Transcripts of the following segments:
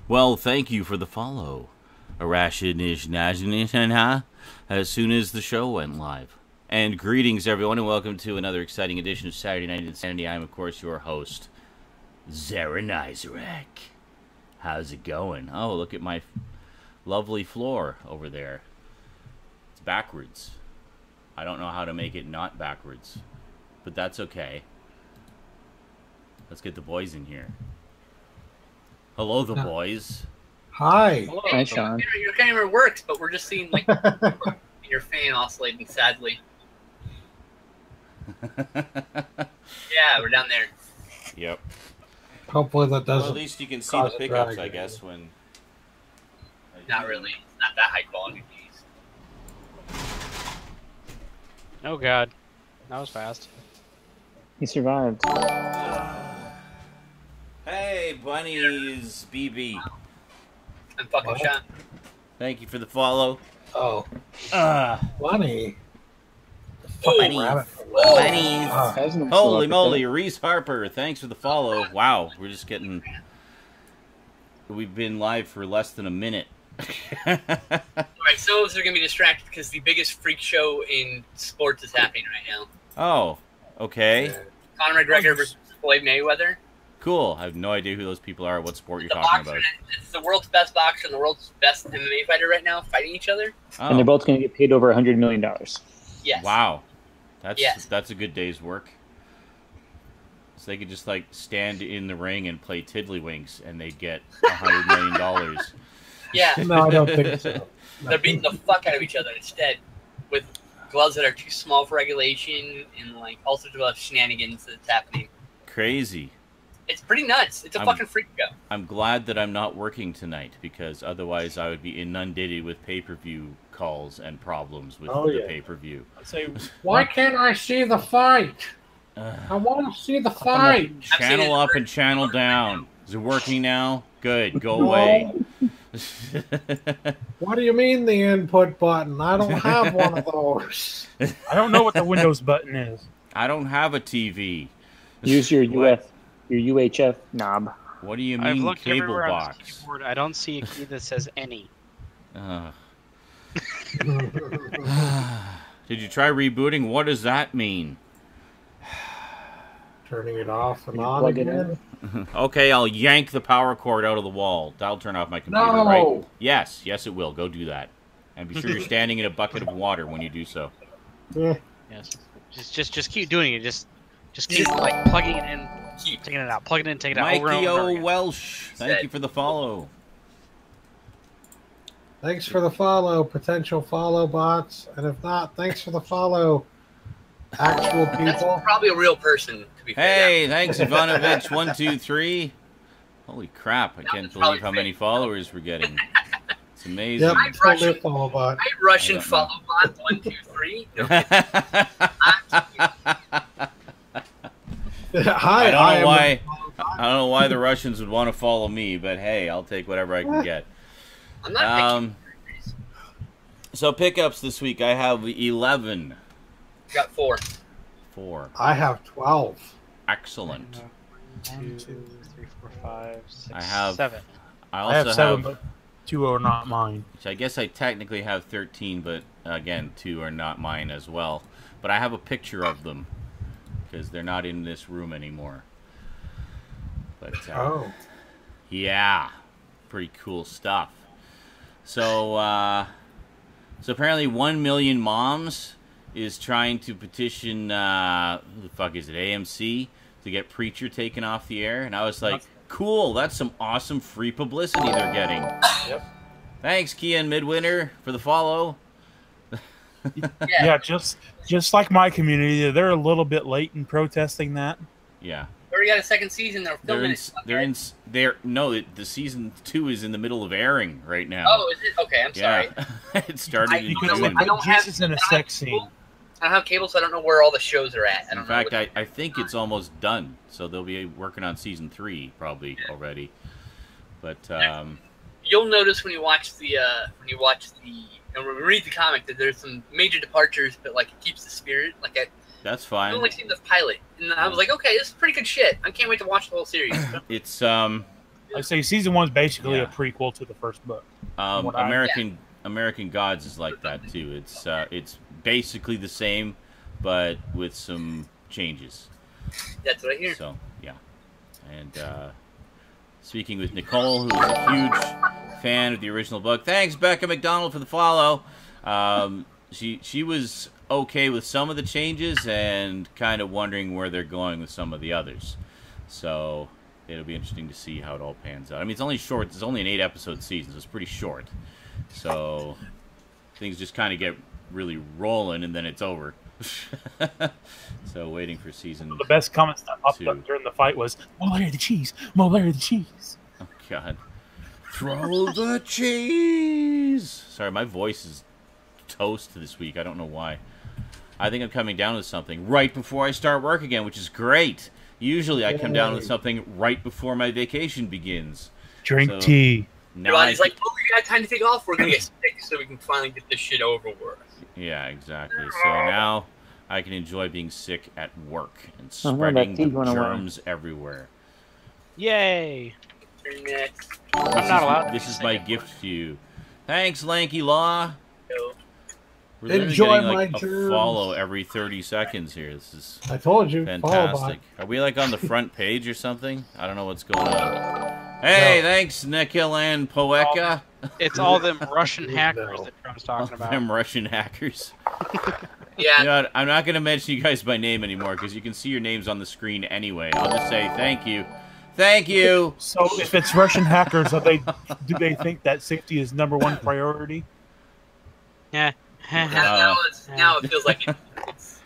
Well, thank you for the follow. Arashinish as soon as the show went live. And greetings, everyone, and welcome to another exciting edition of Saturday Night InSaNiTy. I'm, of course, your host, Zaranizarek. How's it going? Oh, look at my lovely floor over there. It's backwards. I don't know how to make it not backwards, but that's okay. Let's get the boys in here. Hello, the boys. Hi. Hello. Hi, Sean. Your camera works, but we're just seeing like your fan oscillating sadly. Yeah, we're down there. Yep. Hopefully that doesn't. Well, at least you can see cause the a pickups, drag. I guess, when... Not really. It's not that high quality. Oh god, that was fast. He survived. Hey, bunnies, BB. I'm fucking What? shot. Thank you for the follow. Oh, Uh, funny. bunnies. rabbit. Bunnies. Hasn't Holy selected moly, Reese Harper, thanks for the follow. Wow, we're just getting... We've been live for less than a minute. Alright, so they're gonna be distracted because the biggest freak show in sports is happening right now. Oh, okay. Conor McGregor versus Floyd Mayweather. Cool. I have no idea who those people are, what sport you're The talking boxer, about. it's the world's best boxer and the world's best MMA fighter right now fighting each other. And they're Oh, both going to get paid over $100 million. Yes. wow. Yes. That's a good day's work. So they could just, like, stand in the ring and play tiddlywinks, and they'd get $100 million. Yeah. No, I don't think so. They're beating the fuck out of each other instead with gloves that are too small for regulation and like all sorts of shenanigans that's happening. Crazy. It's pretty nuts. It's a fucking freak show. I'm glad that I'm not working tonight, because otherwise I would be inundated with pay-per-view calls and problems with Oh, the yeah. pay-per-view. So, Why can't I see the fight? I want to see the fight. Channel up and channel down. Is it working now? Good. Go away. What do you mean the input button? I don't have one of those. I don't know what the Windows button is. I don't have a TV. Use your What? your UHF knob. What do you I've mean looked cable everywhere on box? this keyboard. I don't see a key that says any. Did you try rebooting? What does that mean? Turning it off and Can you on plug it again. Okay, I'll yank the power cord out of the wall. That'll turn off my computer, No. right? Yes, yes it will. Go do that. And be sure you're standing in a bucket of water when you do so. Yeah. Yes. Just keep doing it. Just keep like plugging it in, keep taking it out, plugging it in, taking it out over and Mikey over. O. again. Welsh, thank you for the follow. Thanks for the follow, potential follow bots. And if not, thanks for the follow, actual That's people. probably a real person, to be fair. Hey, thanks Ivanovich123. Holy crap, I can't believe how many followers we're getting. It's amazing. Yep, totally a follow bot. Hi, Russian I don't follow bot 123. No, Hi, I don't know am why. the follow bot. I don't know why the Russians would want to follow me, but hey, I'll take whatever I can get. I'm not picking. So pickups this week, I have 11. Got 4. 4. I have 12. Excellent. 1, 2, 3, 4, 5, 6, I have 7. I I also have 7, but 2 are not mine. which I guess I technically have 13, but again, 2 are not mine as well. But I have a picture of them because they're not in this room anymore. But Oh. yeah, pretty cool stuff. So so apparently 1 million moms is trying to petition who the fuck is it, AMC, to get Preacher taken off the air, and I was like, cool, that's some awesome free publicity they're getting. Yep. Thanks, Kian Midwinter, for the follow. Yeah, just like my community, they're a little bit late in protesting that. Yeah. We already got a second season. They're filming the season 2 is in the middle of airing right now. Oh, is it? Okay, I'm sorry. Yeah. It started in June. I don't have. Jesus in a I don't sex have cable. scene. I don't have cable, so I don't know where all the shows are at. I In don't fact, know. I think it's almost done, so they'll be working on season 3 probably already. But You'll notice when you watch the and read the comic that there's some major departures, but like it keeps the spirit. Like that's I fine. only seen the pilot, and I was like, okay, this is pretty good shit. I can't wait to watch the whole series. It's I say season 1's basically Yeah. a prequel to the first book. What I- American Gods is like that too. It's basically the same, but with some changes. That's what I hear. So yeah, and speaking with Nicole, who is a huge fan of the original book. Thanks, Becca McDonald, for the follow. She was okay with some of the changes and kind of wondering where they're going with some of the others. So it'll be interesting to see how it all pans out. I mean, it's only short. It's only an 8-episode season, so it's pretty short. So things just kind of get really rolling, and then it's over. So waiting for season. The best comments that popped 2. up during the fight was, "More Larry the cheese, more Larry the cheese." Oh God! Throw the cheese. Sorry, my voice is toast this week. I don't know why. I think I'm coming down with something right before I start work again, which is great. Usually I come down with something right before my vacation begins. Drink tea. Now Everybody's like, "Oh, we got time to take off. We're gonna get sick, so we can finally get this shit over with." Yeah, exactly. So now I can enjoy being sick at work and Oh, no, spreading that tea went away. germs everywhere. Yay! Next, I'm not allowed to This be is sick my at gift to you. Thanks, Lanky Law. go. We're literally Enjoy getting, like, my a germs. follow every 30 seconds here. This is I told you. Follow fantastic. bot. Are we like on the front page or something? I don't know what's going on. Hey, thanks, Nikhil and Poeka. It's all them Russian hackers No. that Trump's talking about. Them Russian hackers. Yeah, You know what, I'm not going to mention you guys by name anymore because you can see your names on the screen anyway. I'll just say thank you. Thank you. So if it's Russian hackers, do they think that safety is #1 priority? Yeah. now it feels like it's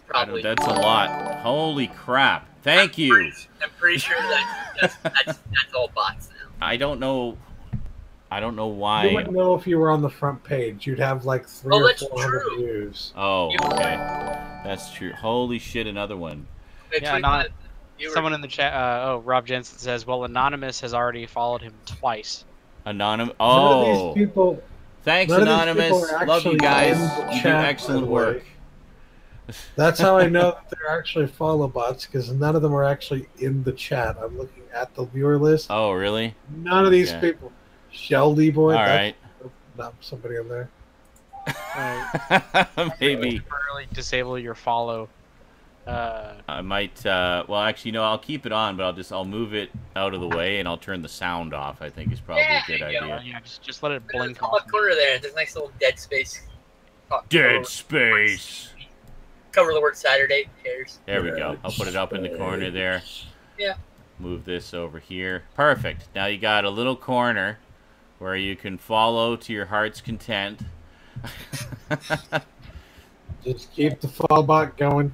probably. That's a lot. Holy crap. Thank you. I'm pretty sure that's all bots now. I don't know You why. wouldn't know if you were on the front page. You'd have like 3 Oh, or that's 400 true. views. Oh, okay. That's true. Holy shit, another one. Yeah, Someone in the chat, Rob Jensen says, well, Anonymous has already followed him twice. Anonymous. None of Oh. these people. Thanks, none of these Anonymous. people are Love you actually guys. in the You do chat, excellent by the way. work. That's how I know that they're actually follow bots, because none of them are actually in the chat. I'm looking at the viewer list. Oh, really? None of these Okay. people. Sheldy boy. All that's right. not somebody in there. Maybe. Temporarily disable your follow. I might, well, actually, no, I'll keep it on, but I'll move it out of the way and I'll turn the sound off, I think is probably a good There you go. idea. Yeah, just let it In the blink top off. left corner there, there's a nice little dead space. Dead space. Cover the word Saturday. Who cares? There we go. I'll put it up in the corner there. Yeah. Move this over here. Perfect. Now you got a little corner where you can follow to your heart's content. Just keep the follow bot going.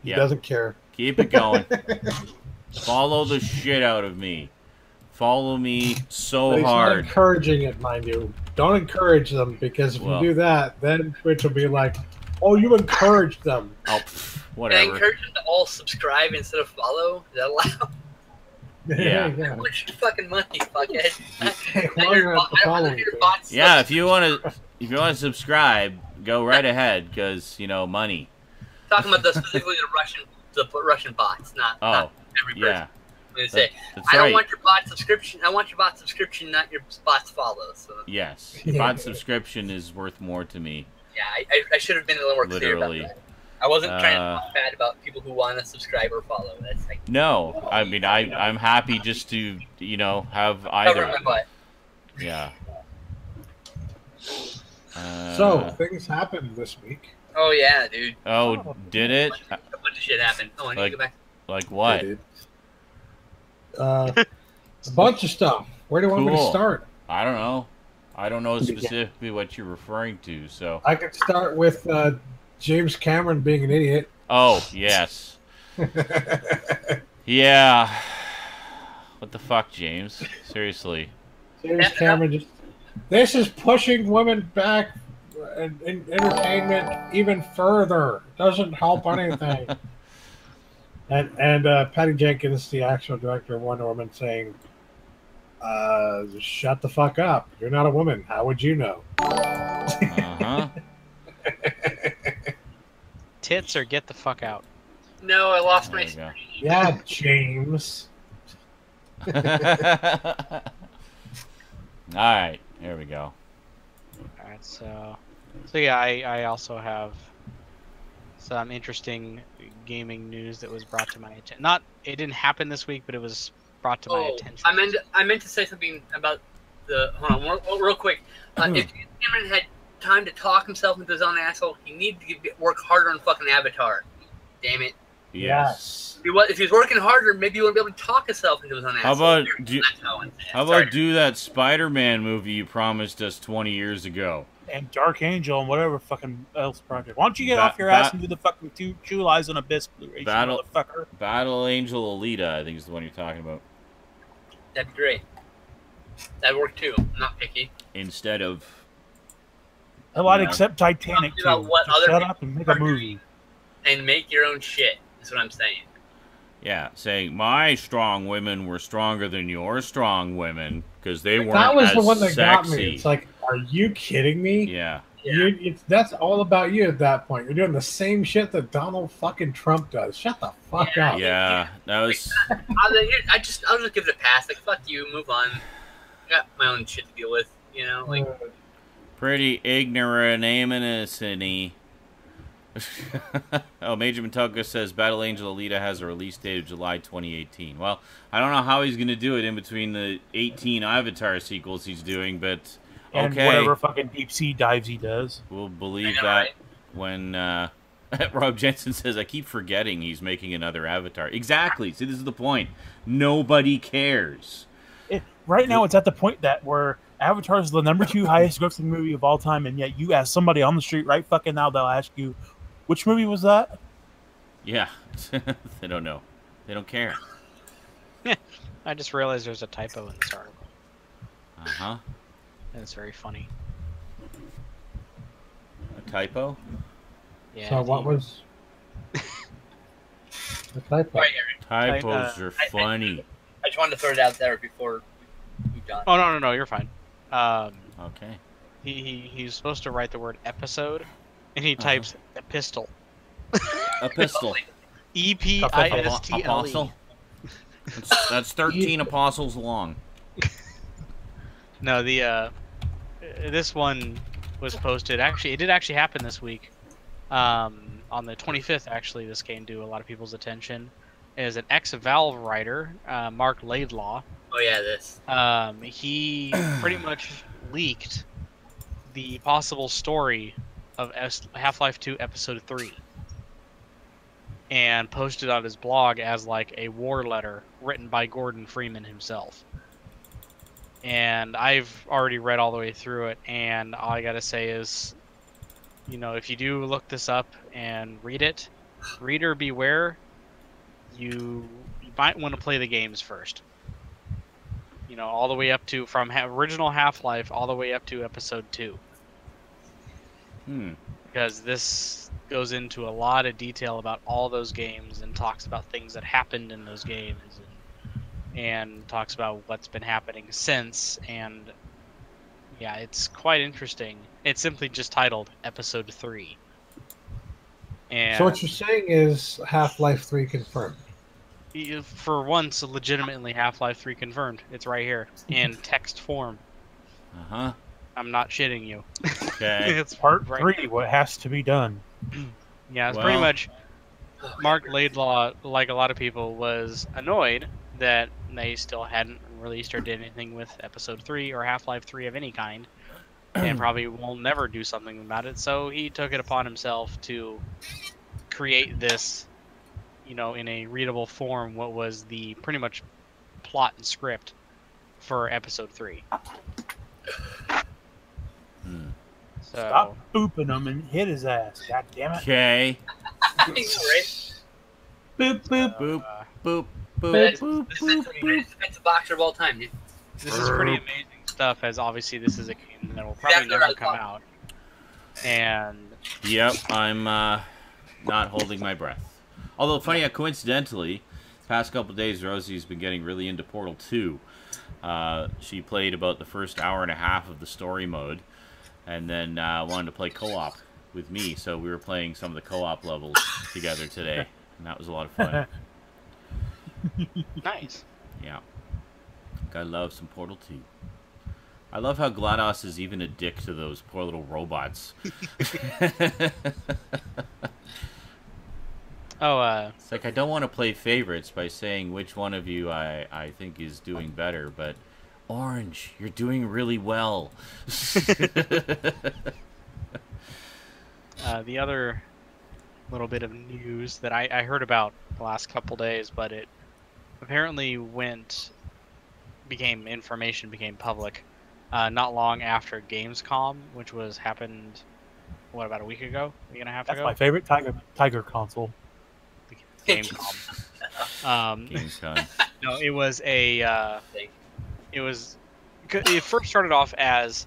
He Yeah. doesn't care. Keep it going. Follow the shit out of me. Follow me But so he's not hard. encouraging it, mind you. Don't encourage them, because if Well. you do that, then Twitch will be like, "Oh, you encouraged them." Oh, Can I whatever. encourage them to all subscribe instead of follow? Is that allowed? Yeah. yeah. How much fucking money, fuckhead? Why are you not following me? Yeah, if you want to subscribe, go right ahead, because money. Talking about specifically the Russian bots, not every person. Yeah, I'm gonna say, that's I don't right. want your bot subscription. I want your bot subscription, not your bot's follow. So Yes, your bot subscription is worth more to me. yeah, I should have been a little more clear Literally. about that. I wasn't trying to talk bad about people who want to subscribe or follow. That's like No, I mean I'm happy just to have covering either. my butt. Yeah. So things happened this week. Oh yeah, dude. Oh, did it? A bunch of shit happened. Oh, I need to go back. Like what? A bunch of stuff. Where do you want me to Cool. start? I don't know. I don't know specifically what you're referring to. So. I could start with James Cameron being an idiot. Oh yes. Yeah. What the fuck, James? Seriously. James Cameron just. This is pushing women back in entertainment even further. It doesn't help anything. and Patty Jenkins, the actual director of Wonder Woman, saying, "Shut the fuck up. You're not a woman. How would you know?" Uh-huh. Tits or get the fuck out. No, I lost There my we go. screen. Yeah, James. Alright, here we go. Alright, so yeah, I also have some interesting gaming news that was brought to my attention. It didn't happen this week, but it was brought to my attention. I meant to say something about the. Hold on, real quick. If Cameron had time to talk himself into his own asshole, he needed to work harder on fucking Avatar. Damn it. Yes. If he was working harder, maybe he wouldn't be able to talk himself into his own asshole. How about do that Spider-Man movie you promised us 20 years ago? And Dark Angel and whatever fucking else project. Why don't you get off your ass and do the fucking Two Lies on Abyss Blu-ray, motherfucker? Battle Angel Alita, I think is the one you're talking about. That'd be great. That'd work too. I'm not picky. Instead of... Well, I'd accept Titanic too. Shut up and make a movie. And make your own shit, is what I'm saying. Yeah, saying my strong women were stronger than your strong women because they weren't That was as the one that sexy. got me. It's like, are you kidding me? Yeah. That's all about you at that point. You're doing the same shit that Donald fucking Trump does. Shut the fuck up. Yeah, that was... I'll just give it a pass. Like, fuck you, move on. I got my own shit to deal with, you know? Like, pretty ignorant, InSaNiTy. Oh, Major Matuka says Battle Angel Alita has a release date of July 2018. Well, I don't know how he's going to do it in between the 18 Avatar sequels he's doing, but okay. And whatever fucking deep sea dives he does. We'll believe that when Rob Jensen says, I keep forgetting he's making another Avatar. Exactly. See, this is the point. Nobody cares. Right now, it's at the point where Avatar is the #2 highest grossing movie of all time, and yet you ask somebody on the street right fucking now, they'll ask you, which movie was that? Yeah. They don't know. They don't care. I just realized there's a typo in this article. Uh-huh. And it's very funny. A typo? Yeah. So what was the typo? right, Typos are funny. I just wanted to throw it out there before we done. Oh, no, you're fine. Okay. He's supposed to write the word episode, and he types epistle. Epistle. E-P-I-S-T-L-E. Apostle? That's 13 apostles long. No, this one was posted. Actually, it did actually happen this week. On the 25th, actually, this came to a lot of people's attention. Is an ex-Valve writer, Mark Laidlaw. Oh yeah, this. He pretty much leaked the possible story of Half-Life 2 Episode 3 and posted on his blog as like a war letter written by Gordon Freeman himself. And I've already read all the way through it, and all I gotta say is, you know, if you do look this up and read it, reader beware. You might want to play the games first. You know, all the way up to from original Half-Life all the way up to Episode 2. Because this goes into a lot of detail about all those games and talks about things that happened in those games and talks about what's been happening since. And yeah, it's quite interesting. It's simply just titled Episode 3. And So what you're saying is Half-Life 3 confirmed. For once, legitimately Half-Life 3 confirmed. It's right here in text form. Uh-huh. I'm not shitting you. Okay. It's part 3, what has to be done. Yeah, it's pretty much Mark Laidlaw, like a lot of people, was annoyed that they still hadn't released or did anything with Episode 3 or Half-Life 3 of any kind, and probably will never do something about it, so he took it upon himself to create this, you know, in a readable form, what was the pretty much plot and script for Episode 3. So, Stop booping him and hit his ass. God damn it. Okay. Right? Boop, boop. Boop, boop, boop, That's boop, boop, boop. the boxer of all time, dude. this is pretty amazing stuff, as obviously this is a game that will probably never come out. And Yep, I'm not holding my breath. Although, funny, coincidentally, the past couple days, Rosie's been getting really into Portal 2. She played about the first hour and a half of the story mode, and then wanted to play co-op with me, so we were playing some of the co-op levels together today, and that was a lot of fun. nice. Yeah. I love some Portal 2. I love how GLaDOS is even a dick to those poor little robots. It's like, I don't want to play favorites by saying which one of you I think is doing better, but Orange, you're doing really well. The other little bit of news that I heard about the last couple days, but it apparently became public not long after Gamescom, which happened, what, about a week and a half ago? That's my favorite Tiger console. Gamescom. Gamescom. No, it first started off as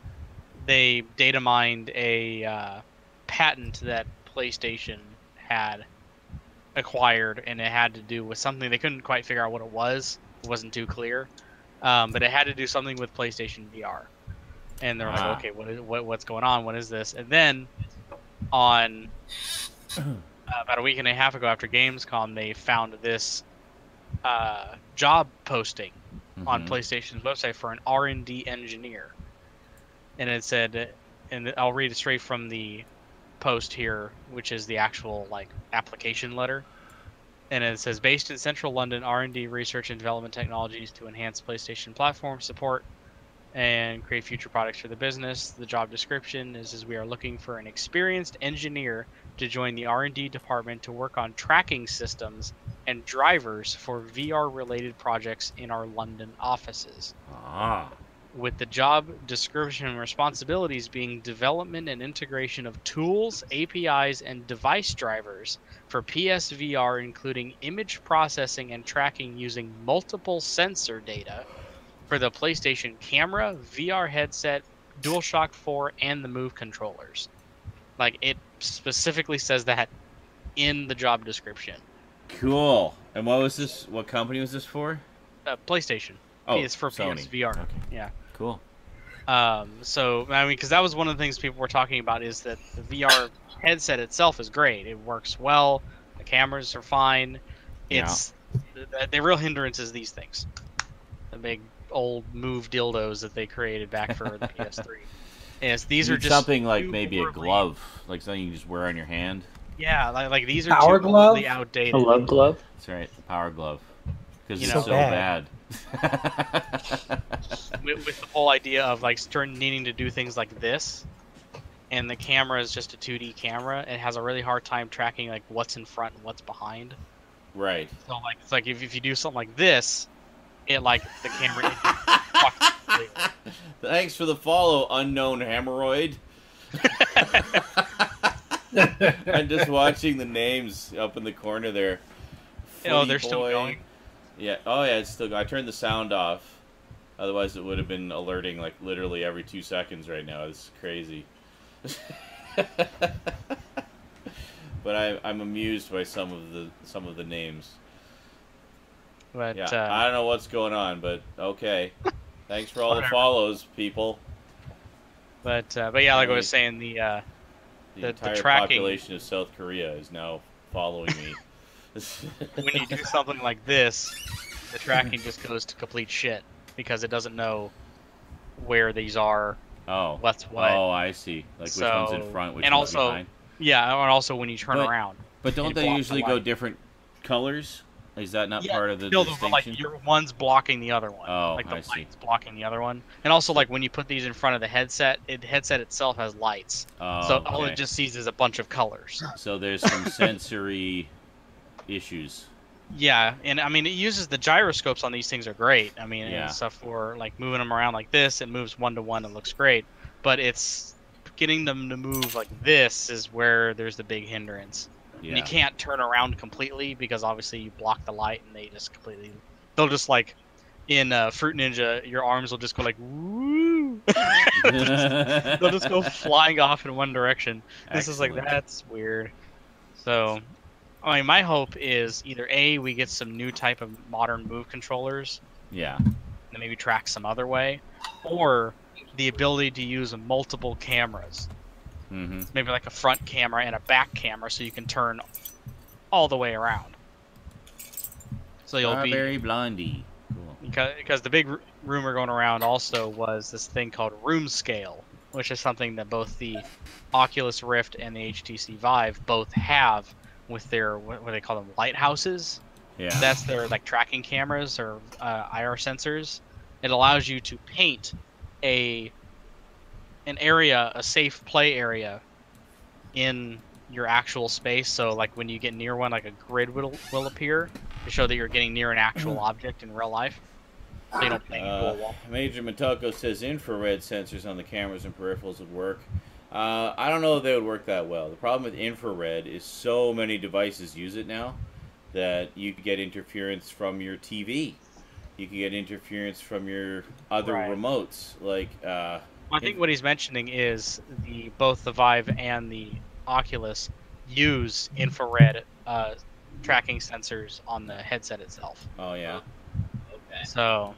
they data mined a patent that PlayStation had acquired, and it had to do with something they couldn't quite figure out what it was. It wasn't too clear, but it had to do something with PlayStation VR. And they're like, okay, what's going on? What is this? And then on about a week and a half ago, after Gamescom, they found this job posting on PlayStation's website for an R&D engineer, and it said, and I'll read it straight from the post here, which is the actual application letter, and it says, based in central London, R&D research and development technologies to enhance PlayStation platform support and create future products for the business. The job description is we are looking for an experienced engineer to join the R&D department to work on tracking systems and drivers for VR-related projects in our London offices. With the job description and responsibilities being development and integration of tools, APIs, and device drivers for PSVR, including image processing and tracking using multiple sensor data for the PlayStation camera, VR headset, DualShock 4, and the Move controllers. It specifically says that in the job description. Cool. And what was this? What company was this for? PlayStation. Oh, it's for Sony. PSVR. Okay. Yeah. Cool. So, I mean, because that was one of the things people were talking about, is that the VR headset itself is great. It works well. The cameras are fine. It's the real hindrance is these things. The big old Move dildos that they created back for the PS3. Yes, these are just something like maybe a glove, like something you just wear on your hand. Yeah, like these are power too glove? outdated. A love glove? That's right, the power glove. Because it's know, so bad. with the whole idea of needing to do things like this, and the camera is just a 2D camera, it has a really hard time tracking what's in front and what's behind. Right. So it's if you do something like this, it the camera. Thanks for the follow, unknown hemorrhoid. I'm just watching the names up in the corner there. Oh, they're still going? Yeah. Oh, yeah, it's still going. I turned the sound off. Otherwise, it would have been alerting literally every 2 seconds right now. It's crazy. But I'm amused by some of the names. But yeah, I don't know what's going on, but okay. Thanks for all the follows, people. But yeah, like I was saying, the entire tracking, population of South Korea is now following me. When you do something like this, the tracking just goes to complete shit because it doesn't know where these are. Oh. What's what. Oh, I see. Which one's in front, which one's behind. Yeah, and also when you turn around. But don't they usually go different colors? Is that not part of the distinction? One's blocking the other one. Oh, the I see. light's blocking the other one. And also, when you put these in front of the headset, the headset itself has lights. Oh, so all it just sees is a bunch of colors. So there's some sensory issues. Yeah, and I mean, it uses the gyroscopes on these things are great. I mean, and stuff for moving them around like this, it moves 1-to-1 and looks great. But it's getting them to move like this is where there's the big hindrance. Yeah. And you can't turn around completely because obviously you block the light and they just completely. They'll just in Fruit Ninja, your arms will just go woo. they'll just go flying off in one direction. This is that's weird. So, I mean, my hope is either A, we get some new type of modern Move controllers. Yeah. And maybe track some other way, or the ability to use multiple cameras. Mm-hmm. Maybe a front camera and a back camera, so you can turn all the way around. So you'll Strawberry Blondie. Cool. because the big rumor going around also was this thing called room scale, which is something that both the Oculus Rift and the HTC Vive both have with their what do they call them, lighthouses. Yeah. That's their like tracking cameras or IR sensors. It allows you to paint an area, a safe play area, in your actual space. So like when you get near one, like a grid will appear to show that you're getting near an actual object in real life. So you don't bang into a wall. Major Matoko says infrared sensors on the cameras and peripherals would work. I don't know if they would work that well. The problem with infrared is so many devices use it now that you could get interference from your TV. You could get interference from your other remotes. Like, I think what he's mentioning is both the Vive and the Oculus use infrared tracking sensors on the headset itself. Oh yeah. Okay. So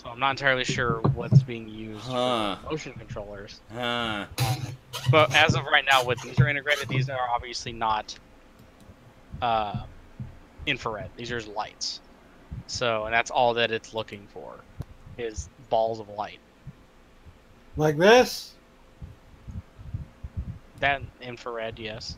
I'm not entirely sure what's being used for motion controllers. But as of right now, what these are integrated, these are obviously not infrared. These are just lights. So, and that's all that it's looking for, is balls of light. Like this? That infrared, yes.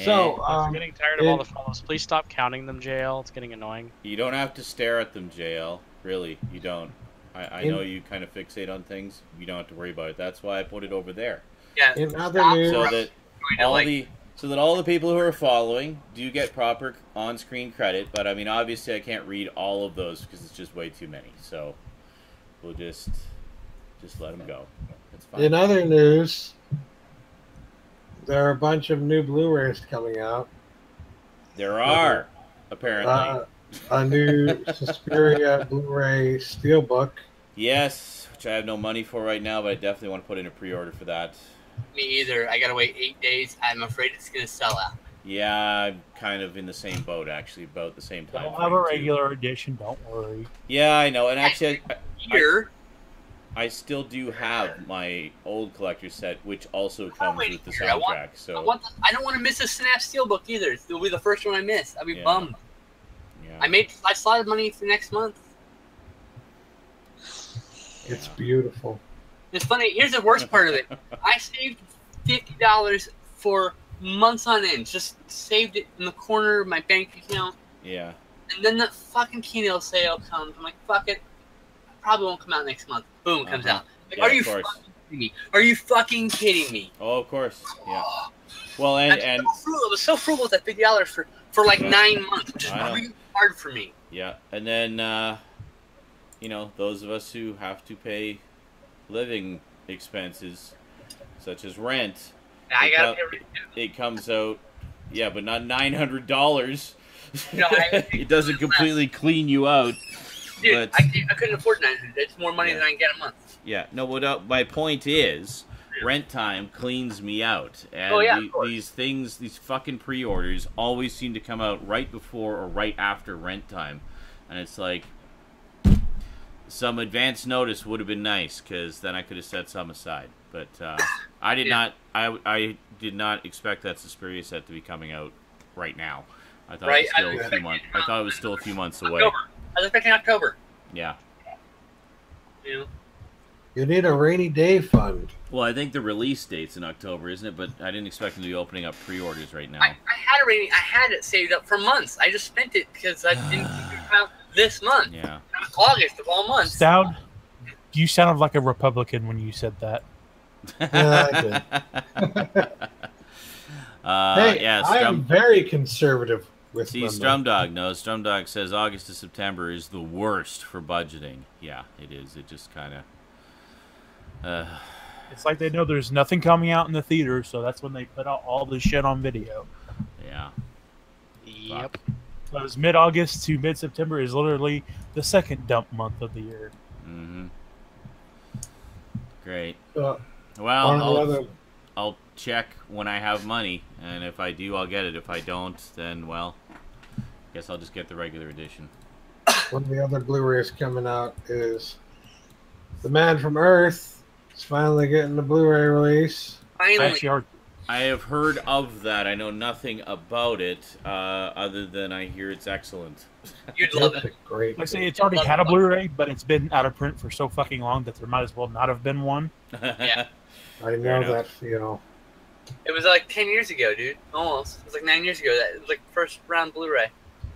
So, I'm getting tired of all the follows. Please stop counting them, JL. It's getting annoying. You don't have to stare at them, JL. Really, you don't. I know you kind of fixate on things. You don't have to worry about it. That's why I put it over there. Yeah. In other news, so that all the people who are following do get proper on-screen credit. But I mean, obviously, I can't read all of those because it's just way too many. So we'll just let them go. It's fine. In other news, there are a bunch of new Blu-rays coming out. There are, apparently. A new Suspiria Blu-ray Steelbook. Yes, which I have no money for right now, but I definitely want to put in a pre-order for that. Me either. I gotta wait 8 days. I'm afraid it's gonna sell out. Yeah, I'm kind of in the same boat, actually, about the same time. Don't have a regular edition, don't worry. Yeah, I know, and actually, Here. I still do have my old collector set, which also comes with the here. soundtrack. I don't want to miss a Snap Steelbook either. It'll be the first one I miss. I'll be bummed. Yeah. I slotted money for next month. It's beautiful. It's funny. Here's the worst part of it. I saved $50 for months on end. Just saved it in the corner of my bank account. Yeah. And then the fucking Keynote sale comes. I'm like, fuck it. Probably won't come out next month. Boom, it comes out. Like, Yeah, are you fucking kidding me? Are you fucking kidding me? Oh, of course. Yeah. Well, and I was so frugal with that $50 for like 9 months, which is really hard for me. Yeah, and then you know, those of us who have to pay living expenses, such as rent, it comes out. Yeah, but not $900. No, it doesn't completely clean you out. Dude, but, I couldn't afford $900. It's more money than I can get a month. Yeah, no. My point is, rent time cleans me out, and these things, these fucking pre-orders, always seem to come out right before or right after rent time, and it's like some advance notice would have been nice, because then I could have set some aside. But I did not. I did not expect that Suspiria set to be coming out right now. I thought it was still a few months. I thought it was still a few months away. October. I was expecting October. Yeah. You need a rainy day fund. Well, I think the release date's in October, isn't it? But I didn't expect them to be opening up pre-orders right now. I had it saved up for months. I just spent it because I didn't think it would come out this month. Yeah. August of all months. You sounded like a Republican when you said that. Yeah, I did. I am very conservative with See, Strumdog knows. Strumdog says August to September is the worst for budgeting. Yeah, it is. It just kind of... It's like they know there's nothing coming out in the theater, so that's when they put out all the shit on video. Yeah. Yep. Because mid-August to mid-September is literally the second dump month of the year. Mm-hmm. Great. Well, I'll check when I have money, and if I do, I'll get it. If I don't, then, well, I guess I'll just get the regular edition. One of the other Blu-rays coming out is The Man from Earth. It's finally getting the Blu-ray release. Finally. I actually I have heard of that. I know nothing about it, other than I hear it's excellent. You'd love It's a it. great. I say it's already had a Blu-ray, but it's been out of print for so fucking long that there might as well not have been one. Yeah. I know that feel. It was like 10 years ago, dude. Almost. It was like 9 years ago. It was like first round Blu-ray.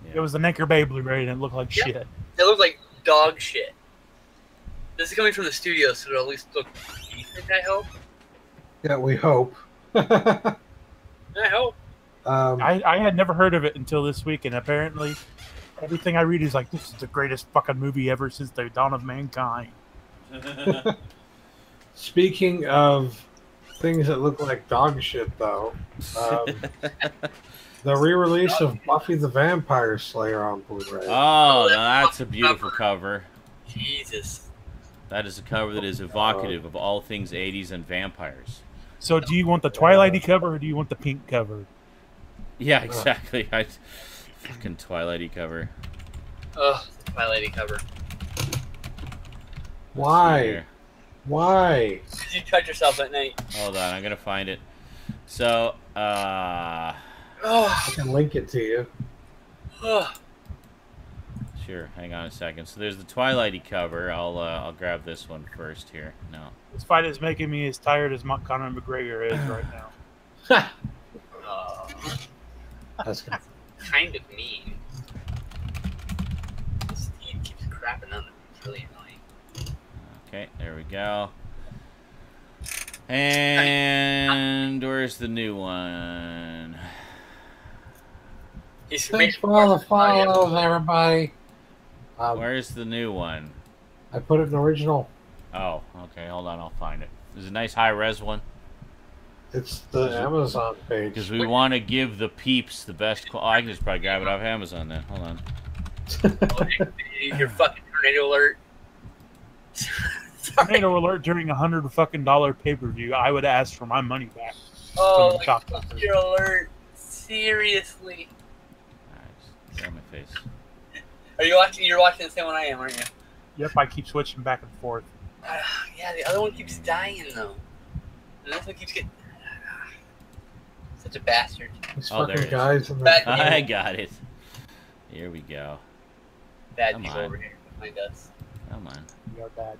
Yeah. It was the Anchor Bay Blu-ray, and it looked like Yep. shit. It looked like dog shit. This is coming from the studio, so it'll at least look decent, I hope. Yeah, we hope. I hope. I had never heard of it until this week, and apparently everything I read is like, this is the greatest fucking movie ever since the dawn of mankind. Speaking of things that look like dog shit, though, the re-release of Buffy the Vampire Slayer on Blu-ray. Oh, now that's a beautiful cover. Jesus. That is a cover that is evocative of all things 80s and vampires. So do you want the Twilighty cover, or do you want the pink cover? Yeah, exactly. Fucking Twilighty cover. Ugh, Twilighty cover. Why? Why? Because you touch yourself at night. Hold on, I'm gonna find it. So, I Oh, can link it to you. sure. Hang on a second. So there's the Twilighty cover. I'll grab this one first here. No. This fight is making me as tired as Conor McGregor is right now. That's good. kind of mean. Steve keeps crapping on them. It's really annoying. Okay, there we go. And where's the new one? Thanks for all the follows, everybody. Where's the new one? I put it in original. Oh, okay. Hold on, I'll find it. There's a nice high-res one. It's the Amazon page. Because we want to give the peeps the best quality. Oh, I can just probably grab it off Amazon then. Hold on. Your fucking tornado alert. Tornado alert during $100 pay-per-view. I would ask for my money back. Oh, From the shop. your alert. Seriously. Alright, just get on my face. Are you watching? You're watching the same one I am, aren't you? Yep, I keep switching back and forth. Yeah, the other one keeps dying though. And this one keeps getting. Such a bastard. These Oh, there fucking it is. guys in Bad the I got it. Here we go. Bad Come people on. over here behind us. Come on. We are bad.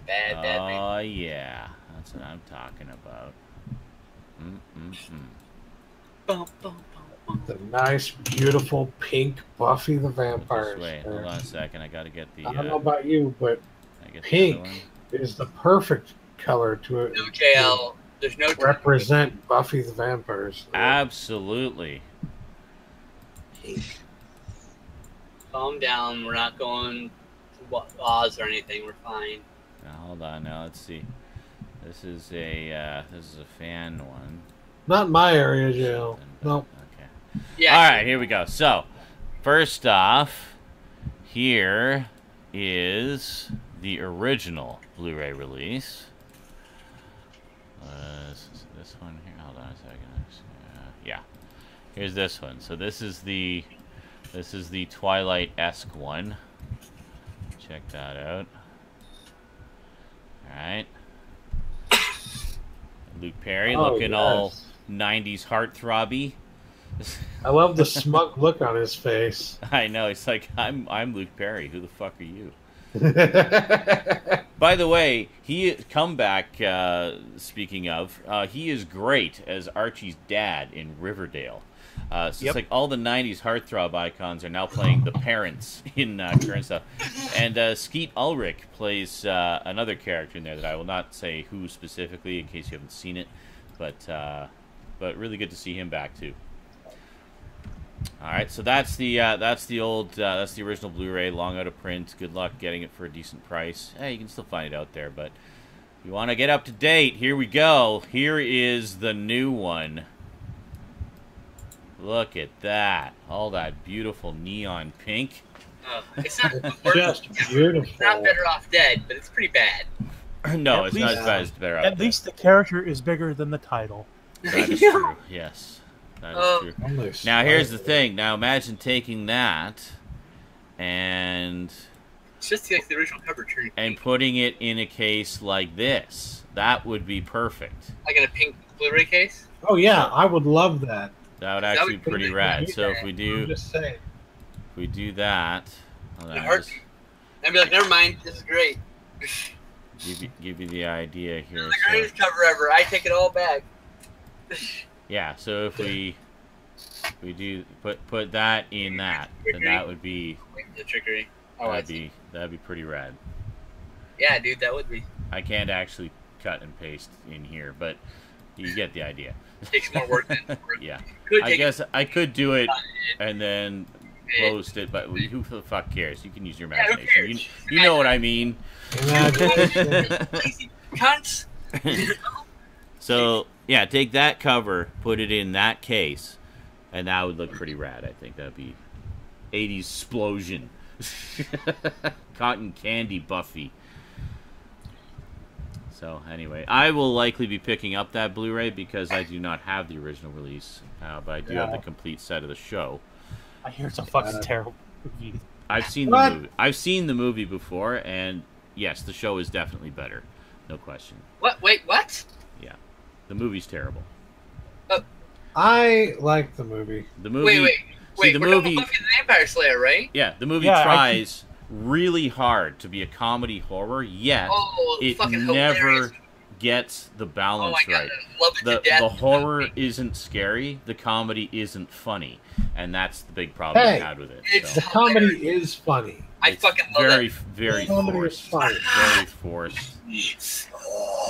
Bad man. Oh, yeah. That's what I'm talking about. Bum, bum, bum, bum. the nice, beautiful pink Buffy the Vampire Wait, Slayer. hold on a second. I got to get the... I don't know about you, but I get the pink other one. is the perfect color to No JL. There's no. represent Buffy the Vampire Slayer. Absolutely. Pink. Calm down. We're not going to Oz or anything. We're fine. Now, hold on. Now, let's see. This is a fan one. Not my area, Jill. Nope. Okay. Yeah. All right, here we go. So, first off, here is the original Blu-ray release. This one here. Hold on a second. Yeah, here's this one. So this is the Twilight-esque one. Check that out. All right. Luke Perry looking all 90s heartthrobby. I love the smug look on his face. I know. It's like, I'm Luke Perry. Who the fuck are you? By the way, comeback, speaking of, he is great as Archie's dad in Riverdale. So It's like all the 90s heartthrob icons are now playing the parents in current stuff. And Skeet Ulrich plays another character in there that I will not say who specifically in case you haven't seen it. But really good to see him back too. All right, so that's the original Blu-ray, long out of print. Good luck getting it for a decent price. Hey, you can still find it out there, but if you want to get up to date, here we go. Here is the new one. Look at that! All that beautiful neon pink. It's not Just beautiful. It's not Better Off Dead, but it's pretty bad. No, At it's not least- as bad as Better Off At Dead. least the character is bigger than the title. That is true. Yes, that is true. Only Now here's the slightly. thing. Now imagine taking that and It's just like the original cover turning and pink. putting it in a case like this. That would be perfect. Like in a pink Blu-ray case. Oh yeah, I would love that. That would actually be pretty rad. So if we I'm do, just saying. if we do that, well, It that hurts. is- I'd be like, never mind, this is great. give you the idea This here. is the So, greatest cover ever. I take it all back. yeah. So if we do put that in that, then that would be The trickery. Oh, I see. that'd be pretty rad. Yeah, dude, that would be. I can't actually cut and paste in here, but you get the idea. Takes more work than Yeah. Could I take guess I could do it it. and then post it, but who the fuck cares? You can use your Yeah, who imagination. cares? You know what I mean. Imagination. Lazy cunts. So yeah, take that cover, put it in that case, and that would look pretty rad. I think that'd be 80s explosion. Cotton candy Buffy. So anyway, I will likely be picking up that Blu-ray because I do not have the original release, but I do have the complete set of the show. I hear it's a fucking terrible movie. I've seen What? the movie. I've seen the movie before, and yes, the show is definitely better, no question. What? Wait, what? Yeah, the movie's terrible. I like the movie. The movie. Wait. See, the we're movie. talking about Buffy the Vampire Slayer, right? Yeah, the movie Yeah, I tries really hard to be a comedy horror, yet Oh, it fucking never hilarious. gets the Oh balance my god, right. I love it The to death. horror isn't scary, the comedy isn't funny, and that's the big problem Hey, I had with it. it's- The So, comedy is funny. I it's fucking love very, that. very Comedy is forced. funny. Very forced.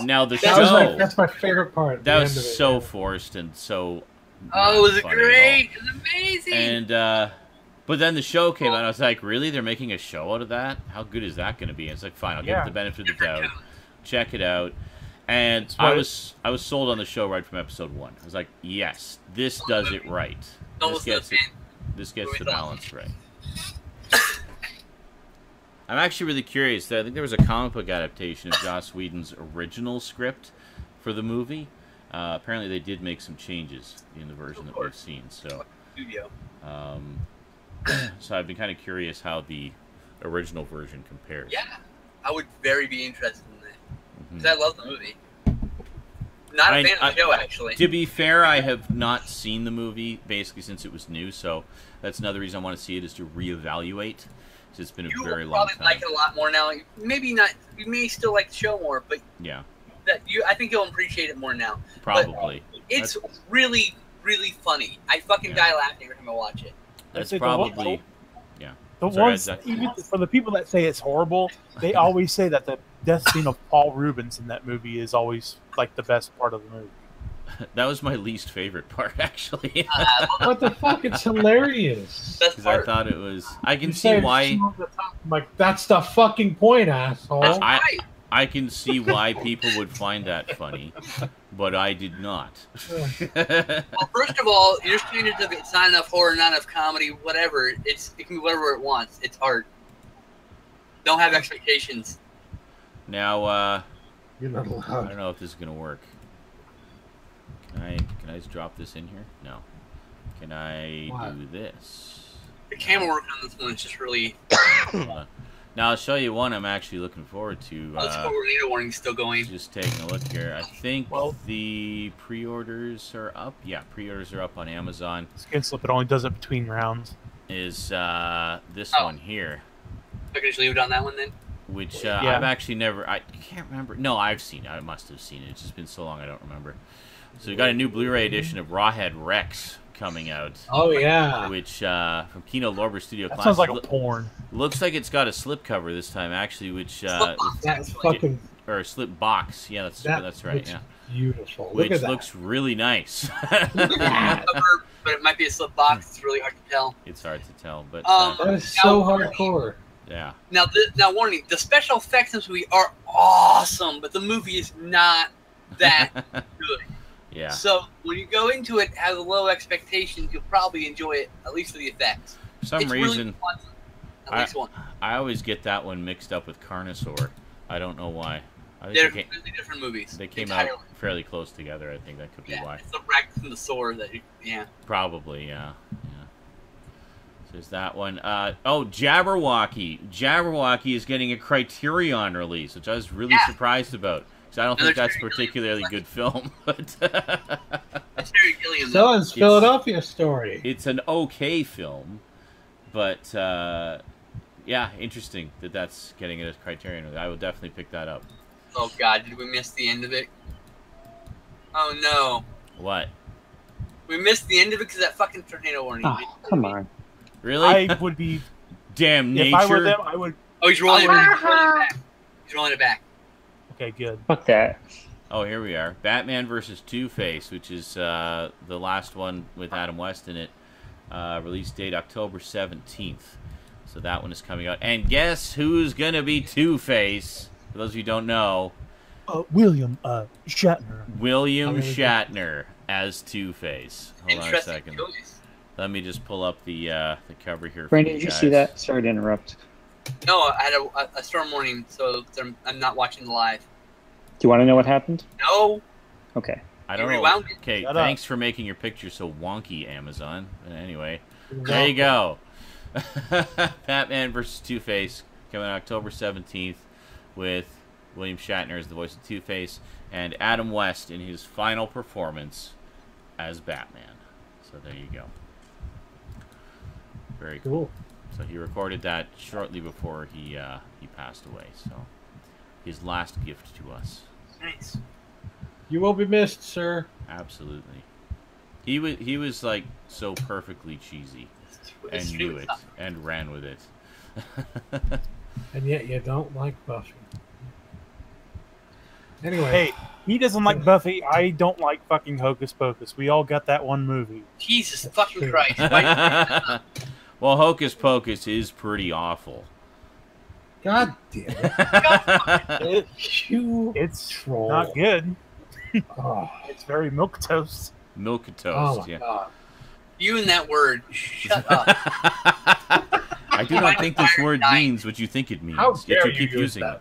Now the That's show my favorite part. the that end was of it, so yeah. forced and so. Oh, not was it funny at all. great? It was amazing. And but then the show came out. And I was like, really? They're making a show out of that? How good is that going to be? And it's like, fine, I'll give it Yeah. the benefit of the doubt. Check it out. And That's I what was sold on the show right from episode 1. I was like, yes, this does it right. Almost This gets the balance right. I'm actually really curious. I think there was a comic book adaptation of Joss Whedon's original script for the movie. Apparently, they did make some changes in the version that we've seen. So, Studio. so I've been kind of curious how the original version compares. Yeah, I would very be interested in that Mhm. because I love the movie. Not a fan of the show, actually. To be fair, I have not seen the movie basically since it was new, so that's another reason I want to see it is to reevaluate. Because it's been a You very will long probably time. like it a lot more now. Maybe not. You may still like the show more, but Yeah, I think you'll appreciate it more now. probably. It's really, really funny. I fucking Yeah. die laughing every time I watch it. That's say the probably. The Sorry, ones, Zach. even for the people that say it's horrible, they always say that the death scene of Paul Rubens in that movie is always like the best part of the movie. That was my least favorite part, actually. What the fuck? It's hilarious. Best Because I part. thought it was. I can You see say it's why. over the top. I'm like, that's the fucking point, asshole. That's I- right. I can see why people would find that funny, but I did not. Well, first of all, your standards of it's not enough horror, not enough comedy, whatever. It can be whatever it wants. It's art. Don't have expectations. Now, You're not I allowed. don't know if this is gonna work. Can I just drop this in here? No. Can I What? do this? The camera work on this one is just really. Hold on. Now I'll show you one I'm actually looking forward to. Let's go. Tornado warning's still going. Just taking a look here. I think Well- the pre-orders are up. Yeah, pre-orders are up on Amazon. Skin Slip, it only does it between rounds. Is this Oh. one here? I can just leave it on that one then. Which Yeah. I've actually never. I can't remember. No, I've seen it. I must have seen it. It's just been so long I don't remember. So we got a new Blu-ray edition of Rawhead Rex coming out, Oh yeah. which from Kino Lorber Studio That Classics. sounds like a porn. Looks like it's got a slipcover this time, actually, which Slipbox, That's actually. fucking. or a slip box. Yeah, that's right. looks Yeah, Beautiful. Look which at that. looks really nice. Cover, but it might be a slip box. It's really hard to tell. It's hard to tell, but That is so hardcore. yeah. Now, warning: the special effects in this movie are awesome, but the movie is not that good. Yeah. So when you go into it as low expectations, you'll probably enjoy it at least for the effects. For some It's reason, really fun, at least one. I always get that one mixed up with Carnosaur. I don't know why. I think They're they completely different movies. they came entirely. out fairly close together. I think that could be Yeah, why. it's the Rex and the sword that. Yeah. Probably, yeah. There's that one. Oh, Jabberwocky. Jabberwocky is getting a Criterion release, which I was really surprised about. Because I don't think that's a particularly good film. But so is Philadelphia Story. It's an okay film. But, yeah, interesting that that's getting a Criterion. I will definitely pick that up. Oh, God. Did we miss the end of it? Oh, no. What? We missed the end of it because that fucking tornado warning. Oh, come on. Really? I would be. Damn nature. If I were them, I would. Oh, he's rolling it back. He's rolling it back. Okay, good. Fuck that. Oh, here we are. Batman versus Two-Face, which is the last one with Adam West in it. Release date October 17th. So that one is coming out. And guess who's going to be Two-Face? For those of you who don't know. William Shatner. William Shatner as Two-Face. Hold on a second. Choice. Let me just pull up the cover here. Brandon, did you see that? Sorry to interrupt. No, I had a storm warning, so I'm not watching the live. Do you want to know what happened? No. Okay. I don't know. Okay, thanks for making your picture so wonky, Amazon. But anyway, there you go. Batman vs. Two-Face coming out October 17th with William Shatner as the voice of Two-Face and Adam West in his final performance as Batman. So there you go. Very cool. So he recorded that shortly before he passed away. So his last gift to us. Nice. You will be missed, sir. Absolutely. He was like so perfectly cheesy, and knew it and ran with it. And yet you don't like Buffy. Anyway. Hey, he doesn't like Buffy. I don't like fucking Hocus Pocus. We all got that one movie. Jesus fucking Christ. Well, Hocus Pocus is pretty awful. God damn it. It's troll. Not good. Oh. It's very milquetoast. Milquetoast, my God. You and that word. Shut up. I do not think this word means what you think it means. How Yet dare you keep you use using that?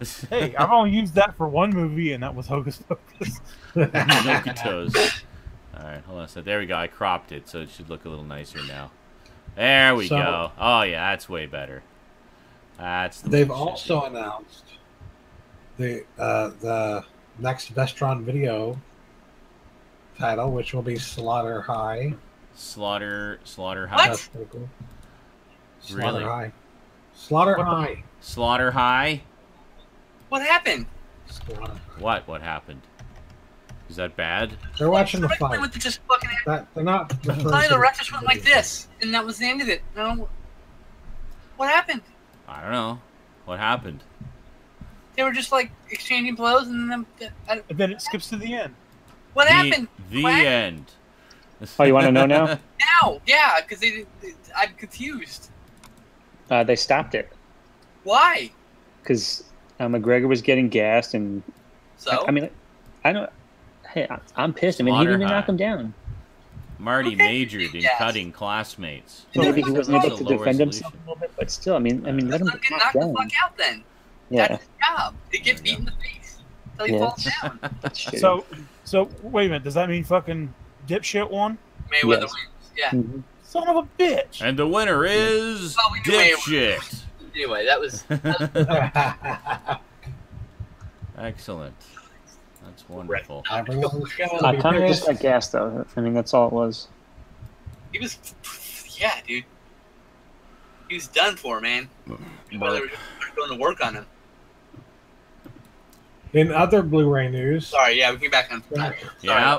it. Hey, I've only used that for one movie, and that was Hocus Pocus. Milquetoast. Alright, hold on a second. There we go. I cropped it, so it should look a little nicer now. There we go. Oh, yeah, that's way better. That's the They've also announced the next Vestron video title, which will be Slaughter High. Slaughter High. What? That's pretty cool. Slaughter Really? High. Slaughter High. Slaughter High? What happened? Slaughter High. What happened? Is that bad? They're watching the Right fight. with the just fucking. They're not. The ref just went like this, and that was the end of it. What happened? I don't know. What happened? They were just like exchanging blows, and then. And then it skips to the end. What happened? The What? end. Oh, you want to know now? Now, yeah, because I'm confused. They stopped it Why? because McGregor was getting gassed, and So. I mean, I don't. Hey, I'm pissed. I mean, he didn't even knock him down. Marty Okay. majored in Yes. cutting classmates. So maybe he wasn't able It's a to low defend himself resolution. a little bit, but still, I mean, let him Let him get knock knocked the down. fuck out then. Yeah. That's his job. He gets beat in the face until he Yeah. falls down. So wait a minute. Does that mean fucking dipshit won? Mayweather Yes. wins. Yeah. Mhm. Son of a bitch! And the winner is Well, we knew Dipshit. Anyway, that was. Excellent. That's wonderful. Everyone's gonna I be kind of just pissed. got gassed, though. I mean, that's all it was. He was. Yeah, dude. He was done for, man. Mayweather was going to work on him. In other Blu-ray news, Sorry, yeah, we came back on. Sorry. Yeah.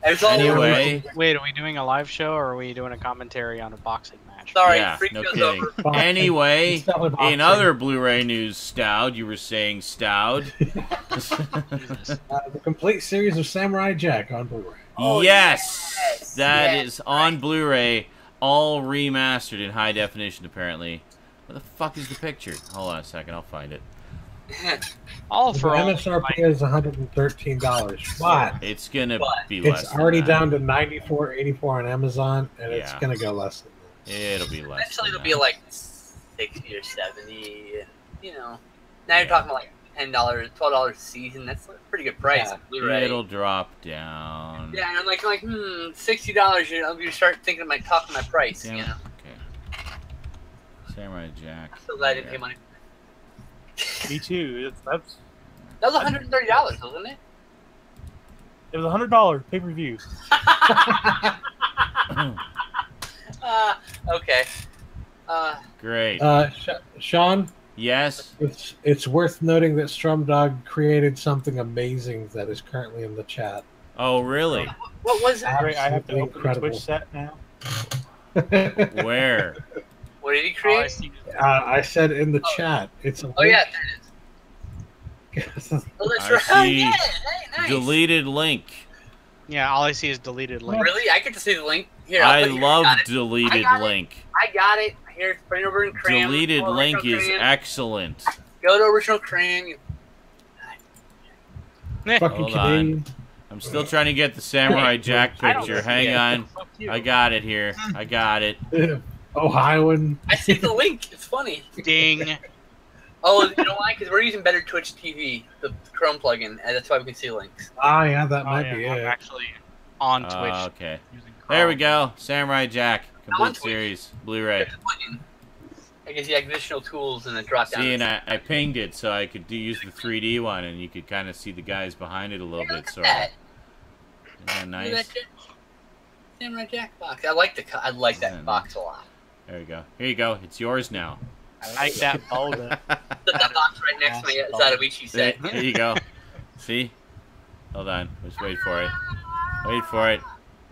It was all Anyway, Wait, are we doing a live show or are we doing a commentary on a boxing match? Sorry, yeah, freak no show's kidding. over. Anyway, It's definitely boxing. in other Blu-ray news, Stout, you were saying Stout. the complete series of Samurai Jack on Blu-ray. Oh, yes, yes, that yes, is on Blu-ray, all remastered in high definition. Apparently, where the fuck is the picture? Hold on a second, I'll find it. All The for all. MSRP is $113, but It's gonna What? be less. it's than already that. down to $94.84 on Amazon, and it's Yeah. gonna go less than that. It'll be less. Eventually, than it'll be that. like 60 or 70. And, you know, now you're talking about like $10, $12 a season. That's a pretty good price Yeah. on Blu-ray. It'll drop down. Yeah, and I'm like, $60. You start thinking of talking my price. Damn You it. know. Okay. Samurai Jack. I'm so glad I didn't pay money. Me too. That's That was $130, wasn't it? it was $100 pay-per-view. Okay. Great. Sean, Yes. it's worth noting that Strumdog created something amazing that is currently in the chat. Oh, really? What was that? Great, I have to open Incredible. the Twitch set now. Where? What did he Oh, I create? see. I said in the chat. It's a Oh, yeah, there it is. Oh, that's I right. see. Yeah, hey, nice. Deleted link. Yeah, all I see is deleted link. Really? I get to see the link? Here, I put it here. love Got it. deleted I got it. link. I got it. Here, put it over in crayon. Deleted Go to link original is crayon. excellent. Go to original crayon. fucking Hold on. Canadian. I'm still trying to get the Samurai Jack I don't picture. see Hang it. on. Fuck you. I got it here. I got it. Ohioan. I see the link. It's funny. Ding. Oh, you know why? Because we're using Better Twitch TV, the Chrome plugin, and that's why we can see links. Ah, yeah, that Oh, might yeah, be I'm it. actually on Twitch. Okay. using There we Chrome. go. Samurai Jack. On Complete Twitch. series. Blu-ray. Plugin. I guess you have additional tools and then drop down. See, and I pinged it so I could use the 3D one, and you could kind of see the guys behind it a little bit. Sort of. that. Isn't that Look nice? at that Samurai Jack box. I like Yeah. that box a lot. There you go. Here you go. It's yours now. I like that folder. Put that box right next to my Zatoichi There, set. there you go. See? Hold on. Just wait for it. Wait for it.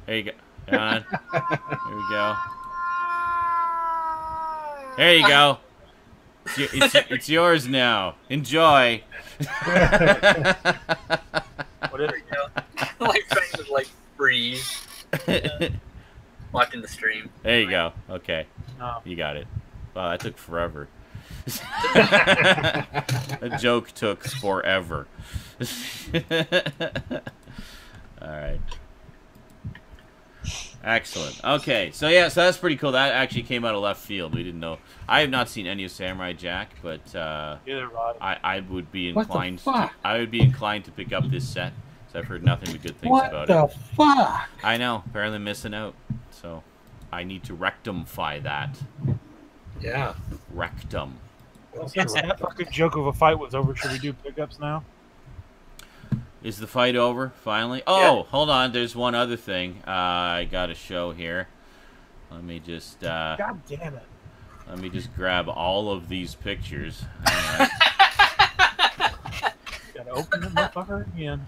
There you go. Hang on. Here we go. There you go. It's yours now. Enjoy. What is There you go. Like trying to breathe, watching the stream. There you go. Okay. Oh. You got it. Wow, that took forever. That joke took forever. All right. Excellent. Okay, so yeah, so that's pretty cool. That actually came out of left field. We didn't know. I have not seen any of Samurai Jack, but Either Rod. I would be What the inclined. fuck? I would be inclined to pick up this set. So I've heard nothing but good things What about the it. fuck? I know. Apparently missing out. So I need to rectify that. Yeah. Rectum. Well, since that fucking joke of a fight was over, should we do pickups now? Is the fight over, finally? Oh, hold on. There's one other thing I got to show here. Let me just God damn it. let me just grab all of these pictures. Hang on. Gotta open the motherfucker again.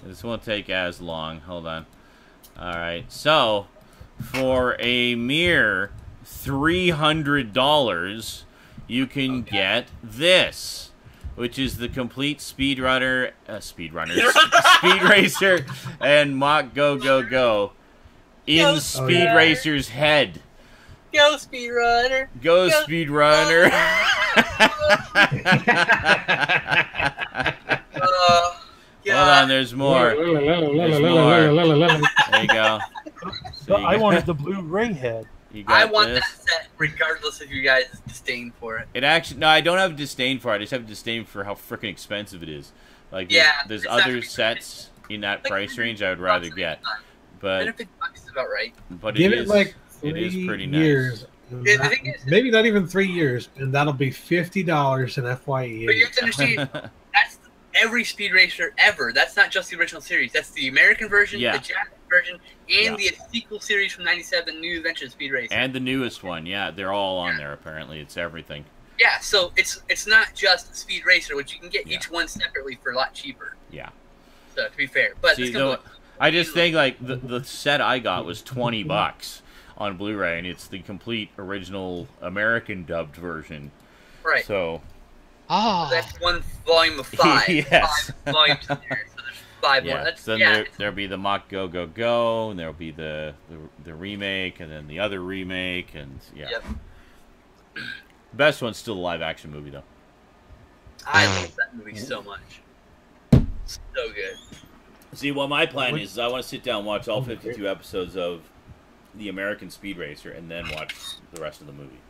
This won't take as long. Hold on. All right. So, for a mere $300, you can get this, which is the complete Speed Racer and Mach Go Go Go in Go Speed Speed Racer's head. Go Speedrunner. Go Go- Speed Runner. Hold on, there's more. There's more. There you go. But I wanted the Blu-ray head. You got I want this. that set regardless of you guys' disdain for it. It actually no, I don't have disdain for it. I just have disdain for how freaking expensive it is. Like there's it's other actually sets in that Like, price range I would rather get, but $150 is about right. Give it it is like it is 3 pretty nice. years. The thing is- Maybe not even 3 years, and that'll be $50 in FYE. But you have to understand, that's every Speed Racer ever. That's not just the original series. That's the American version, Yeah. the Japanese version, and Yeah. the sequel series from '97, New Adventures of Speed Racer. And the newest one, yeah, they're all on there. Apparently, it's everything. Yeah, so it's not just Speed Racer, which you can get Yeah. each one separately for a lot cheaper. Yeah. So to be fair, but See, it's gonna though, I just think like the set I got was $20 on Blu-ray, and it's the complete original American dubbed version. right. So Oh, That's one volume of 5. Yes. 5 volumes in there, so there's 5 more. yeah, That's then yeah. there'll be the Mach Go Go Go, and there'll be the remake, and then the other remake, and yeah. Yep. The best one's still the live action movie though. I love that movie so much. So good. See, what my plan is I want to sit down and watch all 52 episodes of the American Speed Racer, and then watch the rest of the movie.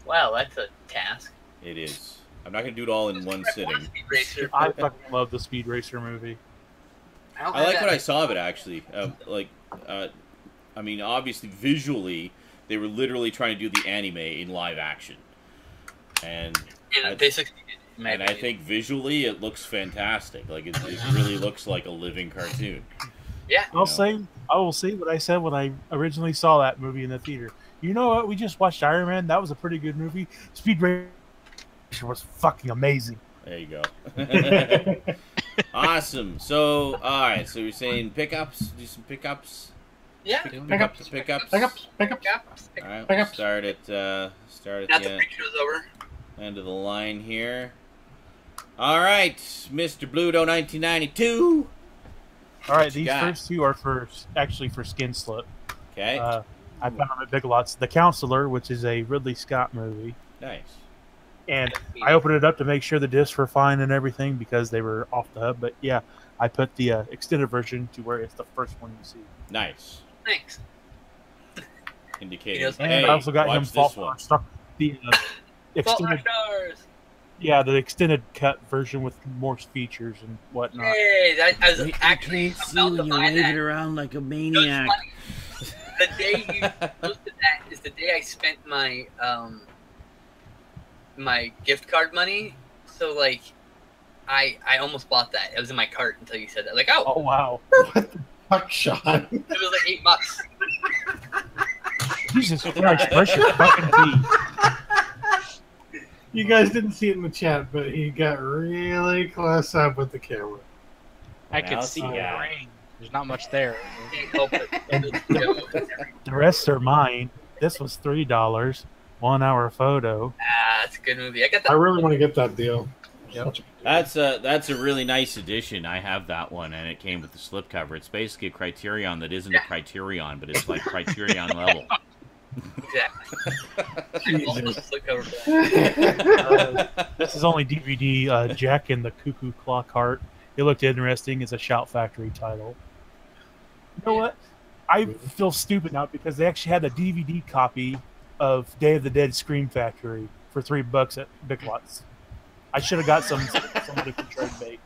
Wow, that's a task. It is. I'm not gonna do it all in one sitting. Speed Racer. I fucking love the Speed Racer movie. I like what I saw of it, actually. I mean, obviously, visually, they were literally trying to do the anime in live action. And they succeeded. And I think visually it looks fantastic. Like, it really looks like a living cartoon. Yeah. I will say what I said when I originally saw that movie in the theater. You know what? We just watched Iron Man. That was a pretty good movie. Speed Racer was fucking amazing. There you go. Awesome. So, all right. So you're saying pickups? Do some pickups? Yeah. Pickups. All right. Start at Now the the pre-show's over. end of the line here. All right, Mr. Bluto 1992. All right, these first two are actually for Skin Slip. Okay. I found them at Big Lots. The Counselor, which is a Ridley Scott movie. Nice. And I opened it up to make sure the discs were fine and everything because they were off the hub. But yeah, I put the extended version to where it's the first one you see. Nice. Thanks. Indicating. And hey, I also got him the extended. Yeah, the extended cut version with more features and whatnot. Hey, I was actually about to buy that. Around like a maniac. The day you posted that is the day I spent my my gift card money. So like, I almost bought that. It was in my cart until you said that. Like, oh wow, what the fuck, Sean? It was like $8. Jesus Christ, brush your fucking teeth. You guys didn't see it in the chat, but he got really close up with the camera. I could see the ring. There's not much there. The rest are mine. This was $3. 1 hour photo. That's a good movie. I got that. I really want to get that deal. Yep. That's a really nice addition. I have that one, and it came with the slipcover. It's basically a Criterion that isn't a Criterion, but it's like Criterion level. Exactly. This is only DVD. Jack and the Cuckoo Clock Heart. It looked interesting. It's a Shout Factory title. You know what? I feel stupid now because they actually had a DVD copy of Day of the Dead Scream Factory for $3 at Big Lots. I should have got somebody for trade bait.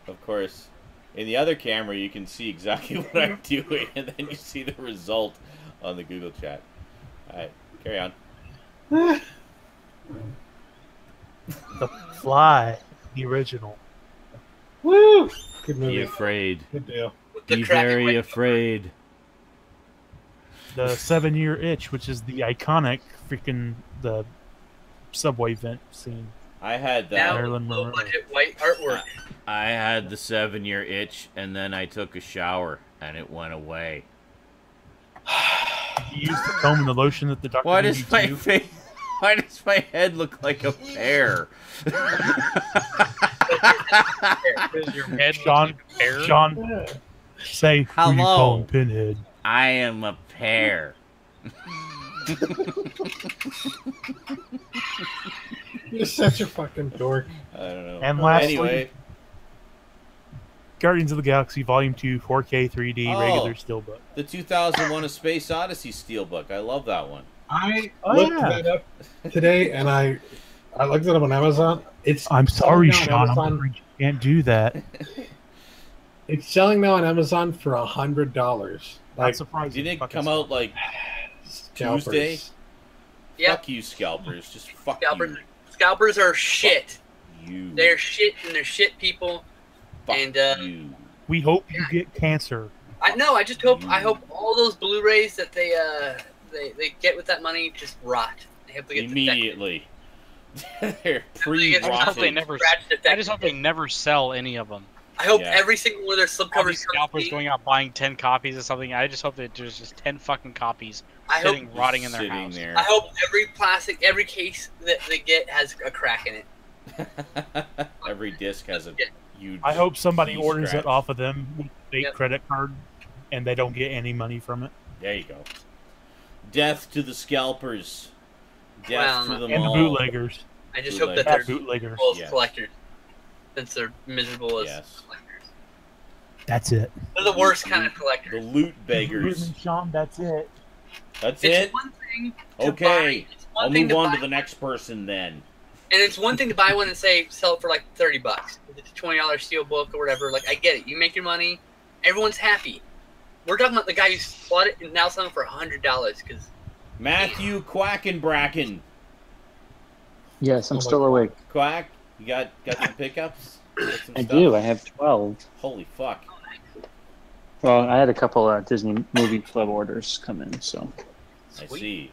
Of course. In the other camera, you can see exactly what I'm doing, and then you see the result on the Google chat. All right, carry on. The Fly, the original. Woo! Good movie. Be afraid. Good deal. Be very afraid. The 7-Year Itch, which is the iconic freaking the subway vent scene. I had that. Low budget white artwork. I had the 7-Year Itch, and then I took a shower, and it went away. You used the comb and the lotion that the doctor Why gave does you my too? face? Why does my head look like a pear? Does your head look Sean, like a pear? Sean, say who you call him, Pinhead. I am a pear. You're such a fucking dork. I don't know. And lastly, anyway, Guardians of the Galaxy Volume 2, 4K 3D, regular steelbook. the 2001: A Space Odyssey steelbook. I love that one. I looked that up today, and I looked it up on Amazon. I'm sorry, selling now Sean. on I'm Amazon. afraid you can't do that. It's selling now on Amazon for $100. Not Like surprising. Didn't it Fucking come out like scalpers. Tuesday? Yeah. Fuck you, scalpers. Just fuck Scalpers are shit. you. They're shit, and they're shit people. Fuck and you. We hope you get cancer. I just hope all those Blu-rays that they get with that money just rot. They have to get Immediately. They're They get I just hope they pre-rotted. never. scratched I just hope they never sell any of them. I hope Yeah. every single one of their All slipcovers these scalpers going out buying 10 copies of something. I just hope that there's just 10 fucking copies sitting rotting in their Sitting house. there. I hope every case that they get has a crack in it. Every disc has a huge. I hope somebody key orders scratch. it off of them with a fake Yep. credit card, and they don't get any money from it. There you go. Death to the scalpers. Death Well, to them And the all. bootleggers. I just hope that Bad they're bootleggers. miserable as Yes. collectors, since they're miserable as Yes. collectors. That's it. They're the worst kind of The collectors. loot beggars. Sean, that's it. That's It's it? one thing to Okay. buy. It's one I'll thing move to on buy. to the next person then. And it's one thing to buy one and say sell it for like $30. If it's a $20 steel book or whatever, like I get it. You make your money, everyone's happy. We're talking about the guy who bought it and now selling it for $100 because Matthew Quackenbracken. Yes, I'm still awake. Quack, you got some pickups? Got some I stuff? do. I have 12. Holy fuck. Well, I had a couple Disney Movie Club orders come in, so I see.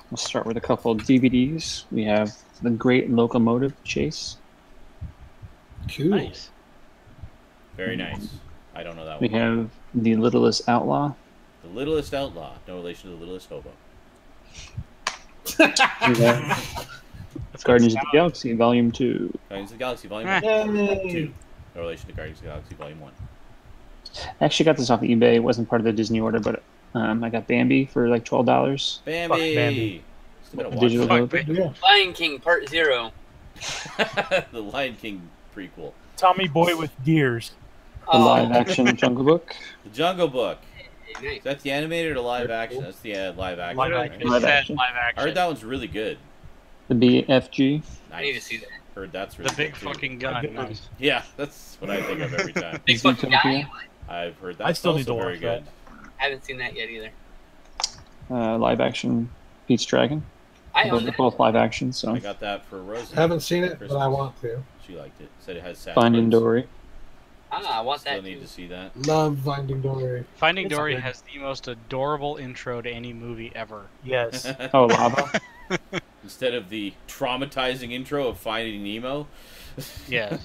we'll start with a couple DVDs. We have The Great Locomotive Chase. Cool. Nice. Very nice. I don't know that We one. have The Littlest Outlaw. The Littlest Outlaw. No relation to the Littlest Hobo. We have Guardians of the Galaxy Volume 2. Guardians of the Galaxy Volume Eh. 1. Yay. 2. No relation to Guardians of the Galaxy Volume 1. I actually got this off eBay. It wasn't part of the Disney order, but I got Bambi for like $12. Bambi! Bambi. Still gotta watch Digital that. code. Yeah. Lion King Part 0. The Lion King prequel. Tommy Boy with gears. The live-action Jungle Book. The Jungle Book. Nice. Is that the animated or live action? That's the live action. Live right? action. Live Live action. I heard that one's really good. The BFG. Nice. I need to see that. Heard that's really The big good too. fucking gun. Nice. Yeah, that's what I think of every time. Big fucking guy. I've heard that. I still need to very watch good. I haven't seen that yet either. Live-action Pete's Dragon. I own Both, that. both live action, so. I got that for Rosie. Haven't seen it, but Christmas. I want to. She liked it. Said it has sad Finding parts. Dory. I want Still that need too. to see that. Love Finding Dory. Finding It's Dory good. has the most adorable intro to any movie ever. Yes. Oh, Lava. Instead of the traumatizing intro of Finding Nemo. Yes.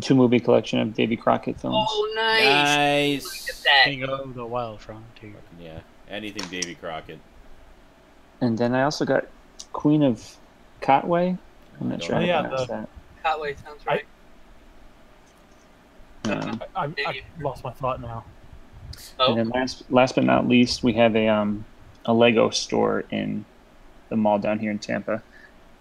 2-movie collection of Davy Crockett films. Oh, nice. Nice. Look at that. King of the Wild Frontier. Yeah, anything Davy Crockett. And then I also got Queen of Cotway. I'm not sure how to Yeah, pronounce that. Cotway sounds right. I lost my thought now. Oh, And then last but not least, we have a Lego store in the mall down here in Tampa.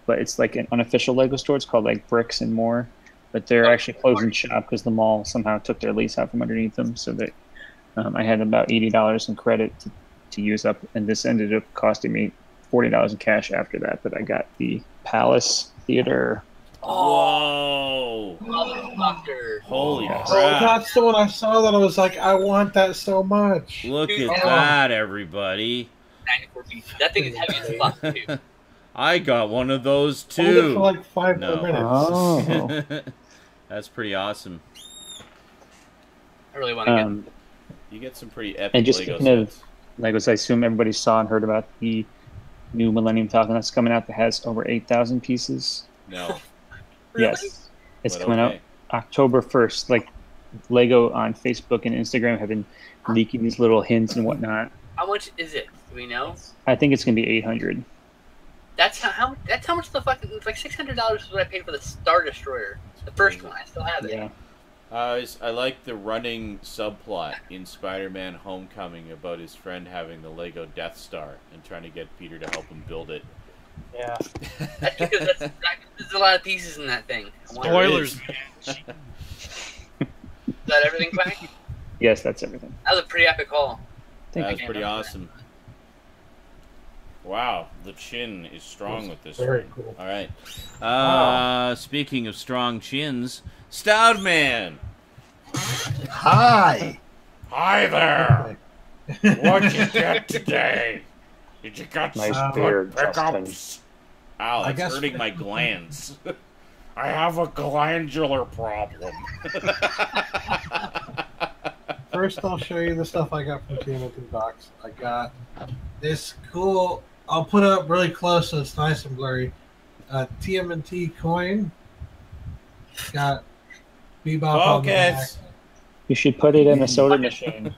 But it's like an unofficial Lego store. It's called like Bricks and More. But they're actually closing shop because the mall somehow took their lease out from underneath them. So that I had about $80 in credit to use up. And this ended up costing me $40 in cash after that. But I got the Palace Theater. Whoa! motherfucker. Holy Yes. Oh, crap! that's the one I saw that I was like, I want that so much. Look Dude, at oh. that, everybody! 94 pieces. That thing is heavy as fuck, too. I got one of those Hold it too. for like 5 No. more minutes. Oh. That's pretty awesome. I really want to get You get some pretty epic And just Lego speaking of sets. Legos, I assume everybody saw and heard about the new Millennium Falcon that's coming out that has over 8,000 pieces. No, Really? Yes. It's but coming out okay. October 1st. Like, Lego on Facebook and Instagram have been leaking these little hints and whatnot. How much is it? Do we know? I think it's going to be 800. That's how much the fucking, it's like $600 is what I paid for the Star Destroyer. The first one. I still have it. Yeah. I like the running subplot in Spider-Man: Homecoming about his friend having the Lego Death Star and trying to get Peter to help him build it. Yeah. That's because there's a lot of pieces in that thing. I wonder- Spoilers. Is that everything, Frank? Yes, that's everything. That was a pretty epic haul. Thank That you. was pretty awesome. Wow, the chin is strong with this Very one. cool. All right. Wow. Speaking of strong chins, Stout Man. Hi. Hi there. What'd you get today? Did you got Nice some beard, good Justin. pickups? Ow, I that's guess- hurting my glands. I have a glandular problem. First, I'll show you the stuff I got from TMNT Box. I got this cool. I'll put it up really close so it's nice and blurry. TMNT coin. Got Bebop on the back Focus. You should put it in a soda machine.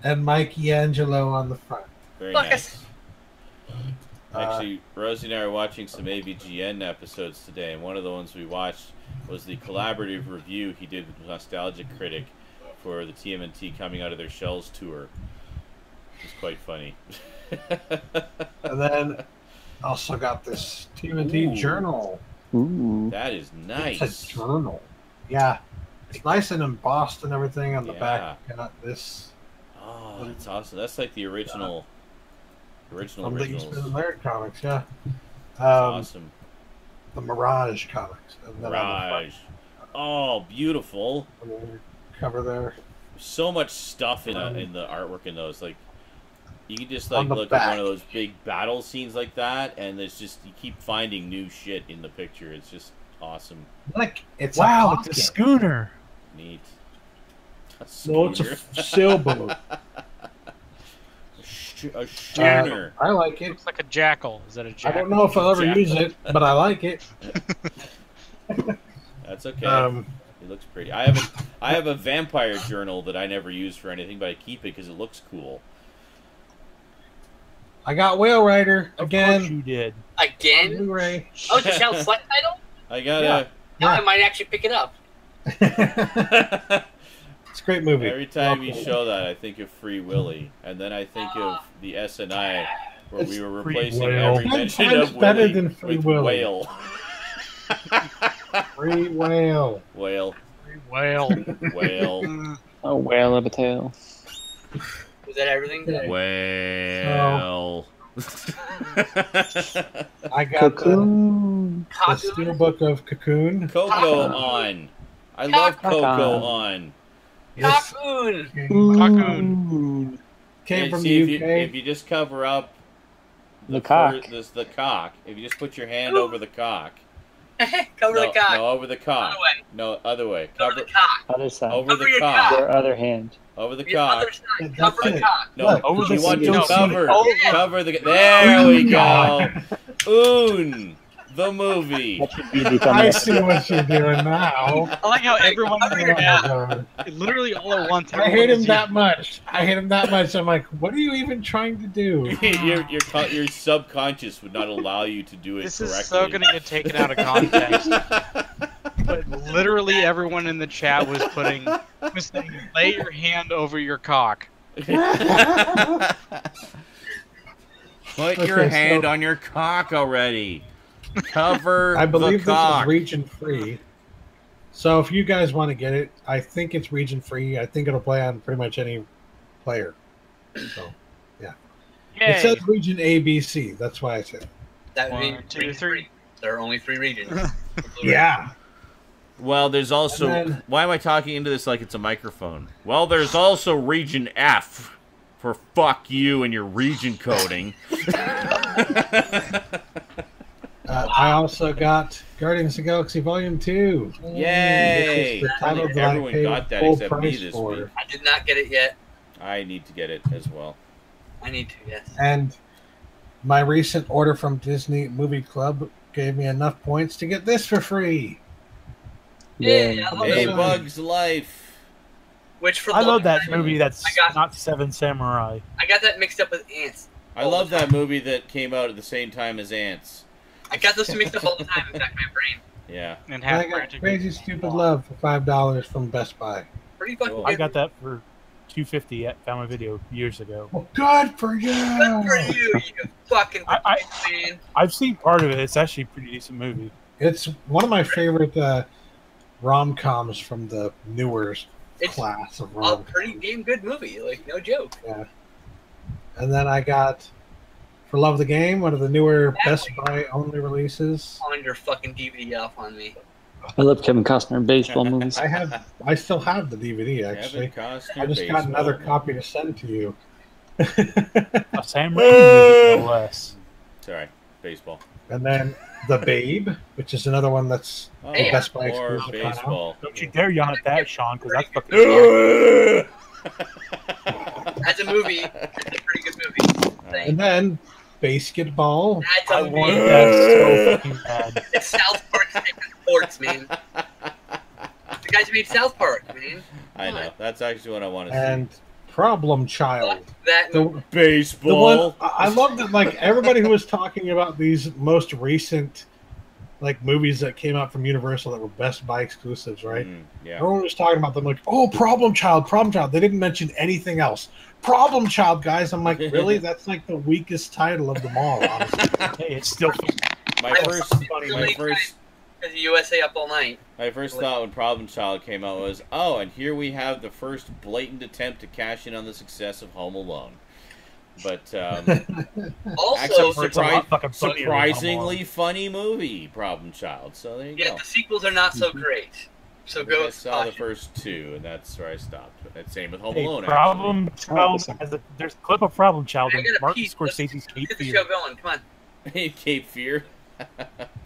and Mikey Angelo on the front. Very Fuck nice. Uh, Actually, Rosie and I are watching some AVGN episodes today, and one of the ones we watched was the collaborative review he did with Nostalgic Critic for the TMNT Coming Out of Their Shells tour. It's quite funny. And then also got this TMNT Ooh. journal. Ooh. That is It's nice. a journal. Yeah. It's nice and embossed and everything on the Yeah. back. Got this Oh, that's awesome. That's like the original from the Eastman originals. Laird comics, yeah. Awesome. The Mirage comics. And then Mirage. Oh, beautiful. on the cover there. So much stuff in the artwork in those. Like, you can just On like the look back. at one of those big battle scenes like that, and there's just you keep finding new shit in the picture. It's just awesome. Like, it's Wow, a it's a pocket. schooner. Neat. No, it's schooner. a sailboat. A schooner. I like it. Looks like a jackal. Is that a I jackal? don't know if I'll ever Jackal. use it, but I like it. That's okay. It looks pretty. I have a vampire journal that I never use for anything, but I keep it because it looks cool. I got Whale Rider Of again. course you did. Again? Blu-ray. Oh, it's a Shell Select title? I got Now I might actually pick it up. It's a great movie. every time you Love it. show that, I think of Free Willy, and then I think of the SNI where It's we were Free replacing Whale. every mention 10 of times better Willy than Free with Willy. whale. Free Whale. Whale. Well, Whale. A whale of a tail. Was that everything? Yeah. Whale. I got the Cocoon. Steelbook of Cocoon. Coco on. I love Cocoon. Coco on. This Cocoon! Cocoon. came And from see, the if UK. you just cover up The cock. the cock, if you just put your hand over the cock. Cover the cock. No, over the cock. Other way. No, other way. Cover Cover the cock. Other side. over Cover the your cock. cock. Your other hand. Over the Your other cock. side. That's Cover the it. cock. No, Look, over you the want to no, cover. Oh, yeah. Cover the. There we go. God. Oon, the movie. That should be the I thumbnail. see what you're doing now. I like how everyone Oh my God. literally all at once. I hate him that much. I'm like, what are you even trying to do? your subconscious would not allow you to do it This correctly. is so gonna get taken out of context. But literally everyone in the chat was saying, "Lay your hand over your cock." Put your Okay, hand so- on your cock already. Cover I believe the cock. this is region free. So if you guys want to get it, I think it's region free. I think it'll play on pretty much any player. So Yay! it says region ABC. That's why I said. That would 1, mean 2, region 3. three. There are only 3 regions. Yeah. Well, there's also... And then- Why am I talking into this like it's a microphone? Well, there's also region F for fuck you and your region coding. I also got Guardians of the Galaxy Volume 2. Yay! This is the title that I Everyone paid got that full except me price this for. week. I did not get it yet. I need to get it as well. I need to, yes. And my recent order from Disney Movie Club gave me enough points to get this for free. Yeah, I love Hey, that. Bug's Life. Which for I love the- that movie that's I got- not Seven Samurai. I got that mixed up with Ants. I love that movie that came out at the same time as Ants. I got those mixed up all the time in the back of my brain. Yeah. And And half I got frantic. Crazy Stupid Love for $5 from Best Buy. Pretty fucking Cool. good. I got that for $2.50 at Family Video years ago. Well, good for you. Good for you, you fucking I- man. I've seen part of it. It's actually a pretty decent movie. It's one of my favorite rom-coms from the newer It's class of a rom. pretty damn good movie, like no joke. And then I got For Love of the Game, one of the newer Best Buy only releases. On your fucking DVD off on me. I love Kevin Costner in baseball movies. I still have the DVD actually. Kevin Costner I just got baseball another movie. copy to send to you. A Sam Raimi movie, no less. Sorry, baseball. And then The Babe, which is another one that's Oh, Hey, Best Buy more exclusive now. baseball. Don't you dare yawn at that, Sean, because that's fucking. As a movie, it's a pretty good movie. And then Basketball. That's I a want movie. that so fucking bad. It's South Park type of sports, man. The guys who made South Park, man. I know. That's actually what I want to see. And Problem Child. Fuck that The, movie. Baseball. the one I love that like everybody who was talking about these most recent like movies that came out from Universal that were Best Buy exclusives, right? Yeah. Everyone was talking about them like, oh, Problem Child, Problem Child. They didn't mention anything else. Problem Child, guys. I'm like, really? That's like the weakest title of them all, honestly. Hey, it's still. My first Because the USA Up All Night. thought when Problem Child came out was, oh, and here we have the first blatant attempt to cash in on the success of Home Alone. But Also, actually, surprisingly funny movie, Problem Child. So there you go. The sequels are not so great. So go. I saw the first two, and that's where I stopped. And same with Home Alone. Problem Child. There's a clip of Problem Child in Martin Scorsese's Cape Get the Fear. show going. Come on. Cape Fear.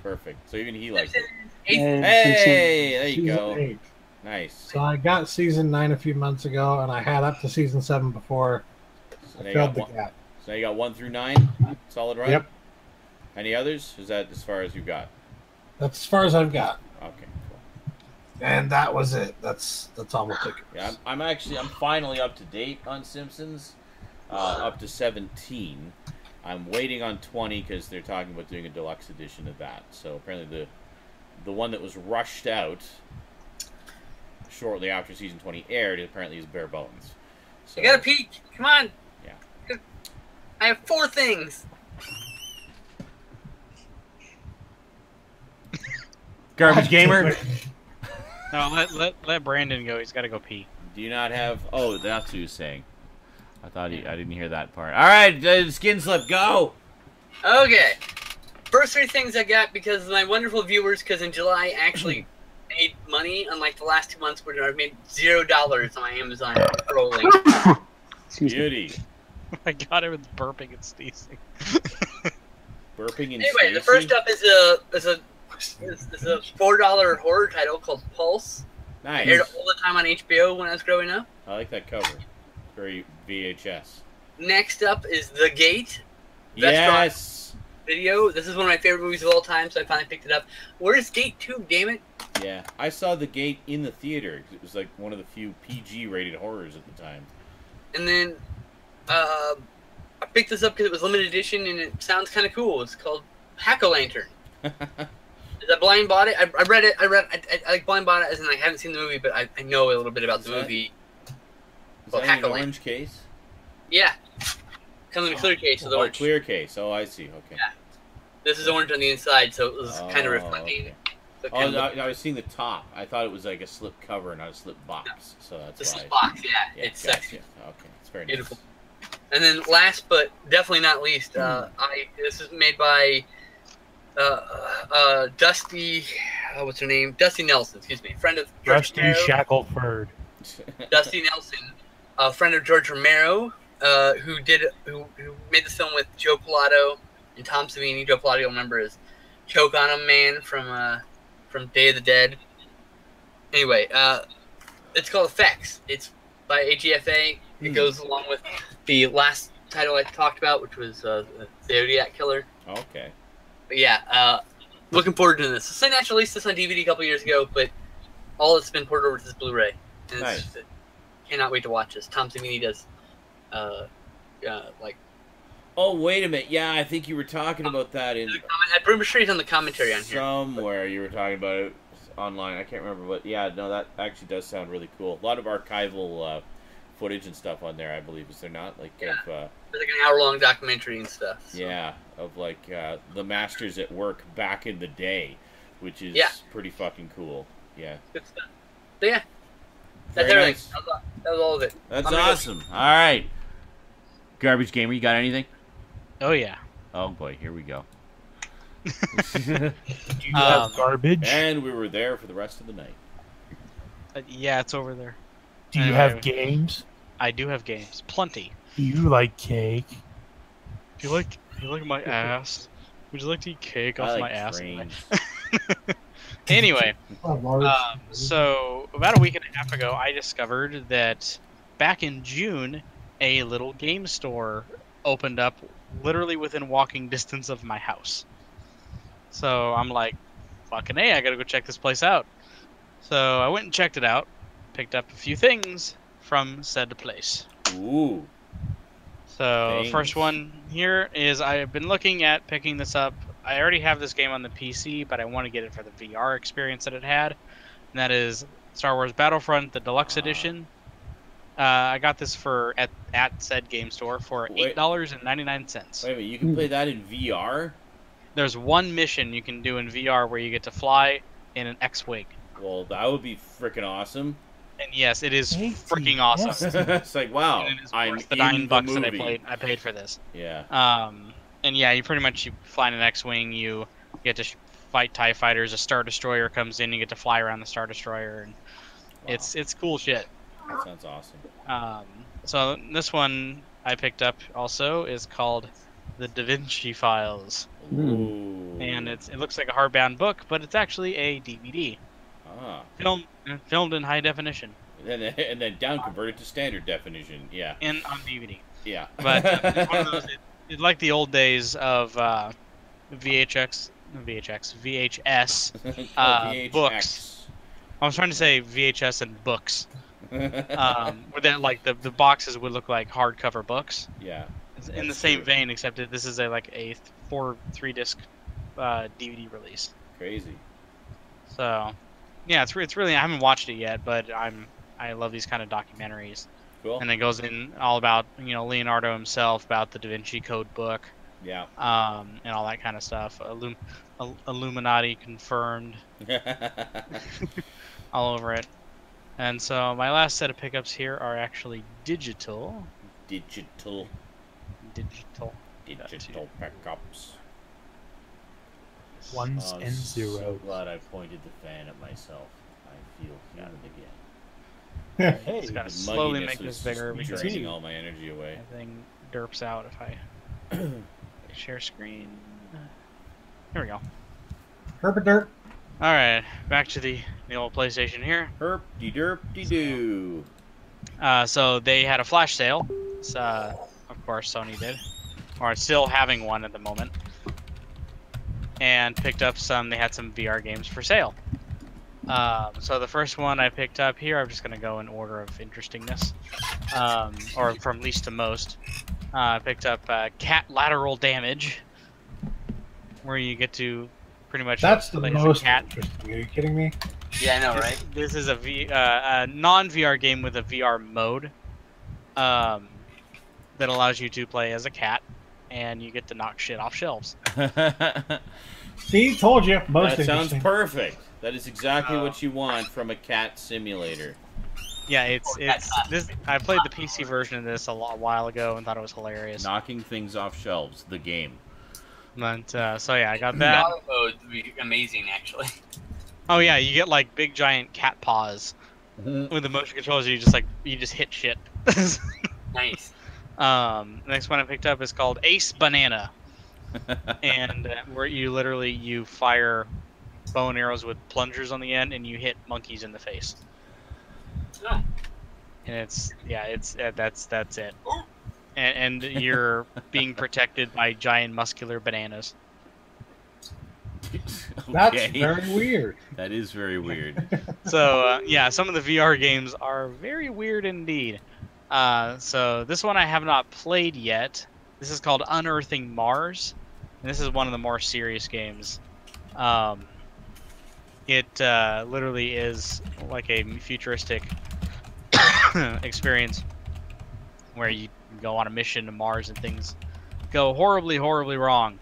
Perfect. So even he liked it. And Hey, there you season go. 8. Nice. So I got season 9 a few months ago, and I had up to season 7 before I filled the gap. So now you got 1 through 9, solid run? Yep. Any others? Is that as far as you got? That's as far as I've got. Okay, cool. And that was it. That's all we'll take. Yeah, I'm finally up to date on Simpsons, up to 17. I'm waiting on 20 because they're talking about doing a deluxe edition of that. So apparently the one that was rushed out shortly after season 20 aired apparently is bare bones. So, You got a peek. Come on. Yeah. I have 4 things. Garbage Gamer. No, let Brandon go. He's got to go pee. Do you not have? Oh, that's what he was saying. I didn't hear that part. All right, Skin Slip, go. Okay. First 3 things I got because of my wonderful viewers. Because in July, I actually made money, unlike the last 2 months where I've made $0 on my Amazon rolling. Beauty. Oh my god, I was burping and sneezing. Burping and Anyway, the first up is a $4 horror title called Pulse. Nice. I aired all the time on HBO when I was growing up. I like that cover. Very VHS. Next up is The Gate. Yes. Video. This is one of my favorite movies of all time, so I finally picked it up. Where's Gate 2, damn it? Yeah, I saw The Gate in the theater. It was like one of the few PG-rated horrors at the time. And then I picked this up because it was limited edition and it sounds kind of cool. It's called Hack-O-Lantern. I blind bought it. I read it. I like blind bought it as in I haven't seen the movie, but I know a little bit about the movie. Is that in an orange case? Yeah. Comes in a clear case with orange. Clear case. Oh, I see. Okay. Yeah. This is orange on the inside, so it was kind of reflecting. Okay. So Oh, no, I was seeing the top. I thought it was like a slip cover, not a slip box. No. So that's this why. This box, yeah. It's gotcha. sexy. Okay, it's very beautiful. Nice. And then last but definitely not least, this is made by Dusty. What's her name? Dusty Nelson. Excuse me. Friend of George Dusty Shackelford. Dusty Nelson, a friend of George Romero, who made the film with Joe Pilato and Tom Savini. Joe Pilato, you'll remember, is Choke on 'Em Man from Day of the Dead. Anyway, it's called Effects. It's by AGFA. It goes along with the last title I talked about, which was the Zodiac Killer. Okay. But yeah, looking forward to this. So Cinemax released this on DVD a couple years ago, but all it's been ported over to this Blu-ray. And nice. Cannot wait to watch this. Tom Savini does, like. Oh, wait a minute. Yeah, I think you were talking about that in. I'm pretty sure he's on the commentary on here. Somewhere you were talking about it online. I can't remember, but yeah, no, that actually does sound really cool. A lot of archival footage and stuff on there, I believe, is there not? Like, yeah. There's like an hour-long documentary and stuff. So. Yeah, of like the masters at work back in the day, which is pretty fucking cool. Yeah. Good stuff. So yeah, that's everything. Nice. That was all of it. That's awesome. All right, Garbage Gamer, you got anything? Oh yeah. Oh boy, here we go. Do you have garbage? And we were there for the rest of the night. Yeah, it's over there. Do you have games? I do have games, plenty. Do you like cake? Do you like my ass? Would you like to eat cake off my ass? Anyway, so about a week and a half ago, I discovered that back in June, a little game store opened up literally within walking distance of my house. So I'm like, fucking A, I gotta go check this place out. So I went and checked it out, picked up a few things from said place. Ooh. So first one here is I've been looking at picking this up. I already have this game on the PC, but I want to get it for the VR experience that it had. And that is Star Wars Battlefront, the Deluxe Edition. I got this for at said game store for $8.99. Wait a minute, you can play that in VR? There's one mission you can do in VR where you get to fly in an X-Wing. Well, that would be freaking awesome. And yes, it is Tasty. freaking awesome. Yes. It's like, wow, And it is I'm worth the in $9 that movie. I paid for this. Yeah. And yeah, you pretty much you fly in an X-wing. You get to fight TIE fighters. A Star Destroyer comes in. You get to fly around the Star Destroyer, and Wow. it's cool shit. That sounds awesome. So this one I picked up also is called The Da Vinci Files, Ooh. and it looks like a hardbound book, but it's actually a DVD, Ah. filmed in high definition, And then down converted to standard definition. Yeah. and on DVD. Yeah. But it's one of those. It's like the old days of VHS VHX. books. I was trying to say VHS and books. Where then like the boxes would look like hardcover books. Yeah. It's in the same vein, except that this is a 3-disc DVD release. Crazy. So, yeah, it's really. I haven't watched it yet, but I love these kind of documentaries. Cool. And it goes in all about Leonardo himself, about the Da Vinci Code book. Yeah. And all that kind of stuff. Illuminati confirmed, all over it. And so my last set of pickups here are actually digital. Digital pickups. Ones and So zeros. glad I pointed the fan at myself. I feel human again. Hey, Just gotta The slowly mugginess make was this bigger just because draining all my energy away. everything derps out if I share screen. Here we go. Herpaderp. All right, back to the old PlayStation here. Herp-de-derp-de-doo. So they had a flash sale. Of course, Sony did, or still having one at the moment. And picked up some. They had some VR games for sale. So the first one I picked up here, I'm just gonna go in order of interestingness, or from least to most. I picked up Cat Lateral Damage, where you get to pretty much That's the play as a most cat. interesting. Are you kidding me? Yeah, I know, right? This is a non-VR game with a VR mode that allows you to play as a cat, and you get to knock shit off shelves. See, told you. Most That sounds interesting. perfect. That is exactly what you want from a cat simulator. Yeah, it's this. I played the PC version of this a while ago and thought it was hilarious. Knocking things off shelves, the game. But so yeah, I got that. Auto mode would be amazing, actually. Oh yeah, you get like big giant cat paws with the motion controls. You just hit shit. Nice. Next one I picked up is called Ace Banana, and where you fire bow and arrows with plungers on the end, and you hit monkeys in the face. Oh. And that's it. And you're being protected by giant muscular bananas. That's Okay. very weird. That is very weird. So yeah, some of the VR games are very weird indeed. So this one I have not played yet. This is called Unearthing Mars, and this is one of the more serious games. It literally is like a futuristic experience where you go on a mission to Mars and things go horribly, horribly wrong.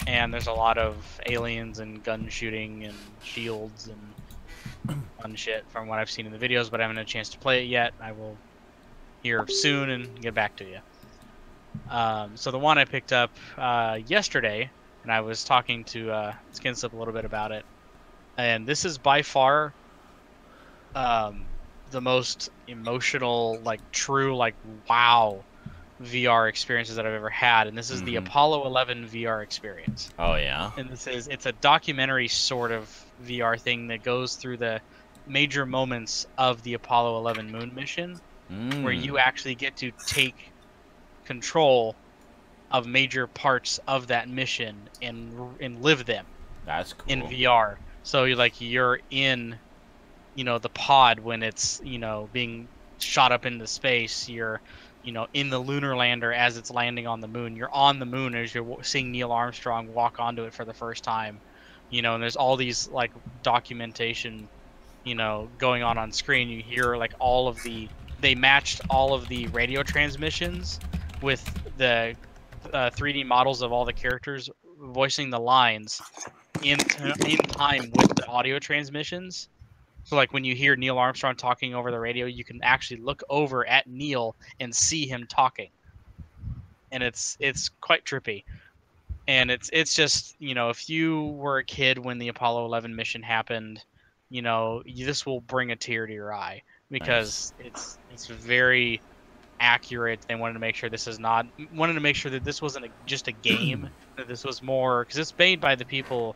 And there's a lot of aliens and gun shooting and shields and fun shit from what I've seen in the videos, but I haven't had a chance to play it yet. I will hear soon and get back to you. So the one I picked up yesterday, and I was talking to Skinslip a little bit about it, and this is by far the most emotional, true, wow VR experiences that I've ever had, and this is the Apollo 11 VR experience. Oh yeah. And it's a documentary sort of VR thing that goes through the major moments of the Apollo 11 moon mission, where you actually get to take control of major parts of that mission and live them. That's cool. In VR. So you're in, the pod when it's, being shot up into space. You're, in the lunar lander as it's landing on the moon. You're on the moon as you're seeing Neil Armstrong walk onto it for the first time. And there's all these documentation, going on screen. You hear they matched all of the radio transmissions with the 3D models of all the characters voicing the lines in time with the audio transmissions. So like when you hear Neil Armstrong talking over the radio, you can actually look over at Neil and see him talking, and it's quite trippy. And it's just, you know, if you were a kid when the Apollo 11 mission happened, you know, this will bring a tear to your eye because it's very accurate. They wanted to make sure that this wasn't just a game, that this was more, because it's made by the people,